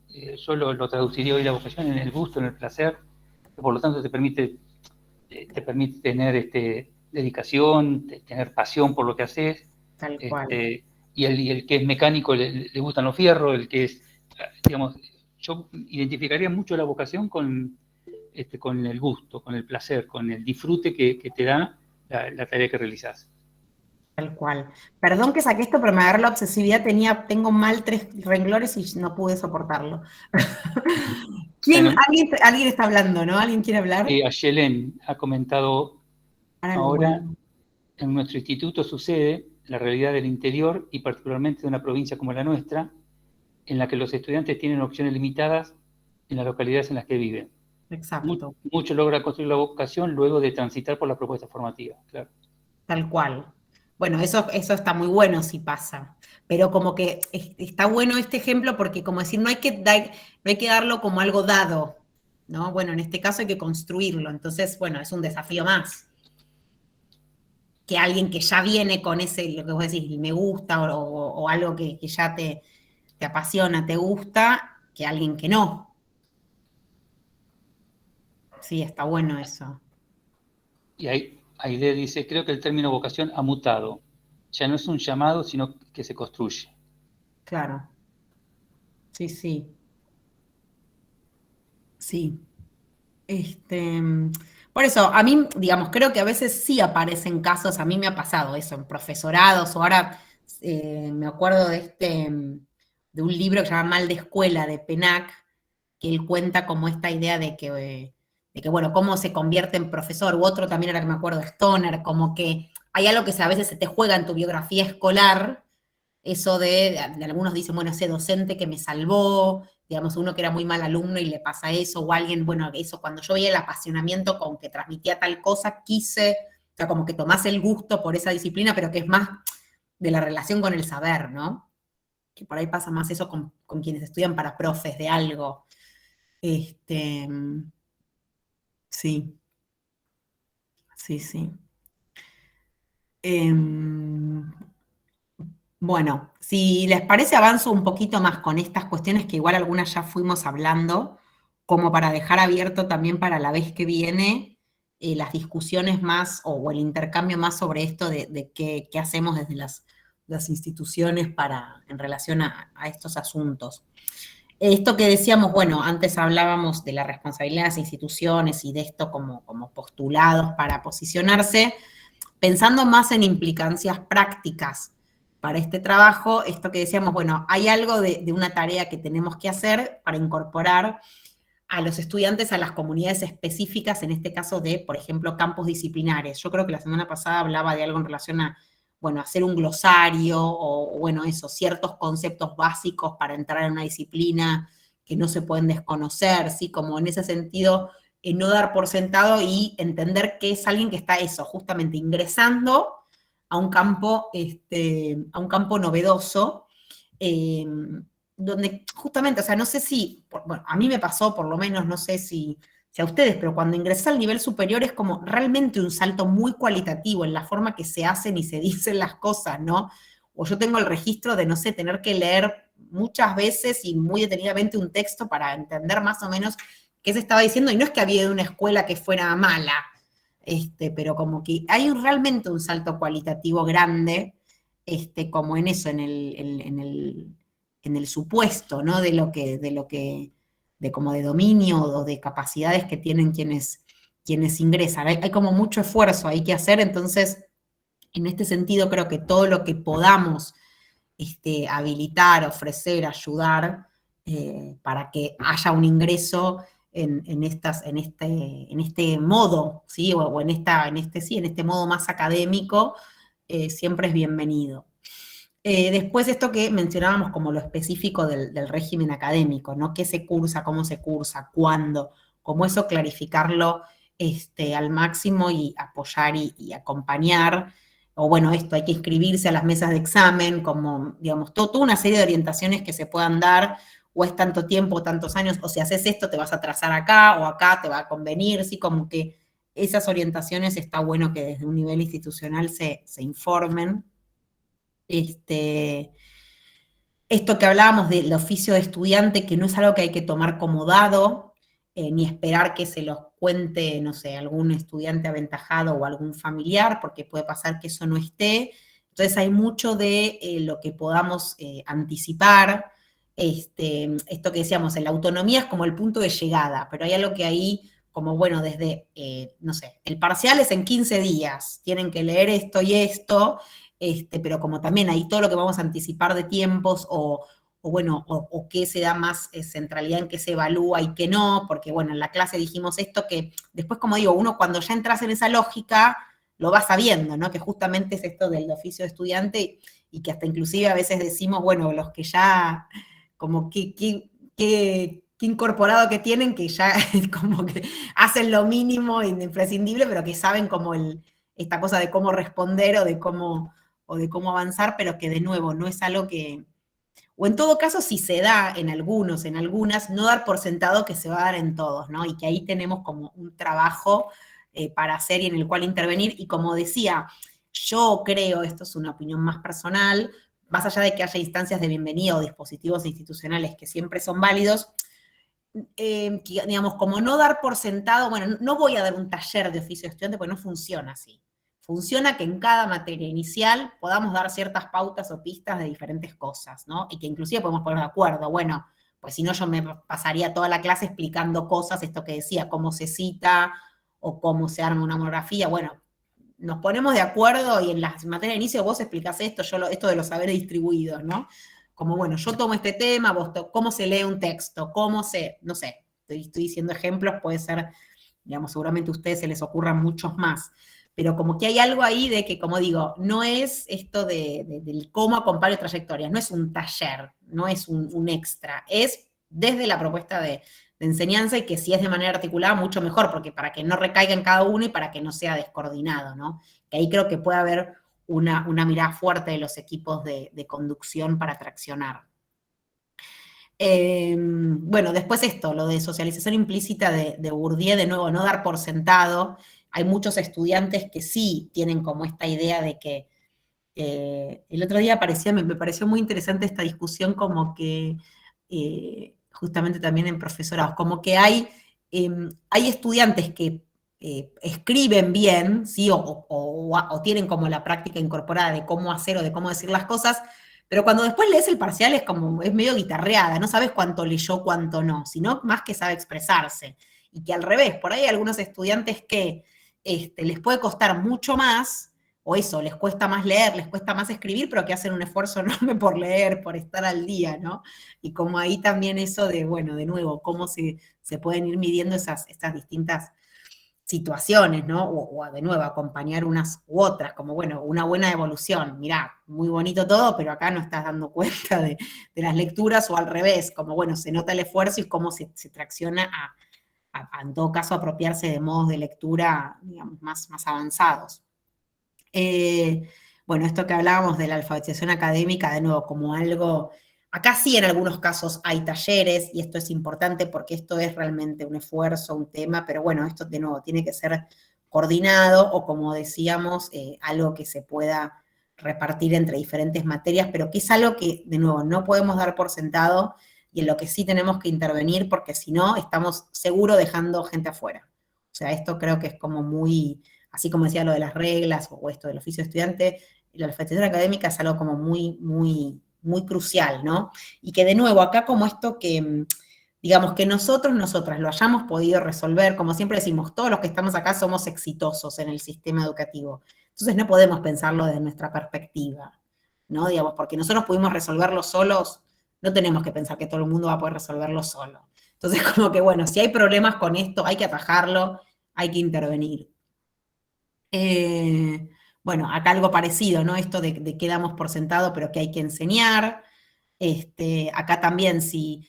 Yo lo traduciría hoy la vocación en el gusto, en el placer, que por lo tanto te permite tener dedicación, tener pasión por lo que haces. Tal cual. Y el que es mecánico le gustan los fierros, el que es, digamos, yo identificaría mucho la vocación con el gusto, con el placer, con el disfrute que te da la tarea que realizás. Tal cual. Perdón que saqué esto, pero me agarró la obsesividad, tengo mal 3 renglones y no pude soportarlo. Bueno, ¿Alguien está hablando, ¿no? ¿Alguien quiere hablar? Ayelen ha comentado ahora, en nuestro instituto sucede la realidad del interior y particularmente de una provincia como la nuestra, en la que los estudiantes tienen opciones limitadas en las localidades en las que viven. Exacto. Mucho logra construir la vocación luego de transitar por la propuesta formativa, claro. Tal cual. Bueno, eso está muy bueno si pasa, pero como que está bueno este ejemplo porque como decir, no hay que darlo como algo dado, ¿no? Bueno, en este caso hay que construirlo, entonces, bueno, es un desafío más. Que alguien que ya viene con ese, lo que vos decís, me gusta, o algo que ya te apasiona, te gusta, que alguien que no. Sí, está bueno eso. Y Aide dice, creo que el término vocación ha mutado. Ya no es un llamado, sino que se construye. Claro. Sí, sí. Sí. Por eso, a mí, digamos, creo que a veces sí aparecen casos, a mí me ha pasado eso, en profesorados, o ahora me acuerdo de un libro que se llama Mal de Escuela, de Penac, que él cuenta como esta idea de que, bueno, cómo se convierte en profesor, u otro también, ahora que me acuerdo, Stoner, como que hay algo que a veces se te juega en tu biografía escolar, eso de algunos dicen, bueno, ese docente que me salvó, digamos, uno que era muy mal alumno y le pasa eso, o alguien, bueno, eso, cuando yo veía el apasionamiento con que transmitía tal cosa, quise, o sea, como que tomás el gusto por esa disciplina, pero que es más de la relación con el saber, ¿no? Que por ahí pasa más eso con quienes estudian para profes de algo. Sí, sí, sí. Bueno, si les parece, avanzo un poquito más con estas cuestiones que igual algunas ya fuimos hablando, como para dejar abierto también para la vez que viene las discusiones más o el intercambio más sobre esto de qué hacemos desde las instituciones en relación a estos asuntos. Esto que decíamos, bueno, antes hablábamos de la responsabilidad de las instituciones y de esto como postulados para posicionarse, pensando más en implicancias prácticas para este trabajo, esto que decíamos, bueno, hay algo de una tarea que tenemos que hacer para incorporar a los estudiantes a las comunidades específicas, en este caso de, por ejemplo, campos disciplinares. Yo creo que la semana pasada hablaba de algo en relación a, bueno, hacer un glosario o bueno, eso, ciertos conceptos básicos para entrar en una disciplina que no se pueden desconocer, ¿sí? Como en ese sentido, no dar por sentado y entender que es alguien que está eso, justamente ingresando a un campo novedoso, donde justamente, o sea, no sé si, bueno, a mí me pasó por lo menos, no sé si a ustedes, pero cuando ingresé al nivel superior es como realmente un salto muy cualitativo en la forma que se hacen y se dicen las cosas, ¿no? O yo tengo el registro de, no sé, tener que leer muchas veces y muy detenidamente un texto para entender más o menos qué se estaba diciendo, y no es que había una escuela que fuera mala, pero como que hay realmente un salto cualitativo grande, como en eso, el supuesto, ¿no? De como de dominio o de capacidades que tienen quienes ingresan. Hay como mucho esfuerzo ahí que hacer, entonces, en este sentido, creo que todo lo que podamos habilitar, ofrecer, ayudar, para que haya un ingreso en este modo, ¿sí? O en este modo más académico, siempre es bienvenido. Después esto que mencionábamos como lo específico del régimen académico, ¿no? ¿Qué se cursa, cómo se cursa, cuándo? Como eso clarificarlo al máximo y apoyar y acompañar. O bueno, esto, hay que inscribirse a las mesas de examen, como, digamos, toda una serie de orientaciones que se puedan dar, o es tanto tiempo, tantos años, o si haces esto te vas a atrasar acá, o acá te va a convenir, ¿sí? Como que esas orientaciones está bueno que desde un nivel institucional se informen. Esto que hablábamos del oficio de estudiante, que no es algo que hay que tomar como dado, ni esperar que se los cuente, no sé, algún estudiante aventajado o algún familiar, porque puede pasar que eso no esté. Entonces hay mucho de lo que podamos anticipar. Esto que decíamos, la autonomía es como el punto de llegada, pero hay algo que ahí, como bueno, desde, no sé, el parcial es en 15 días, tienen que leer esto y esto, pero como también hay todo lo que vamos a anticipar de tiempos o qué se da más centralidad en qué se evalúa y qué no, porque bueno, en la clase dijimos esto que después, como digo, uno cuando ya entras en esa lógica, lo va sabiendo, ¿no? Que justamente es esto del oficio de estudiante y que hasta inclusive a veces decimos, bueno, los que ya, como qué incorporado que tienen, que ya como que hacen lo mínimo e imprescindible, pero que saben como esta cosa de cómo responder o de cómo avanzar, pero que de nuevo no es algo que, o en todo caso si se da en algunos, en algunas, no dar por sentado que se va a dar en todos, ¿no? Y que ahí tenemos como un trabajo para hacer y en el cual intervenir, y como decía, yo creo, esto es una opinión más personal, más allá de que haya instancias de bienvenida o dispositivos institucionales que siempre son válidos, digamos, como no dar por sentado, bueno, no voy a dar un taller de oficio de estudiante porque no funciona así. Funciona que en cada materia inicial podamos dar ciertas pautas o pistas de diferentes cosas, ¿no? Y que inclusive podemos poner de acuerdo, bueno, pues si no yo me pasaría toda la clase explicando cosas, esto que decía, cómo se cita o cómo se arma una monografía, bueno, nos ponemos de acuerdo y en la materia de inicio vos explicás esto, yo esto de los saberes distribuidos, ¿no? Como, bueno, yo tomo este tema, cómo se lee un texto, no sé, estoy diciendo ejemplos, puede ser, digamos, seguramente a ustedes se les ocurran muchos más, pero como que hay algo ahí de que, como digo, no es esto del cómo acompañar trayectorias, no es un taller, no es un extra, es desde la propuesta de enseñanza, y que si es de manera articulada, mucho mejor, porque para que no recaiga en cada uno y para que no sea descoordinado, ¿no? Que ahí creo que puede haber una mirada fuerte de los equipos de conducción para traccionar. Bueno, después esto, lo de socialización implícita de Bourdieu, de nuevo, no dar por sentado. Hay muchos estudiantes que sí tienen como esta idea de que, el otro día me pareció muy interesante esta discusión, como que, justamente también en profesorados, como que hay estudiantes que escriben bien, ¿sí? O tienen como la práctica incorporada de cómo hacer o de cómo decir las cosas, pero cuando después lees el parcial es medio guitarreada, no sabes cuánto leyó, cuánto no, sino más que sabe expresarse. Y que al revés, por ahí hay algunos estudiantes que les puede costar mucho más, o eso, les cuesta más leer, les cuesta más escribir, pero que hacen un esfuerzo enorme por leer, por estar al día, ¿no? Y como ahí también eso de, bueno, de nuevo, cómo se pueden ir midiendo estas distintas situaciones, ¿no? O de nuevo, acompañar unas u otras, como, bueno, una buena evolución. Mirá, muy bonito todo, pero acá no estás dando cuenta de las lecturas, o al revés, como, bueno, se nota el esfuerzo y cómo se tracciona en todo caso, apropiarse de modos de lectura, digamos, más avanzados. Bueno, esto que hablábamos de la alfabetización académica, de nuevo, como algo, acá sí en algunos casos hay talleres, y esto es importante porque esto es realmente un esfuerzo, un tema, pero bueno, esto de nuevo tiene que ser coordinado, o como decíamos, algo que se pueda repartir entre diferentes materias, pero que es algo que, de nuevo, no podemos dar por sentado, y en lo que sí tenemos que intervenir, porque si no, estamos seguro dejando gente afuera. O sea, esto creo que es como muy, así como decía lo de las reglas, o esto del oficio de estudiante, la alfabetización académica es algo como muy, muy, muy crucial, ¿no? Y que de nuevo, acá como esto que, digamos, que nosotras lo hayamos podido resolver, como siempre decimos, todos los que estamos acá somos exitosos en el sistema educativo. Entonces no podemos pensarlo desde nuestra perspectiva, ¿no? Digamos, porque nosotros pudimos resolverlo solos, no tenemos que pensar que todo el mundo va a poder resolverlo solo. Entonces, como que, bueno, si hay problemas con esto, hay que atajarlo, hay que intervenir. Bueno, acá algo parecido, ¿no? Esto de que damos por sentado, pero que hay que enseñar. Acá también, si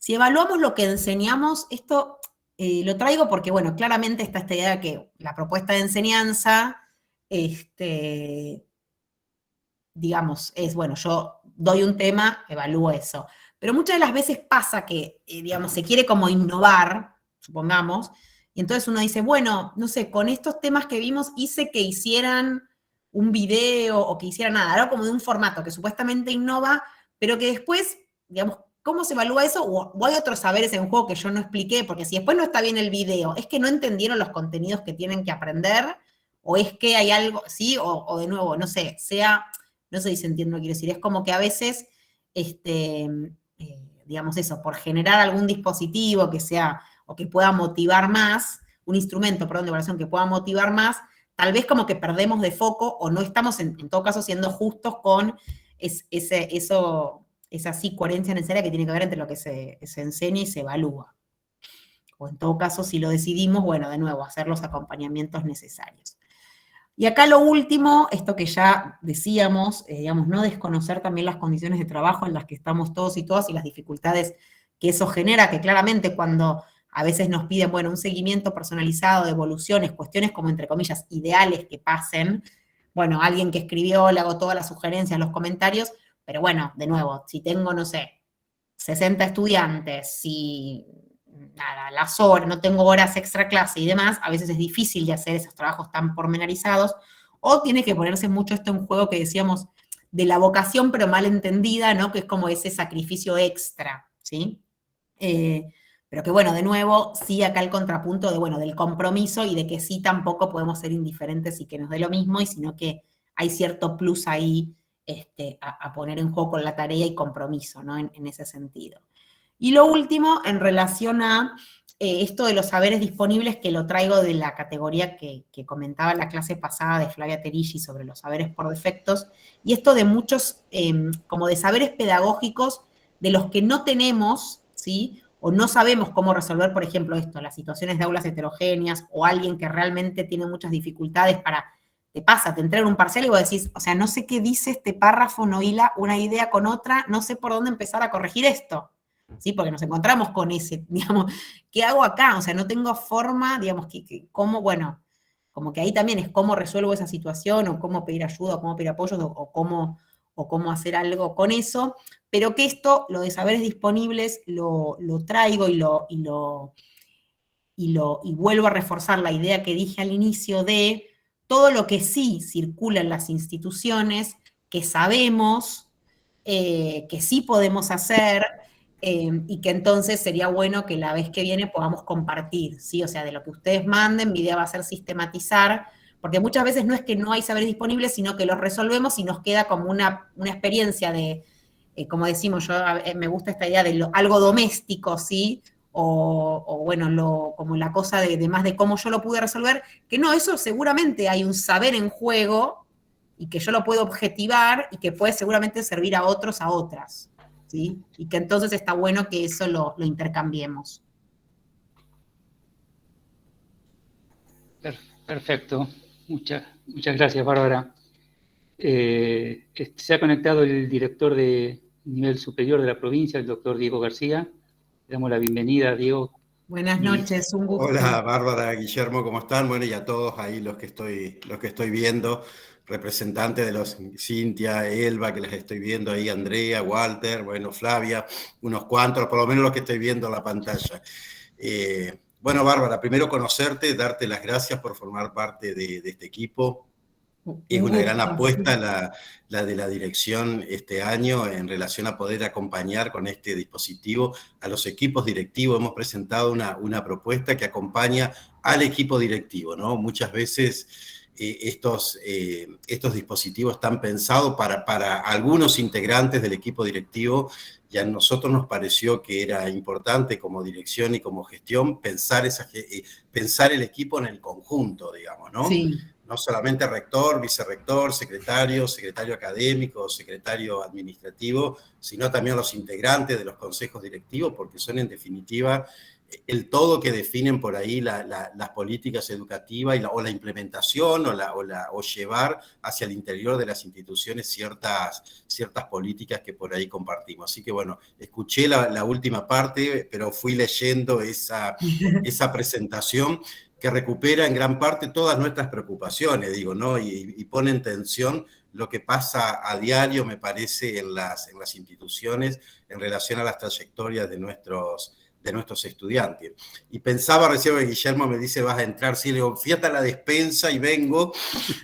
evaluamos lo que enseñamos, esto lo traigo porque, bueno, claramente está esta idea de que la propuesta de enseñanza, digamos, es, bueno, yo doy un tema, evalúo eso. Pero muchas de las veces pasa que, digamos, se quiere como innovar, supongamos, y entonces uno dice, bueno, no sé, con estos temas que vimos hice que hicieran un video o que hicieran nada, algo como de un formato que supuestamente innova, pero que después, digamos, ¿cómo se evalúa eso? O hay otros saberes en juego que yo no expliqué, porque si después no está bien el video, es que no entendieron los contenidos que tienen que aprender, o es que hay algo, ¿sí? O de nuevo, no sé, no sé si se entiende lo que quiero decir, es como que a veces, digamos eso, por generar algún dispositivo que sea, o que pueda motivar más, un instrumento, perdón, de evaluación que pueda motivar más, tal vez como que perdemos de foco, o no estamos en todo caso siendo justos con esa sí coherencia necesaria que tiene que ver entre lo que se enseña y se evalúa. O en todo caso, si lo decidimos, bueno, de nuevo, hacer los acompañamientos necesarios. Y acá lo último, esto que ya decíamos, digamos, no desconocer también las condiciones de trabajo en las que estamos todos y todas y las dificultades que eso genera, que claramente cuando a veces nos piden, bueno, un seguimiento personalizado de evoluciones, cuestiones como, entre comillas, ideales que pasen, bueno, alguien que escribió, le hago todas las sugerencias, los comentarios, pero bueno, de nuevo, si tengo, no sé, 60 estudiantes, si nada, las horas, no tengo horas extra clase y demás, a veces es difícil de hacer esos trabajos tan pormenorizados, o tiene que ponerse mucho esto en juego que decíamos de la vocación, pero mal entendida, ¿no? Que es como ese sacrificio extra, ¿sí? Pero que bueno, de nuevo, sí acá el contrapunto de, bueno, del compromiso y de que sí tampoco podemos ser indiferentes y que nos dé lo mismo, y sino que hay cierto plus ahí a poner en juego con la tarea y compromiso, ¿no? En ese sentido. Y lo último, en relación a esto de los saberes disponibles, que lo traigo de la categoría que comentaba en la clase pasada de Flavia Terigi sobre los saberes por defectos, y esto de muchos, como de saberes pedagógicos de los que no tenemos, ¿sí? O no sabemos cómo resolver, por ejemplo, esto, las situaciones de aulas heterogéneas, o alguien que realmente tiene muchas dificultades te pasa, te entregan un parcial y vos decís, o sea, no sé qué dice este párrafo, no hila una idea con otra, no sé por dónde empezar a corregir esto. ¿Sí? Porque nos encontramos con ese, digamos, ¿qué hago acá? O sea, no tengo forma, digamos, cómo, bueno, como que ahí también es cómo resuelvo esa situación, o cómo pedir ayuda, o cómo pedir apoyo, o cómo hacer algo con eso, pero que esto, lo de saberes disponibles, lo traigo y vuelvo a reforzar la idea que dije al inicio de todo lo que sí circula en las instituciones, que sabemos, que sí podemos hacer, y que entonces sería bueno que la vez que viene podamos compartir, ¿sí? O sea, de lo que ustedes manden, mi idea va a ser sistematizar, porque muchas veces no es que no hay saberes disponibles, sino que los resolvemos y nos queda como una experiencia de, como decimos, yo me gusta esta idea de algo doméstico, ¿sí? O bueno, como la cosa de más de cómo yo lo pude resolver, que no, eso seguramente hay un saber en juego y que yo lo puedo objetivar y que puede seguramente servir a otros, a otras, ¿sí? Y que entonces está bueno que eso lo intercambiemos. Perfecto. Muchas gracias, Bárbara. Se ha conectado el director de nivel superior de la provincia, el doctor Diego García. Le damos la bienvenida, Diego. Buenas noches, un gusto. Hola, Bárbara, Guillermo, ¿cómo están? Bueno, y a todos ahí los que estoy viendo, representantes de los Cintia, Elba, que les estoy viendo ahí, Andrea, Walter, bueno, Flavia, unos cuantos, por lo menos los que estoy viendo en la pantalla. Bueno, Bárbara, primero conocerte, darte las gracias por formar parte de este equipo. Es una gran apuesta la de la dirección este año en relación a poder acompañar con este dispositivo a los equipos directivos. Hemos presentado una propuesta que acompaña al equipo directivo, ¿no? Muchas veces estos dispositivos están pensados para algunos integrantes del equipo directivo, y a nosotros nos pareció que era importante como dirección y como gestión pensar el equipo en el conjunto, digamos, ¿no? Sí. No solamente rector, vicerrector, secretario académico, secretario administrativo, sino también los integrantes de los consejos directivos, porque son en definitiva el todo que definen por ahí las políticas educativas o la implementación o llevar hacia el interior de las instituciones ciertas políticas que por ahí compartimos. Así que bueno, escuché la última parte, pero fui leyendo esa presentación que recupera en gran parte todas nuestras preocupaciones, digo, ¿no? Y pone en tensión lo que pasa a diario, me parece, en las instituciones en relación a las trayectorias de nuestros estudiantes. Y pensaba recién que Guillermo me dice, vas a entrar, sí, le digo, fíjate a la despensa y vengo,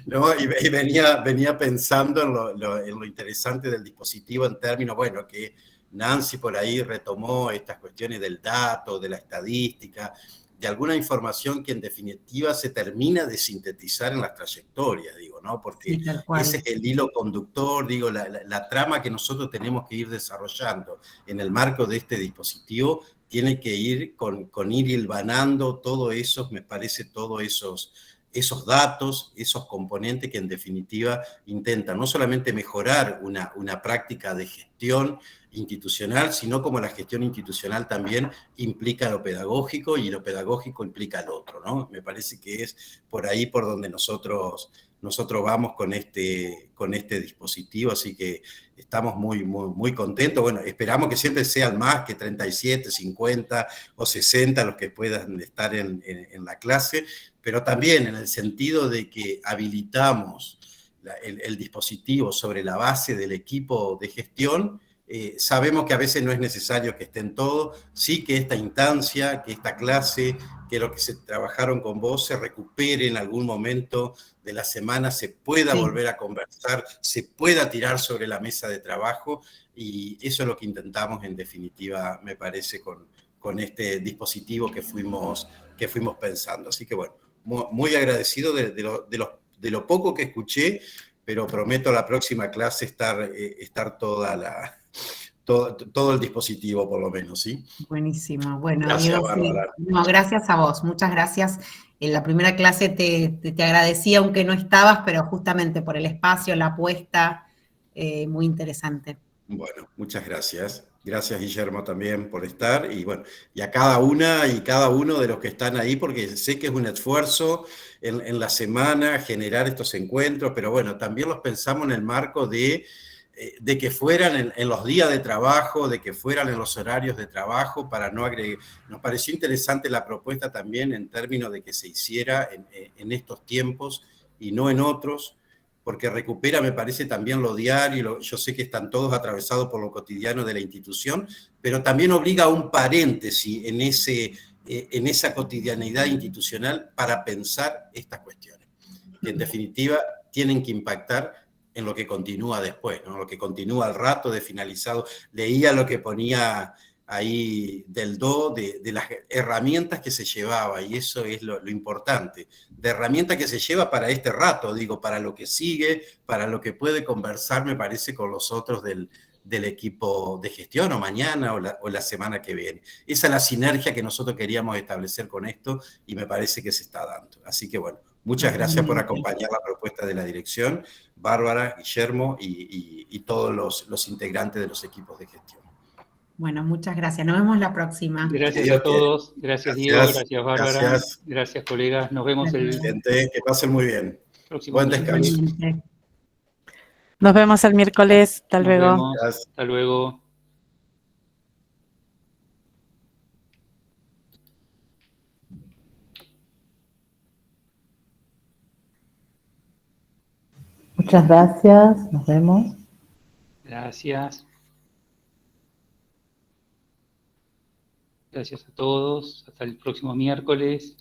¿no? Y venía pensando en lo interesante del dispositivo en términos, bueno, que Nancy por ahí retomó estas cuestiones del dato, de la estadística, de alguna información que en definitiva se termina de sintetizar en las trayectorias, digo, ¿no? Porque sí, tal cual. ese es el hilo conductor, digo, la trama que nosotros tenemos que ir desarrollando en el marco de este dispositivo tiene que ir con ir hilvanando todo eso, me parece, todos esos datos, esos componentes que en definitiva intentan no solamente mejorar una práctica de gestión institucional, sino como la gestión institucional también implica lo pedagógico y lo pedagógico implica lo otro, ¿no? Me parece que es por ahí por donde nosotros vamos con este dispositivo, así que estamos muy contentos. Bueno, esperamos que siempre sean más que 37, 50 o 60 los que puedan estar en la clase, pero también en el sentido de que habilitamos el dispositivo sobre la base del equipo de gestión. Sabemos que a veces no es necesario que estén todos, sí que esta instancia, que esta clase, que lo que se trabajaron con vos se recupere en algún momento de la semana, se pueda volver a conversar, se pueda tirar sobre la mesa de trabajo, y eso es lo que intentamos en definitiva, me parece, con este dispositivo que fuimos pensando. Así que bueno, muy agradecido de lo poco que escuché, pero prometo la próxima clase estar todo el dispositivo, por lo menos, ¿sí? Buenísimo. Bueno, Gracias, Diego, Bárbara. No, gracias a vos, muchas gracias. En la primera clase te agradecí, aunque no estabas, pero justamente por el espacio, la apuesta, muy interesante. Bueno, muchas gracias. Gracias, Guillermo, también por estar. Y bueno, y a cada una y cada uno de los que están ahí, porque sé que es un esfuerzo en la semana generar estos encuentros, pero bueno, también los pensamos en el marco de que fueran en los días de trabajo, de que fueran en los horarios de trabajo, para no agregar. Nos pareció interesante la propuesta también en términos de que se hiciera en estos tiempos y no en otros, porque recupera, me parece, también lo diario. Yo sé que están todos atravesados por lo cotidiano de la institución, pero también obliga a un paréntesis en esa cotidianidad institucional para pensar estas cuestiones, que en definitiva tienen que impactar en lo que continúa después, ¿no? Lo que continúa al rato de finalizado. Leía lo que ponía ahí del de las herramientas que se llevaba, y eso es lo importante, de herramientas que se lleva para este rato, digo, para lo que sigue, para lo que puede conversar, me parece, con los otros del equipo de gestión, o mañana o la semana que viene. Esa es la sinergia que nosotros queríamos establecer con esto, y me parece que se está dando. Así que bueno, muchas gracias por acompañar la propuesta de la dirección, Bárbara, Guillermo y todos los integrantes de los equipos de gestión. Bueno, muchas gracias. Nos vemos la próxima. Gracias a todos. Gracias, Diego. Gracias, Bárbara. Gracias, colegas. Nos vemos Gente, que pasen muy bien. Próximo Buen descanso. Nos vemos el miércoles. Hasta luego. Hasta luego. Muchas gracias. Nos vemos. Gracias. Gracias a todos. Hasta el próximo miércoles.